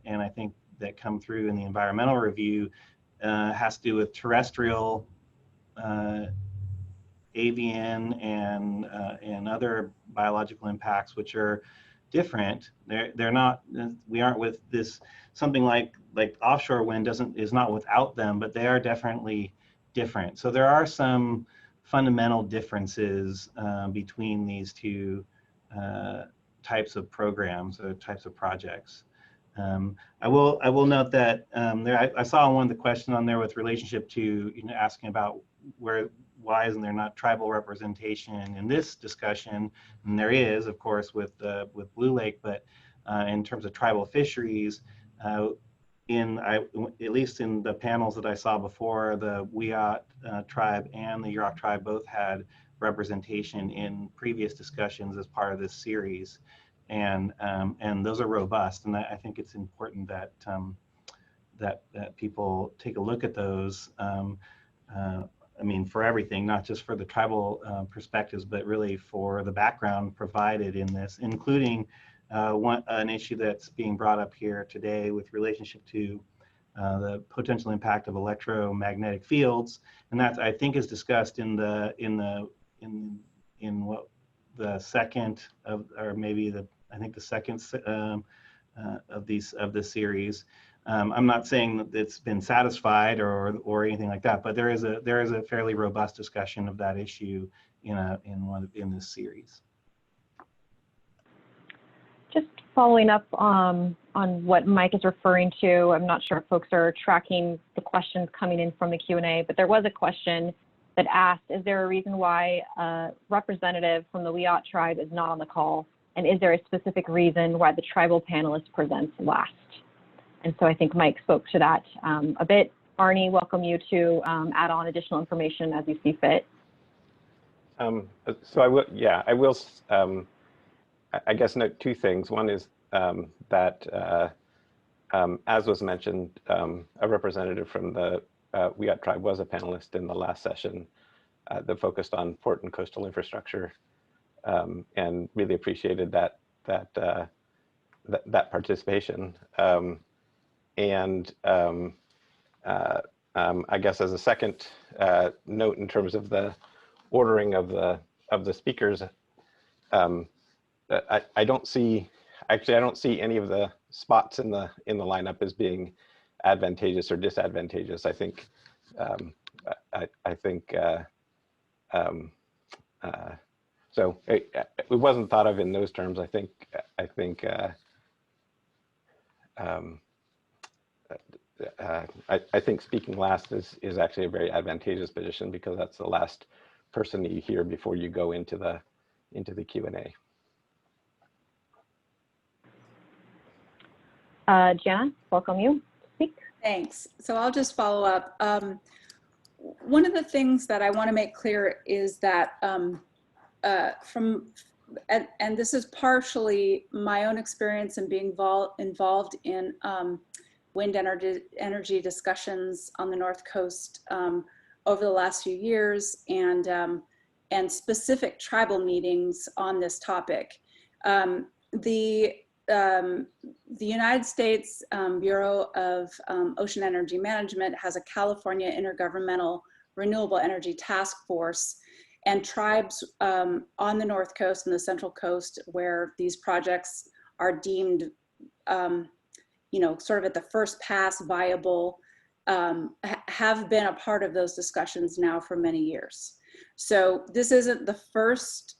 and I think that come through in the environmental review, has to do with terrestrial, avian, and other biological impacts, which are different. They're not. We aren't with this. Something like offshore wind is not without them, but they are definitely different. So there are some fundamental differences between these two types of programs or types of projects. I will note that I saw one of the questions on there with relationship to asking about why isn't there not tribal representation in this discussion, and there is, of course, with Blue Lake, but in terms of tribal fisheries, at least in the panels that I saw before, the Wiyot tribe and the Yurok tribe both had representation in previous discussions as part of this series, and those are robust, and I think it's important that that people take a look at those. I mean, for everything, not just for the tribal perspectives, but really for the background provided in this, including an issue that's being brought up here today with relationship to the potential impact of electromagnetic fields, and that I think is discussed in what the second of, or maybe the second of this series. I'm not saying that it's been satisfied or anything like that, but there is a fairly robust discussion of that issue in this series. Just following up on what Mike is referring to, I'm not sure if folks are tracking the questions coming in from the Q&A, but there was a question that asked, is there a reason why a representative from the Wiyot tribe is not on the call? And is there a specific reason why the tribal panelist presents last? And so I think Mike spoke to that a bit. Arnie, welcome you to add on additional information as you see fit. So I will, I guess note two things. One is that, as was mentioned, a representative from the Wiyot tribe was a panelist in the last session that focused on port and coastal infrastructure, and really appreciated that participation. I guess as a second note in terms of the ordering of the speakers, I don't see any of the spots in the lineup as being advantageous or disadvantageous. I think so. It wasn't thought of in those terms. I think speaking last is actually a very advantageous position, because that's the last person that you hear before you go into the Q&A. Jana, welcome you to speak. Thanks. So I'll just follow up. One of the things that I want to make clear is that and this is partially my own experience in being involved in wind energy discussions on the North Coast over the last few years, and specific tribal meetings on this topic. The United States Bureau of Ocean Energy Management has a California Intergovernmental Renewable Energy Task Force, and tribes on the North Coast and the Central Coast, where these projects are deemed sort of at the first pass viable, have been a part of those discussions now for many years. So this isn't the first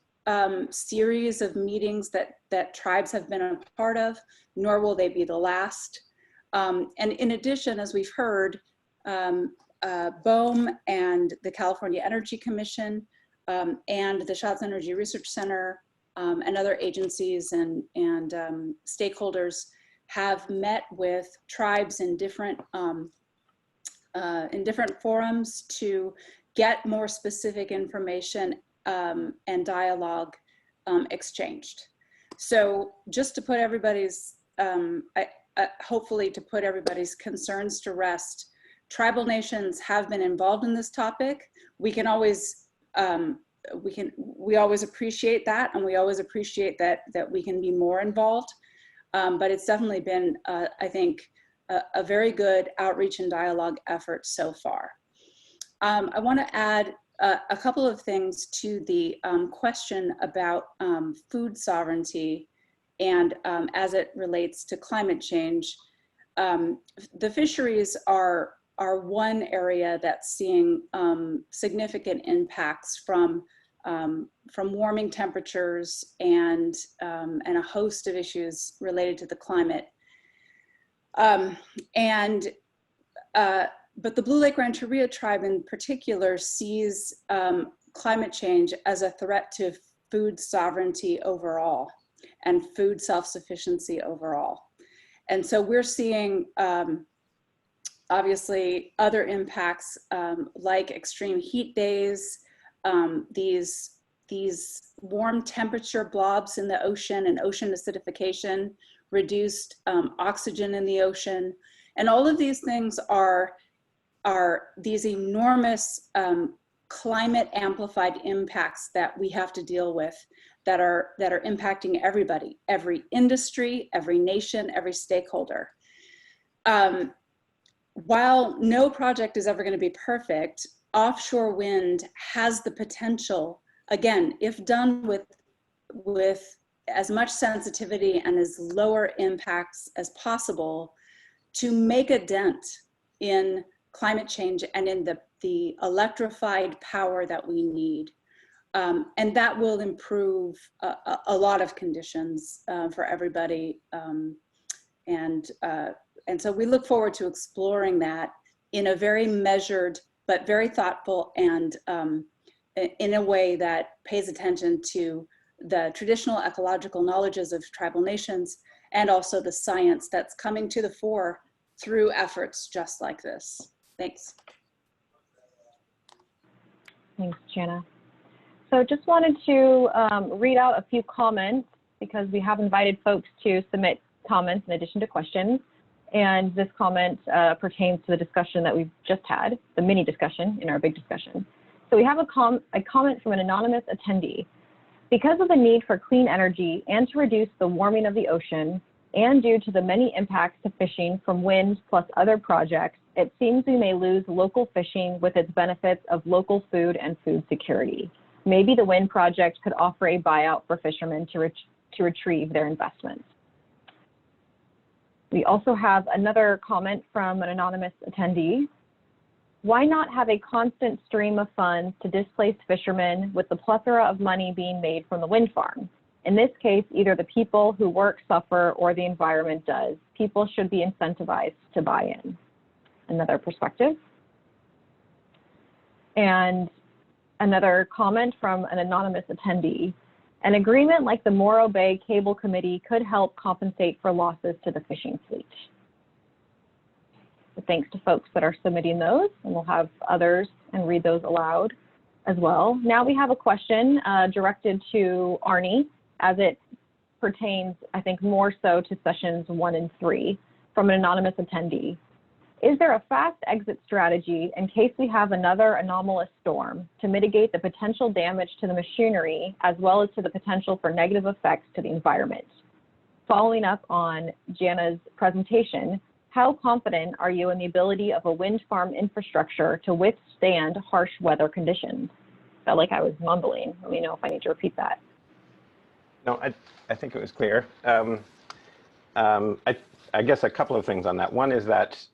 series of meetings that tribes have been a part of, nor will they be the last. And in addition, as we've heard, BOEM and the California Energy Commission and the Schatz Energy Research Center and other agencies and stakeholders have met with tribes in different in different forums to get more specific information and dialogue exchanged. So just to put everybody's, hopefully to put everybody's concerns to rest, tribal nations have been involved in this topic. We can always, we always appreciate that, and we always appreciate that we can be more involved. But it's definitely been, I think, a very good outreach and dialogue effort so far. I want to add a couple of things to the question about food sovereignty and as it relates to climate change. The fisheries are one area that's seeing significant impacts from warming temperatures and a host of issues related to the climate. But the Blue Lake Rancheria tribe in particular sees climate change as a threat to food sovereignty overall and food self-sufficiency overall. And so we're seeing obviously other impacts like extreme heat days, these warm temperature blobs in the ocean and ocean acidification, reduced oxygen in the ocean. And all of these things are these enormous climate amplified impacts that we have to deal with that are impacting everybody, every industry, every nation, every stakeholder. While no project is ever going to be perfect, offshore wind has the potential, again, if done with as much sensitivity and as lower impacts as possible, to make a dent in climate change and in the electrified power that we need. And that will improve a lot of conditions for everybody. And so we look forward to exploring that in a very measured, but very thoughtful and in a way that pays attention to the traditional ecological knowledges of tribal nations and also the science that's coming to the fore through efforts just like this. Thanks. Thanks, Jana. So just wanted to read out a few comments because we have invited folks to submit comments in addition to questions. And this comment pertains to the discussion that we've just had, the mini discussion in our big discussion. So we have a comment from an anonymous attendee. Because of the need for clean energy and to reduce the warming of the ocean, and due to the many impacts to fishing from wind plus other projects, it seems we may lose local fishing with its benefits of local food and food security. Maybe the wind project could offer a buyout for fishermen to retrieve their investments. We also have another comment from an anonymous attendee. Why not have a constant stream of funds to displaced fishermen with the plethora of money being made from the wind farm? In this case, either the people who work suffer or the environment does. People should be incentivized to buy in. Another perspective. And another comment from an anonymous attendee. An agreement like the Morro Bay Cable Committee could help compensate for losses to the fishing fleet. So thanks to folks that are submitting those, and we'll have others and read those aloud as well. Now we have a question directed to Arnie as it pertains, I think, more so to sessions 1 and 3 from an anonymous attendee. Is there a fast exit strategy in case we have another anomalous storm to mitigate the potential damage to the machinery as well as to the potential for negative effects to the environment? Following up on Jana's presentation, how confident are you in the ability of a wind farm infrastructure to withstand harsh weather conditions? Felt like I was mumbling. Let me know if I need to repeat that. No, I think it was clear. I guess a couple of things on that. One is that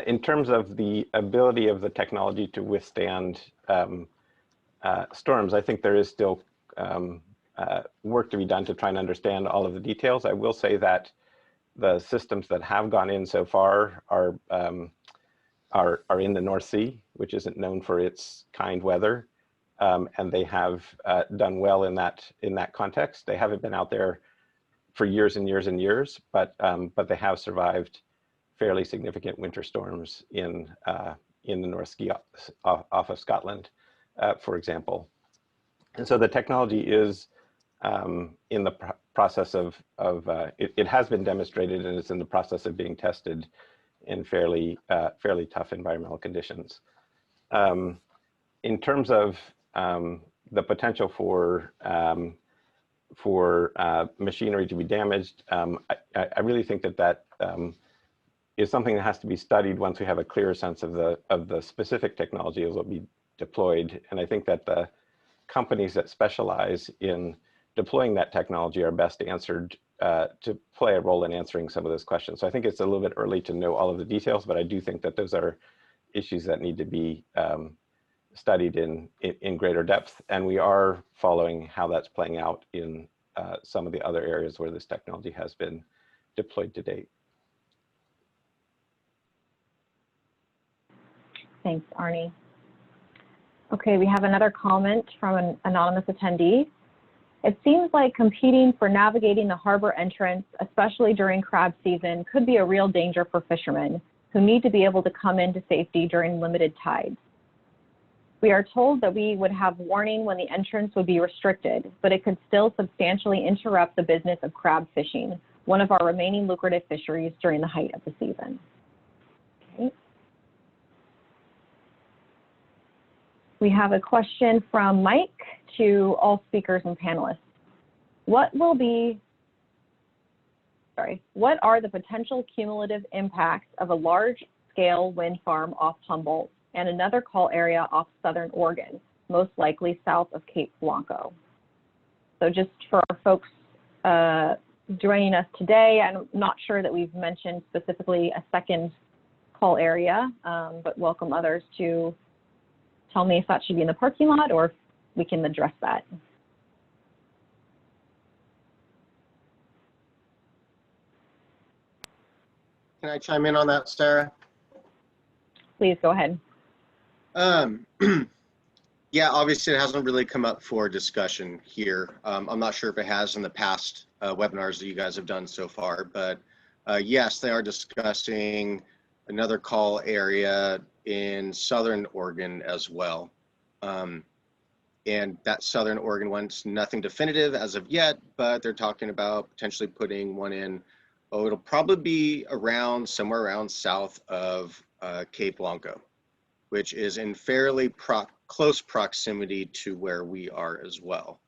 in terms of the ability of the technology to withstand storms, I think there is still work to be done to try and understand all of the details. I will say that the systems that have gone in so far are in the North Sea, which isn't known for its kind weather, and they have done well in that context. They haven't been out there for years and years and years, but they have survived fairly significant winter storms in the North Sea off of Scotland, for example. And so the technology is in the process of it has been demonstrated, and it's in the process of being tested in fairly tough environmental conditions. In terms of the potential for machinery to be damaged, I really think that is something that has to be studied once we have a clearer sense of the specific technology that will be deployed. And I think that the companies that specialize in deploying that technology are best answered to play a role in answering some of those questions. So I think it's a little bit early to know all of the details, but I do think that those are issues that need to be studied in greater depth. And we are following how that's playing out in some of the other areas where this technology has been deployed to date. Thanks, Arnie. Okay, we have another comment from an anonymous attendee. It seems like competing for navigating the harbor entrance, especially during crab season, could be a real danger for fishermen who need to be able to come into safety during limited tides. We are told that we would have warning when the entrance would be restricted, but it could still substantially interrupt the business of crab fishing, one of our remaining lucrative fisheries during the height of the season. Okay. We have a question from Mike to all speakers and panelists. What are the potential cumulative impacts of a large-scale wind farm off Humboldt and another call area off Southern Oregon, most likely south of Cape Blanco? So just for our folks joining us today, I'm not sure that we've mentioned specifically a second call area, but welcome others to tell me if that should be in the parking lot or if we can address that. Can I chime in on that, Sarah? Please go ahead. Yeah, obviously it hasn't really come up for discussion here. I'm not sure if it has in the past webinars that you guys have done so far, but yes, they are discussing another call area in Southern Oregon as well. And that Southern Oregon one's nothing definitive as of yet, but they're talking about potentially putting one in, oh, it'll probably be around somewhere around south of Cape Blanco, which is in fairly close proximity to where we are as well.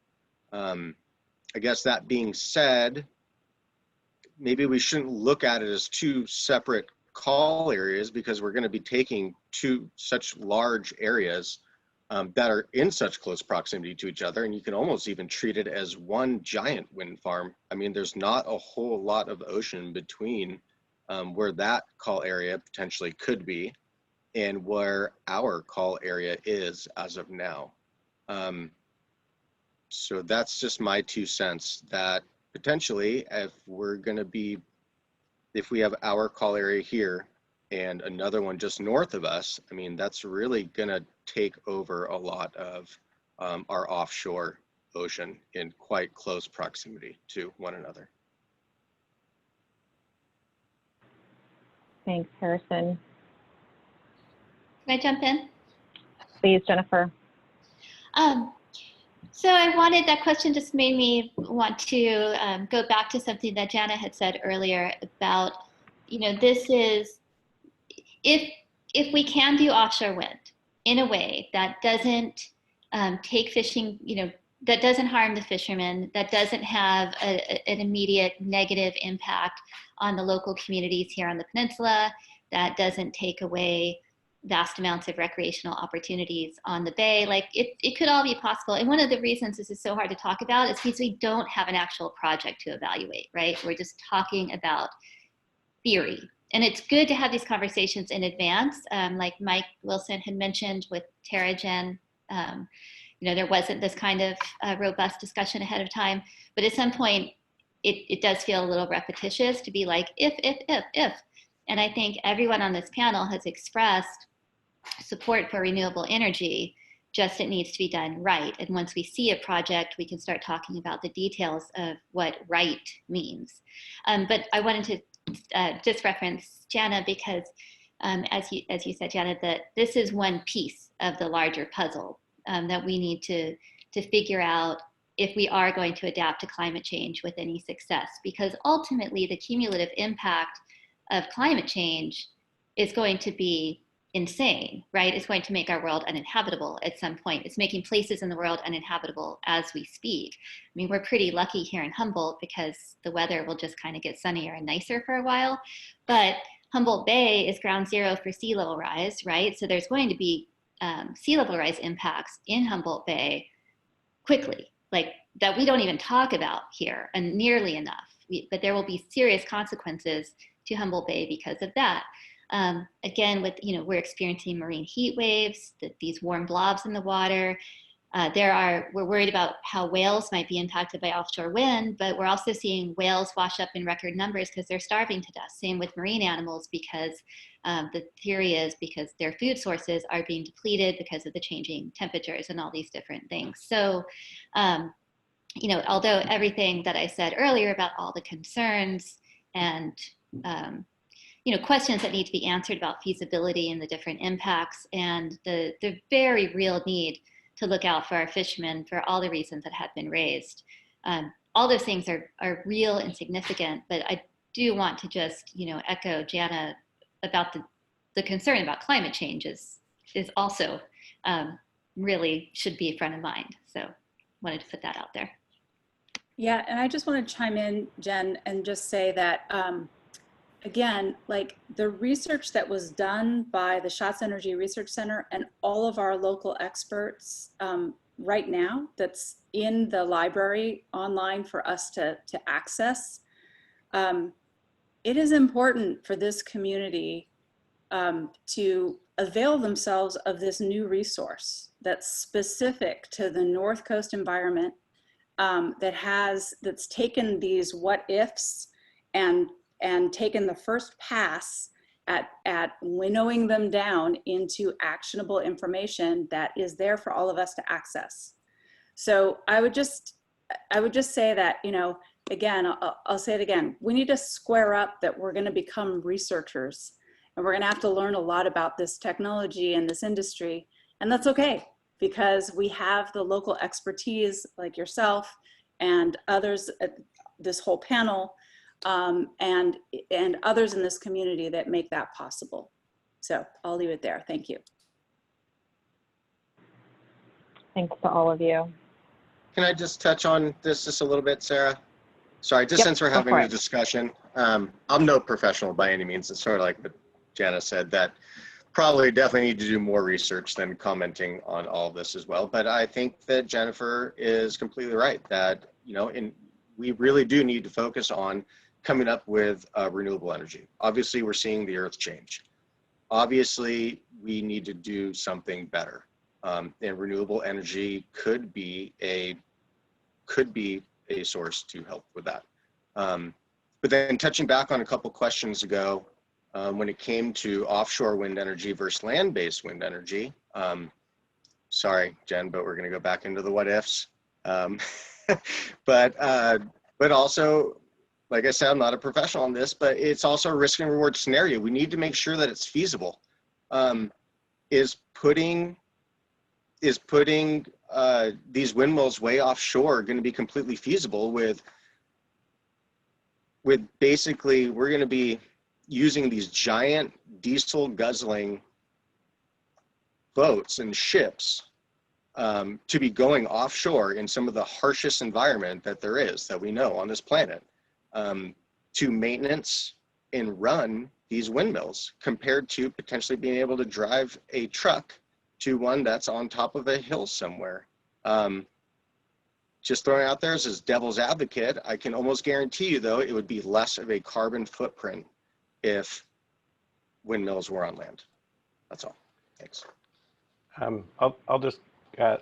I guess that being said, maybe we shouldn't look at it as two separate call areas because we're going to be taking two such large areas that are in such close proximity to each other, and you can almost even treat it as one giant wind farm. I mean, there's not a whole lot of ocean between where that call area potentially could be and where our call area is as of now. So that's just my 2 cents, that potentially if we have our call area here and another one just north of us, I mean, that's really gonna take over a lot of our offshore ocean in quite close proximity to one another. Thanks, Harrison. Can I jump in? Please, Jennifer. So that question just made me want to go back to something that Jana had said earlier about, this is, if we can do offshore wind in a way that doesn't take fishing, that doesn't harm the fishermen, that doesn't have an immediate negative impact on the local communities here on the peninsula, that doesn't take away vast amounts of recreational opportunities on the bay, like it could all be possible. And one of the reasons this is so hard to talk about is because we don't have an actual project to evaluate, right? We're just talking about theory. And it's good to have these conversations in advance. Like Mike Wilson had mentioned with TerraGen, there wasn't this kind of robust discussion ahead of time, but at some point it does feel a little repetitious to be like, if. And I think everyone on this panel has expressed support for renewable energy, just it needs to be done right. And once we see a project, we can start talking about the details of what right means. But I wanted to just reference Jana because, as you said, Jana, that this is one piece of the larger puzzle that we need to figure out if we are going to adapt to climate change with any success. Because ultimately, the cumulative impact of climate change is going to be insane, right? It's going to make our world uninhabitable at some point. It's making places in the world uninhabitable as we speak. I mean, we're pretty lucky here in Humboldt because the weather will just kind of get sunnier and nicer for a while. But Humboldt Bay is ground zero for sea level rise, right? So there's going to be sea level rise impacts in Humboldt Bay quickly, like that we don't even talk about here and nearly enough. But there will be serious consequences to Humboldt Bay because of that. Again, we're experiencing marine heat waves, these warm blobs in the water. We're worried about how whales might be impacted by offshore wind, but we're also seeing whales wash up in record numbers because they're starving to death. Same with marine animals because the theory is because their food sources are being depleted because of the changing temperatures and all these different things. So, although everything that I said earlier about all the concerns and questions that need to be answered about feasibility and the different impacts and the very real need to look out for our fishermen for all the reasons that have been raised. All those things are real and significant, but I do want to just, echo Jana about the concern about climate change is also really should be front of mind. So wanted to put that out there. Yeah, and I just want to chime in, Jen, and just say that, again, like the research that was done by the Schatz Energy Research Center and all of our local experts right now that's in the library online for us to access, it is important for this community to avail themselves of this new resource that's specific to the North Coast environment, that's taken these what ifs and taken the first pass at winnowing them down into actionable information that is there for all of us to access. So I would just say that, again, I'll say it again, we need to square up that we're going to become researchers and we're going to have to learn a lot about this technology and this industry. And that's okay, because we have the local expertise like yourself and others at this whole panel and others in this community that make that possible. So I'll leave it there. Thank you. Thanks to all of you. Can I just touch on this just a little bit, Sarah? Sorry, just since we're having a discussion, I'm no professional by any means. It's sort of like what Jana said, that probably definitely need to do more research than commenting on all of this as well. But I think that Jennifer is completely right that, we really do need to focus on coming up with renewable energy. Obviously, we're seeing the earth change. Obviously, we need to do something better. And renewable energy could be a source to help with that. But then touching back on a couple questions ago, when it came to offshore wind energy versus land-based wind energy, sorry, Jen, but we're going to go back into the what ifs. But also, like I said, I'm not a professional on this, but it's also a risk and reward scenario. We need to make sure that it's feasible. Is putting these windmills way offshore going to be completely feasible with basically, we're going to be using these giant diesel guzzling boats and ships to be going offshore in some of the harshest environment that there is, that we know on this planet, to maintenance and run these windmills, compared to potentially being able to drive a truck to one that's on top of a hill somewhere. Just throwing out there as devil's advocate, I can almost guarantee you though, it would be less of a carbon footprint if windmills were on land. That's all. Thanks. I'll just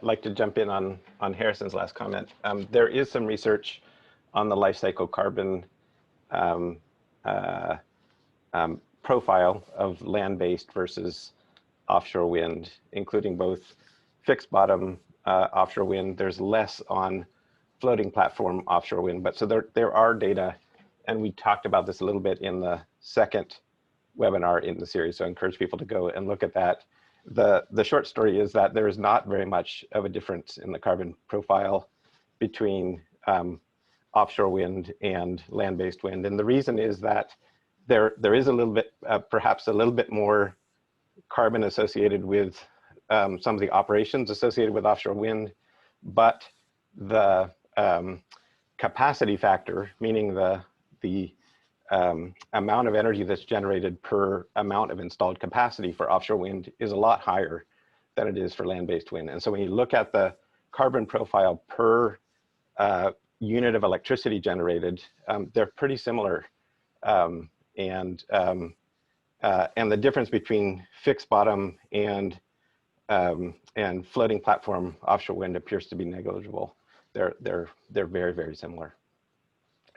like to jump in on Harrison's last comment. There is some research on the life cycle carbon profile of land-based versus offshore wind, including both fixed bottom offshore wind. There's less on floating platform offshore wind, but so there are data And we talked about this a little bit in the second webinar in the series, so I encourage people to go and look at that. The short story is that there is not very much of a difference in the carbon profile between offshore wind and land-based wind. And the reason is that there is a little bit, perhaps a little bit more carbon associated with some of the operations associated with offshore wind, but the capacity factor, meaning the amount of energy that's generated per amount of installed capacity for offshore wind is a lot higher than it is for land-based wind. And so when you look at the carbon profile per unit of electricity generated, they're pretty similar. And the difference between fixed bottom and floating platform offshore wind appears to be negligible. They're very, very similar.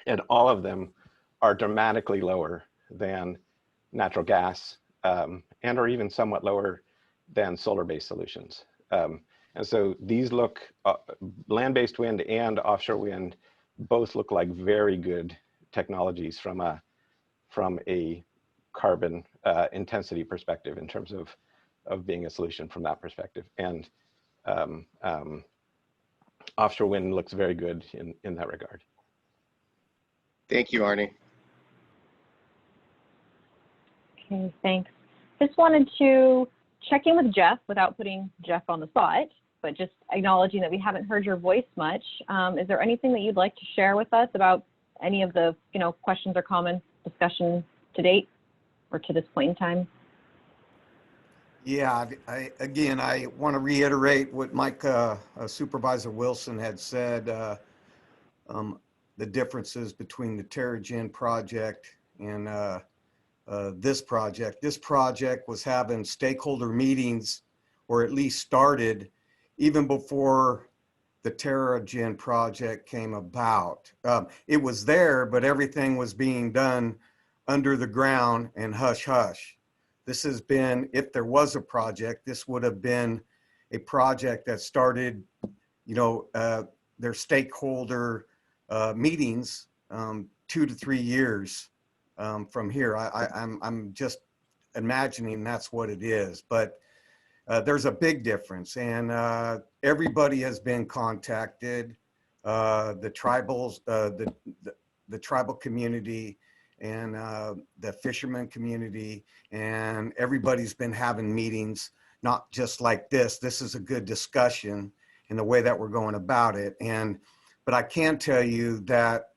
And all of them are dramatically lower than natural gas and or even somewhat lower than solar-based solutions. And so these look, land-based wind and offshore wind both look like very good technologies from a carbon intensity perspective in terms of being a solution from that perspective. And offshore wind looks very good in that regard. Thank you, Arnie. Okay, thanks. Just wanted to check in with Jeff without putting Jeff on the spot, but just acknowledging that we haven't heard your voice much. Is there anything that you'd like to share with us about any of the questions or comments, discussion to date or to this point in time? Yeah, I want to reiterate what Mike Supervisor Wilson had said, the differences between the TerraGen project and this project. This project was having stakeholder meetings, or at least started, even before the TerraGen project came about. It was there, but everything was being done under the ground and hush hush. This has been, if there was a project, this would have been a project that started, their stakeholder meetings 2 to 3 years from here. I'm just imagining that's what it is, but there's a big difference, and everybody has been contacted, the tribals, the tribal community, and the fisherman community, and everybody's been having meetings, not just like this. This is a good discussion in the way that we're going about it. But I can tell you that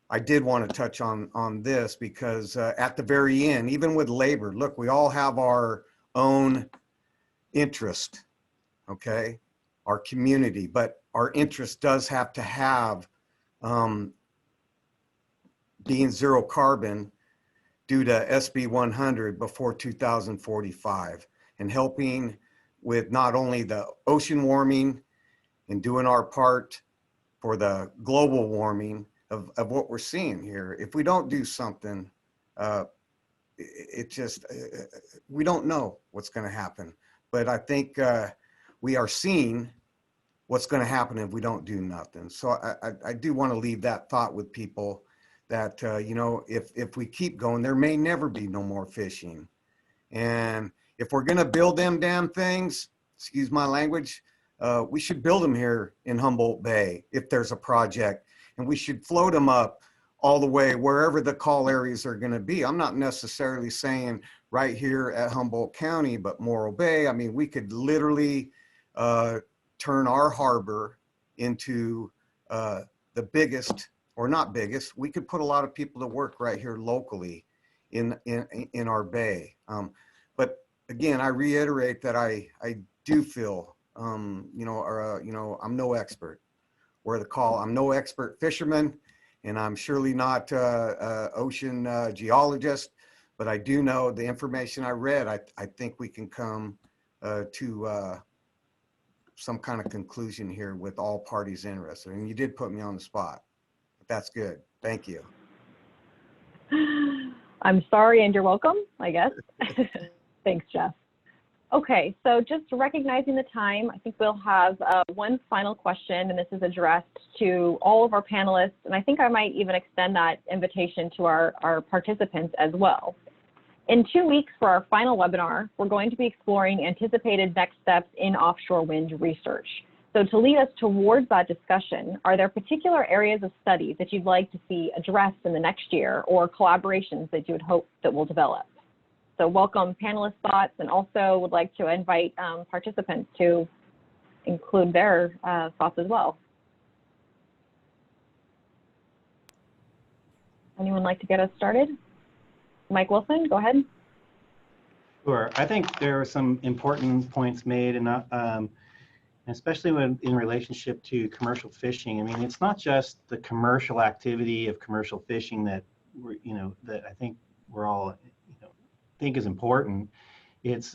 I did want to touch on this because at the very end, even with labor, look, we all have our own interest, okay, our community, but our interest does have to have being zero carbon due to SB 100 before 2045, and helping with not only the ocean warming and doing our part for the global warming of what we're seeing here. If we don't do something, we don't know what's going to happen. But I think we are seeing what's going to happen if we don't do nothing. So I do want to leave that thought with people that, if we keep going, there may never be no more fishing. And if we're going to build them damn things, excuse my language, we should build them here in Humboldt Bay if there's a project, and we should float them up all the way wherever the call areas are going to be. I'm not necessarily saying right here at Humboldt County, but Morro Bay. I mean, we could literally turn our harbor into the biggest, or not biggest. We could put a lot of people to work right here locally in our bay. But again, I reiterate that I do feel, I'm no expert. Where the call, I'm no expert fisherman, and I'm surely not ocean geologist, but I do know the information I read. I think we can come to some kind of conclusion here with all parties interested. And you did put me on the spot. But that's good. Thank you. I'm sorry, and you're welcome, I guess. Thanks, Jeff. Okay, so just recognizing the time, I think we'll have one final question, and this is addressed to all of our panelists, and I think I might even extend that invitation to our participants as well. In 2 weeks for our final webinar, we're going to be exploring anticipated next steps in offshore wind research. So to lead us towards that discussion, are there particular areas of study that you'd like to see addressed in the next year, or collaborations that you would hope that will develop? So welcome panelist thoughts, and also would like to invite participants to include their thoughts as well. Anyone like to get us started? Mike Wilson, go ahead. Sure. I think there are some important points made, and especially when in relationship to commercial fishing. I mean, it's not just the commercial activity of commercial fishing that that I think we're all think is important. It's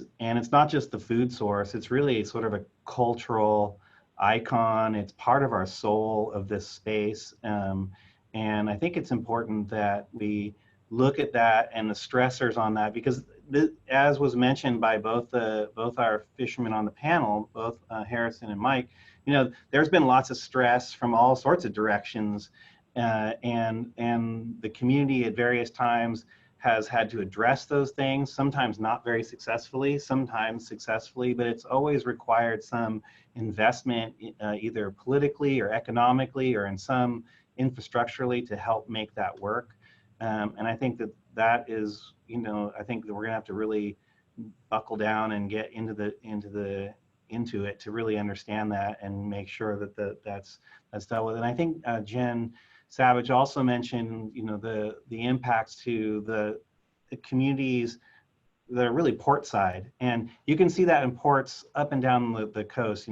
not just the food source. It's really sort of a cultural icon. It's part of our soul of this space, and I think it's important that we look at that and the stressors on that, because as was mentioned by both our fishermen on the panel, both Harrison and Mike, there's been lots of stress from all sorts of directions, and the community at various times has had to address those things, sometimes not very successfully, sometimes successfully, but it's always required some investment, either politically or economically or in some infrastructurally to help make that work. And I think that is, I think that we're gonna have to really buckle down and get into it to really understand that and make sure that that's dealt with. And I think Jen Savage also mentioned, the impacts to the communities that are really port side, and you can see that in ports up and down the coast.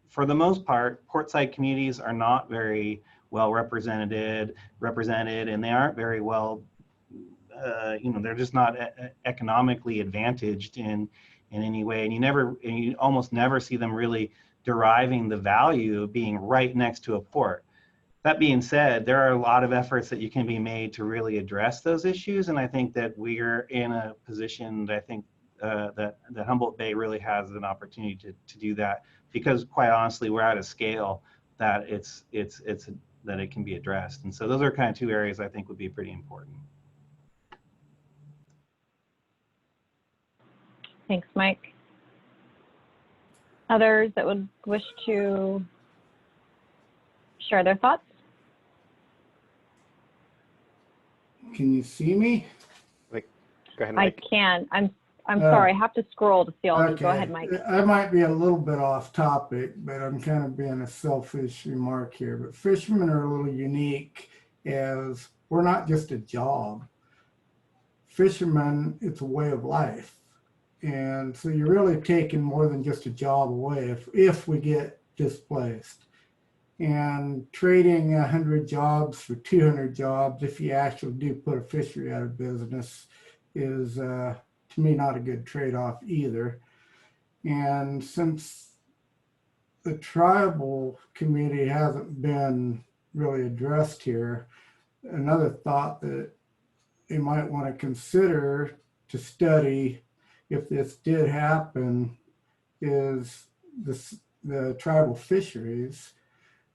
For the most part, port side communities are not very well represented, and they aren't very well, they're just not economically advantaged in any way, and you almost never see them really deriving the value of being right next to a port. That being said, there are a lot of efforts that can be made to really address those issues, and I think that we're in a position that I think that Humboldt Bay really has an opportunity to do that, because quite honestly, we're at a scale that that it can be addressed. And so those are kind of two areas I think would be pretty important. Thanks, Mike. Others that would wish to share their thoughts? Can you see me? Go ahead, Mike. I can. I'm sorry, I have to scroll to see all of you. Go ahead, Mike. I might be a little bit off topic, but I'm kind of being a selfish remark here. But fishermen are a little unique, as we're not just a job. Fishermen, it's a way of life. And so you're really taking more than just a job away if we get displaced. And trading 100 jobs for 200 jobs, if you actually do put a fishery out of business, is to me not a good trade-off either. And since the tribal community hasn't been really addressed here, another thought that you might want to consider to study if this did happen is the tribal fisheries.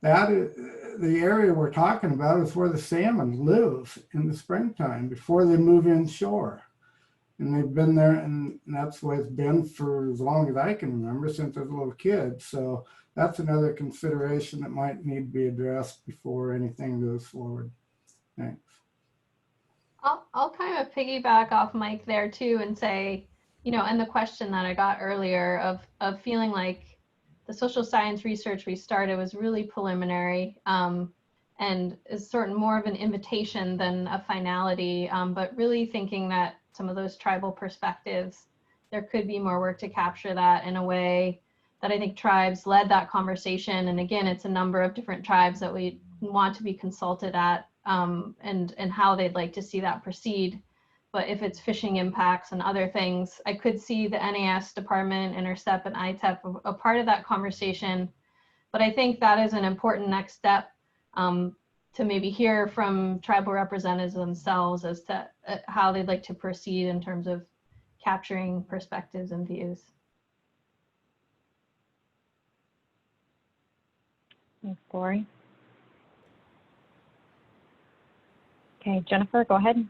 That is, the area we're talking about is where the salmon live in the springtime before they move inshore. And they've been there, and that's the way it's been for as long as I can remember, since I was a little kid. So that's another consideration that might need to be addressed before anything goes forward. Thanks. I'll kind of piggyback off Mike there too and say, and the question that I got earlier of feeling like the social science research we started was really preliminary, and is sort of more of an invitation than a finality, but really thinking that some of those tribal perspectives, there could be more work to capture that in a way that I think tribes led that conversation. And again, it's a number of different tribes that we want to be consulted at, and how they'd like to see that proceed. But if it's fishing impacts and other things, I could see the NAS department, Intercept, and ITEP a part of that conversation. But I think that is an important next step, to maybe hear from tribal representatives themselves as to how they'd like to proceed in terms of capturing perspectives and views. Thanks, Lori. Okay, Jennifer, go ahead.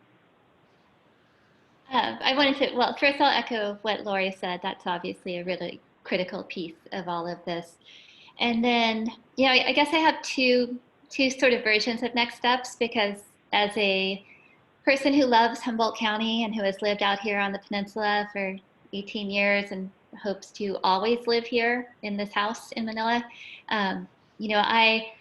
I wanted to, well, first I'll echo what Lori said. That's obviously a really critical piece of all of this. And then, you know, I guess I have two sort of versions of next steps, because as a person who loves Humboldt County and who has lived out here on the peninsula for 18 years and hopes to always live here in this house in Manila, you know, I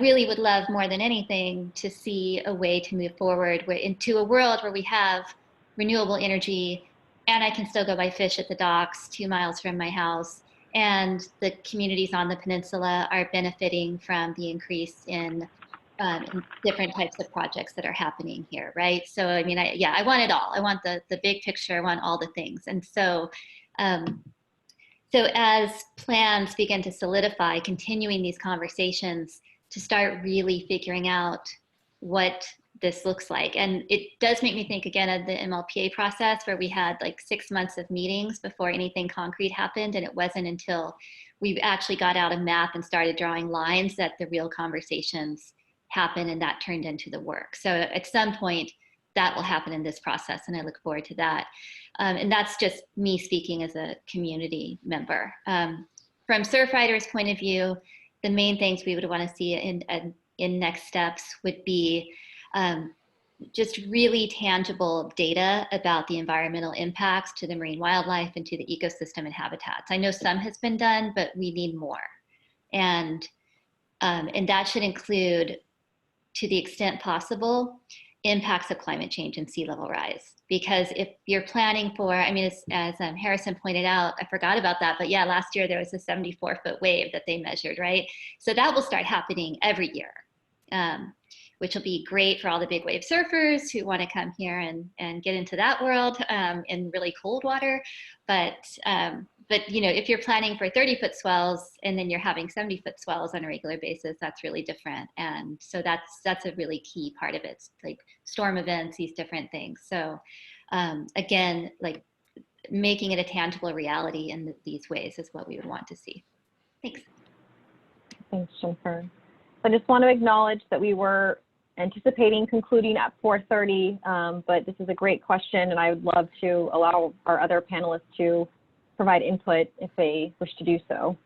really would love more than anything to see a way to move forward into a world where we have renewable energy and I can still go buy fish at the docks 2 miles from my house, and the communities on the peninsula are benefiting from the increase in different types of projects that are happening here, right? So, I mean, I want it all. I want the big picture. I want all the things. And so, so as plans begin to solidify, continuing these conversations to start really figuring out what this looks like. And it does make me think again of the MLPA process, where we had like 6 months of meetings before anything concrete happened. And it wasn't until we actually got out a map and started drawing lines that the real conversations happen, and that turned into the work. So at some point that will happen in this process, and I look forward to that. And that's just me speaking as a community member. From Surfrider's point of view, the main things we would want to see in next steps would be just really tangible data about the environmental impacts to the marine wildlife and to the ecosystem and habitats. I know some has been done, but we need more. And that should include, to the extent possible, impacts of climate change and sea level rise. Because if you're planning for, I mean, as Harrison pointed out, I forgot about that, but yeah, last year there was a 74-foot wave that they measured, right? So that will start happening every year, which will be great for all the big wave surfers who want to come here and get into that world in really cold water. But you know, if you're planning for 30-foot swells and then you're having 70-foot swells on a regular basis, that's really different. And so that's a really key part of it. It's like storm events, these different things. So again, like making it a tangible reality in these ways is what we would want to see. Thanks. Thanks, Jennifer. I just want to acknowledge that we were anticipating concluding at 4:30, but this is a great question, and I would love to allow our other panelists to provide input if they wish to do so.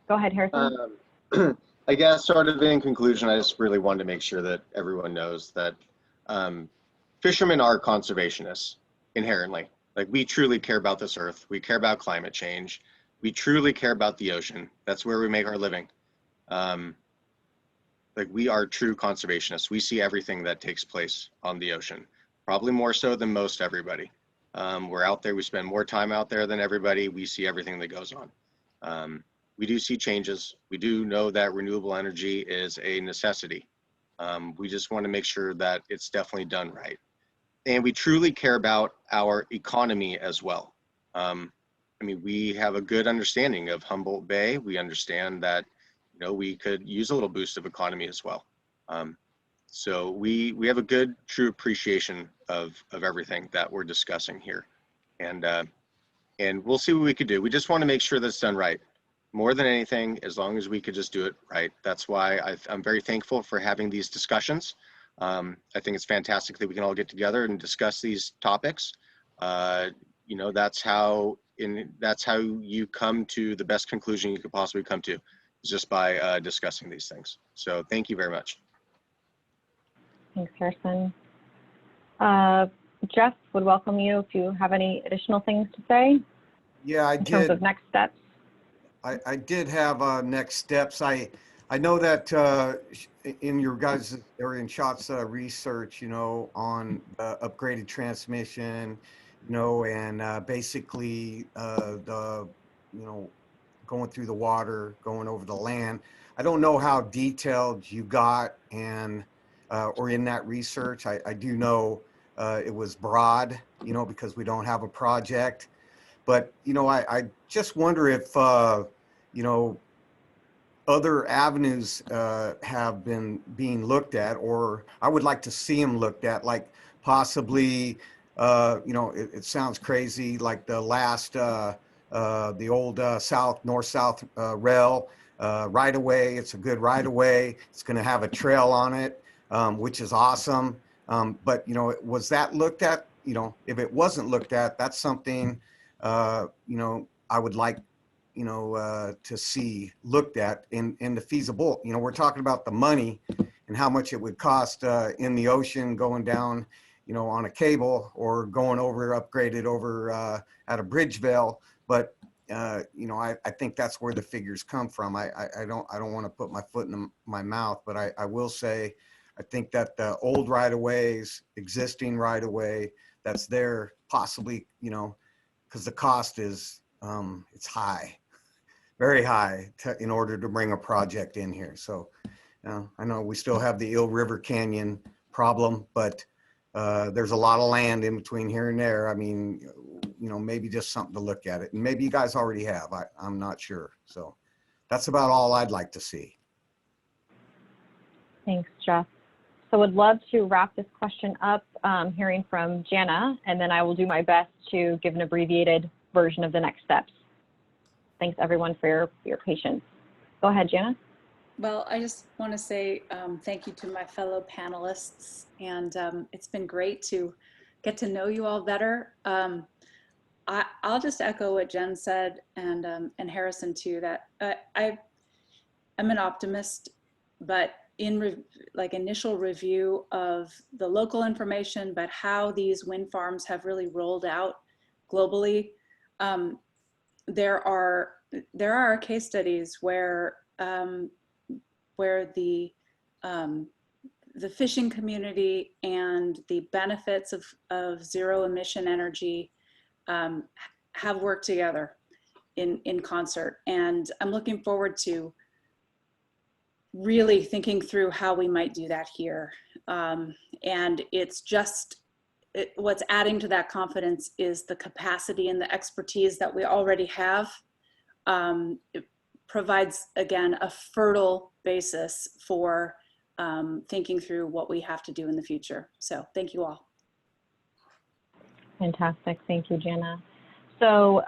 Go ahead, Harrison. I guess sort of in conclusion, I just really wanted to make sure that everyone knows that fishermen are conservationists inherently. Like, we truly care about this earth. We care about climate change. We truly care about the ocean. That's where we make our living. Like, we are true conservationists. We see everything that takes place on the ocean, probably more so than most everybody. We're out there, we spend more time out there than everybody. We see everything that goes on. We do see changes. We do know that renewable energy is a necessity. We just want to make sure that it's definitely done right. And we truly care about our economy as well. I mean, we have a good understanding of Humboldt Bay. We understand that, you know, we could use a little boost of economy as well. So we have a good, true appreciation of everything that we're discussing here. And we'll see what we could do. We just want to make sure that it's done right. More than anything, as long as we could just do it right. That's why I'm very thankful for having these discussions. I think it's fantastic that we can all get together and discuss these topics. You know, that's how you come to the best conclusion you could possibly come to, is just by discussing these things. So thank you very much. Thanks, Harrison. Jeff, would welcome you if you have any additional things to say. Yeah, I in terms of next steps. I did have next steps. I know that in your guys' or in Shot's research, you know, on upgraded transmission, you know, and basically the, you know, going through the water, going over the land. I don't know how detailed you got and or in that research. I do know it was broad, you know, because we don't have a project. But, you know, I just wonder if, you know, other avenues have been being looked at, or I would like to see them looked at, like possibly, you know, it sounds crazy, like the last, the old north-south rail right away. It's a good right away. It's going to have a trail on it, which is awesome. But, you know, was that looked at? You know, if it wasn't looked at, that's something, you know, I would like, you know, to see looked at in the feasible. You know, we're talking about the money and how much it would cost in the ocean going down, you know, on a cable or going over, upgraded over at a Bridgeville. But, you know, I think that's where the figures come from. I don't want to put my foot in my mouth, but I will say, I think that the old right-of-ways, existing right-of-way that's there, possibly, you know, because the cost is, it's high, very high in order to bring a project in here. So I know we still have the Eel River Canyon problem, but there's a lot of land in between here and there. I mean, you know, maybe just something to look at it. And maybe you guys already have, I'm not sure. So that's about all I'd like to see. Thanks, Jeff. So would love to wrap this question up, hearing from Jana, and then I will do my best to give an abbreviated version of the next steps. Thanks everyone for your patience. Go ahead, Jana. Well, I just want to say thank you to my fellow panelists, and it's been great to get to know you all better. I'll just echo what Jen said, and Harrison too, that I'm an optimist, but in like initial review of the local information, but how these wind farms have really rolled out globally, there are case studies where the fishing community and the benefits of zero emission energy have worked together in concert. And I'm looking forward to really thinking through how we might do that here. And it's just, what's adding to that confidence is the capacity and the expertise that we already have. It provides, again, a fertile basis for thinking through what we have to do in the future. So thank you all. Fantastic, thank you, Jana. So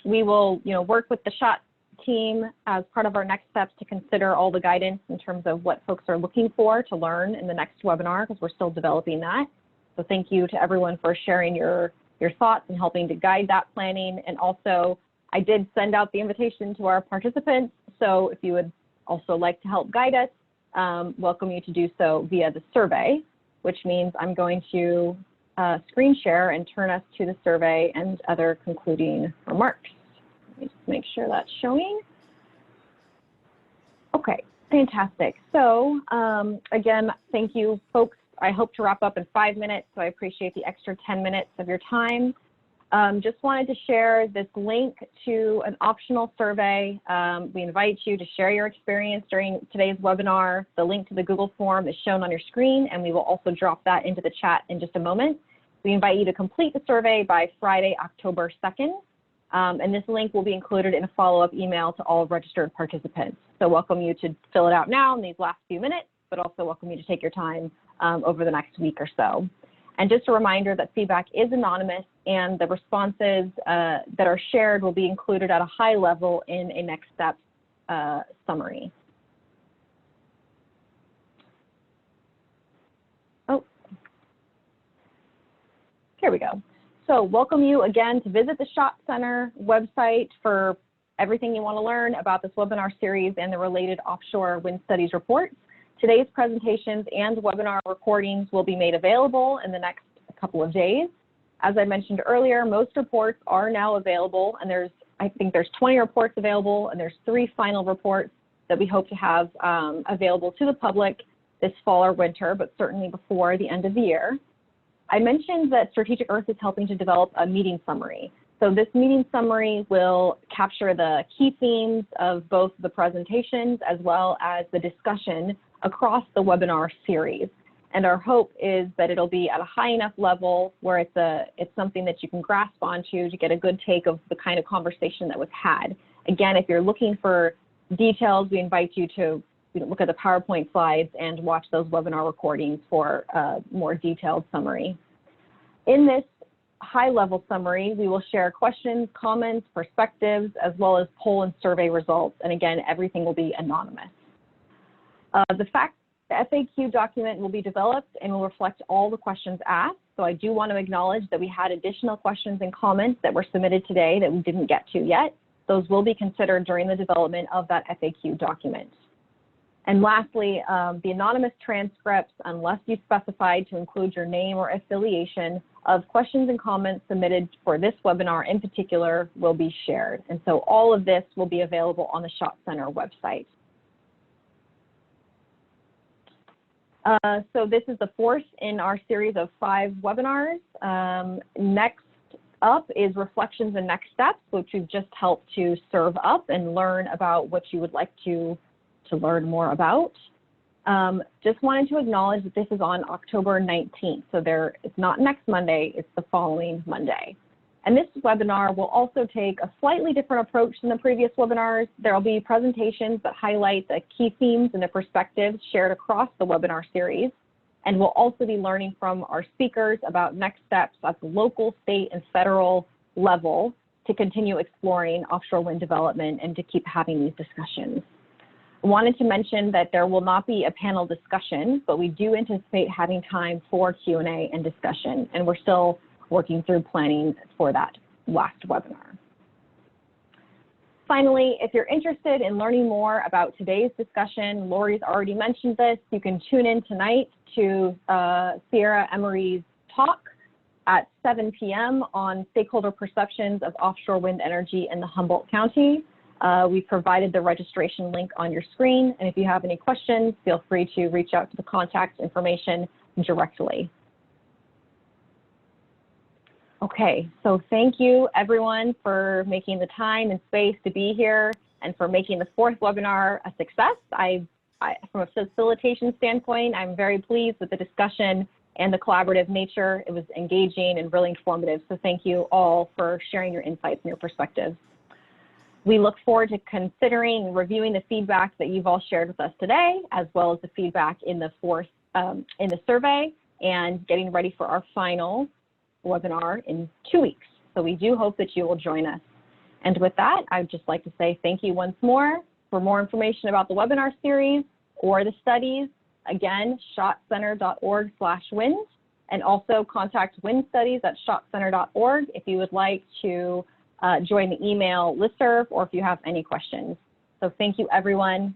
we will, work with the SHOT team as part of our next steps to consider all the guidance in terms of what folks are looking for to learn in the next webinar, because we're still developing that. So thank you to everyone for sharing your thoughts and helping to guide that planning. And also, I did send out the invitation to our participants. So if you would also like to help guide us, welcome you to do so via the survey, which means I'm going to screen share and turn us to the survey and other concluding remarks. Let me just make sure that's showing. Okay, fantastic. So again, thank you, folks. I hope to wrap up in 5 minutes, so I appreciate the extra 10 minutes of your time. Just wanted to share this link to an optional survey. We invite you to share your experience during today's webinar. The link to the Google form is shown on your screen, and we will also drop that into the chat in just a moment. We invite you to complete the survey by Friday, October 2nd. And this link will be included in a follow-up email to all registered participants. So welcome you to fill it out now in these last few minutes, but also welcome you to take your time over the next week or so. And just a reminder that feedback is anonymous, and the responses that are shared will be included at a high level in a next step summary. Oh, here we go. So welcome you again to visit the SHOT Center website for everything you want to learn about this webinar series and the related offshore wind studies reports. Today's presentations and webinar recordings will be made available in the next couple of days. As I mentioned earlier, most reports are now available, and I think there's 20 reports available, and there's 3 final reports that we hope to have available to the public this fall or winter, but certainly before the end of the year. I mentioned that Strategic Earth is helping to develop a meeting summary. So this meeting summary will capture the key themes of both the presentations as well as the discussion across the webinar series. And our hope is that it'll be at a high enough level where it's something that you can grasp onto to get a good take of the kind of conversation that was had. Again, if you're looking for details, we invite you to look at the PowerPoint slides and watch those webinar recordings for a more detailed summary. In this high-level summary, we will share questions, comments, perspectives, as well as poll and survey results. And again, everything will be anonymous. The FAQ document will be developed and will reflect all the questions asked. So I do want to acknowledge that we had additional questions and comments that were submitted today that we didn't get to yet. Those will be considered during the development of that FAQ document. And lastly, the anonymous transcripts, unless you specified to include your name or affiliation, of questions and comments submitted for this webinar in particular will be shared. And so all of this will be available on the Shot Center website. So this is the fourth in our series of 5 webinars. Next up is reflections and next steps, which we've just helped to serve up and learn about what you would like to learn more about. Just wanted to acknowledge that this is on October 19th. So it's not next Monday, it's the following Monday. And this webinar will also take a slightly different approach than the previous webinars. There will be presentations that highlight the key themes and the perspectives shared across the webinar series. And we'll also be learning from our speakers about next steps at the local, state, and federal level to continue exploring offshore wind development and to keep having these discussions. I wanted to mention that there will not be a panel discussion, but we do anticipate having time for Q&A and discussion, and we're still working through planning for that last webinar. Finally, if you're interested in learning more about today's discussion, Lori's already mentioned this, you can tune in tonight to Sierra Emery's talk at 7 p.m. on stakeholder perceptions of offshore wind energy in the Humboldt County. We've provided the registration link on your screen, and if you have any questions, feel free to reach out to the contact information directly. Okay, so thank you everyone for making the time and space to be here and for making the 4th webinar a success. From a facilitation standpoint, I'm very pleased with the discussion and the collaborative nature. It was engaging and really informative, so thank you all for sharing your insights and your perspectives. We look forward to considering and reviewing the feedback that you've all shared with us today, as well as the feedback in the survey, and getting ready for our final webinar in 2 weeks. So we do hope that you will join us. And with that, I'd just like to say thank you once more. For more information about the webinar series or the studies, again, shotcenter.org/wind, and also contact Wind Studies at shotcenter.org if you would like to join the email listserv or if you have any questions. So thank you, everyone.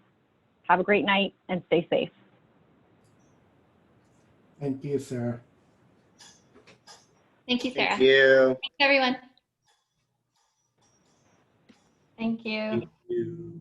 Have a great night and stay safe. Thank you, Sarah. Thank you, Sarah. Thank you. Thanks, everyone. Thank you. Thank you.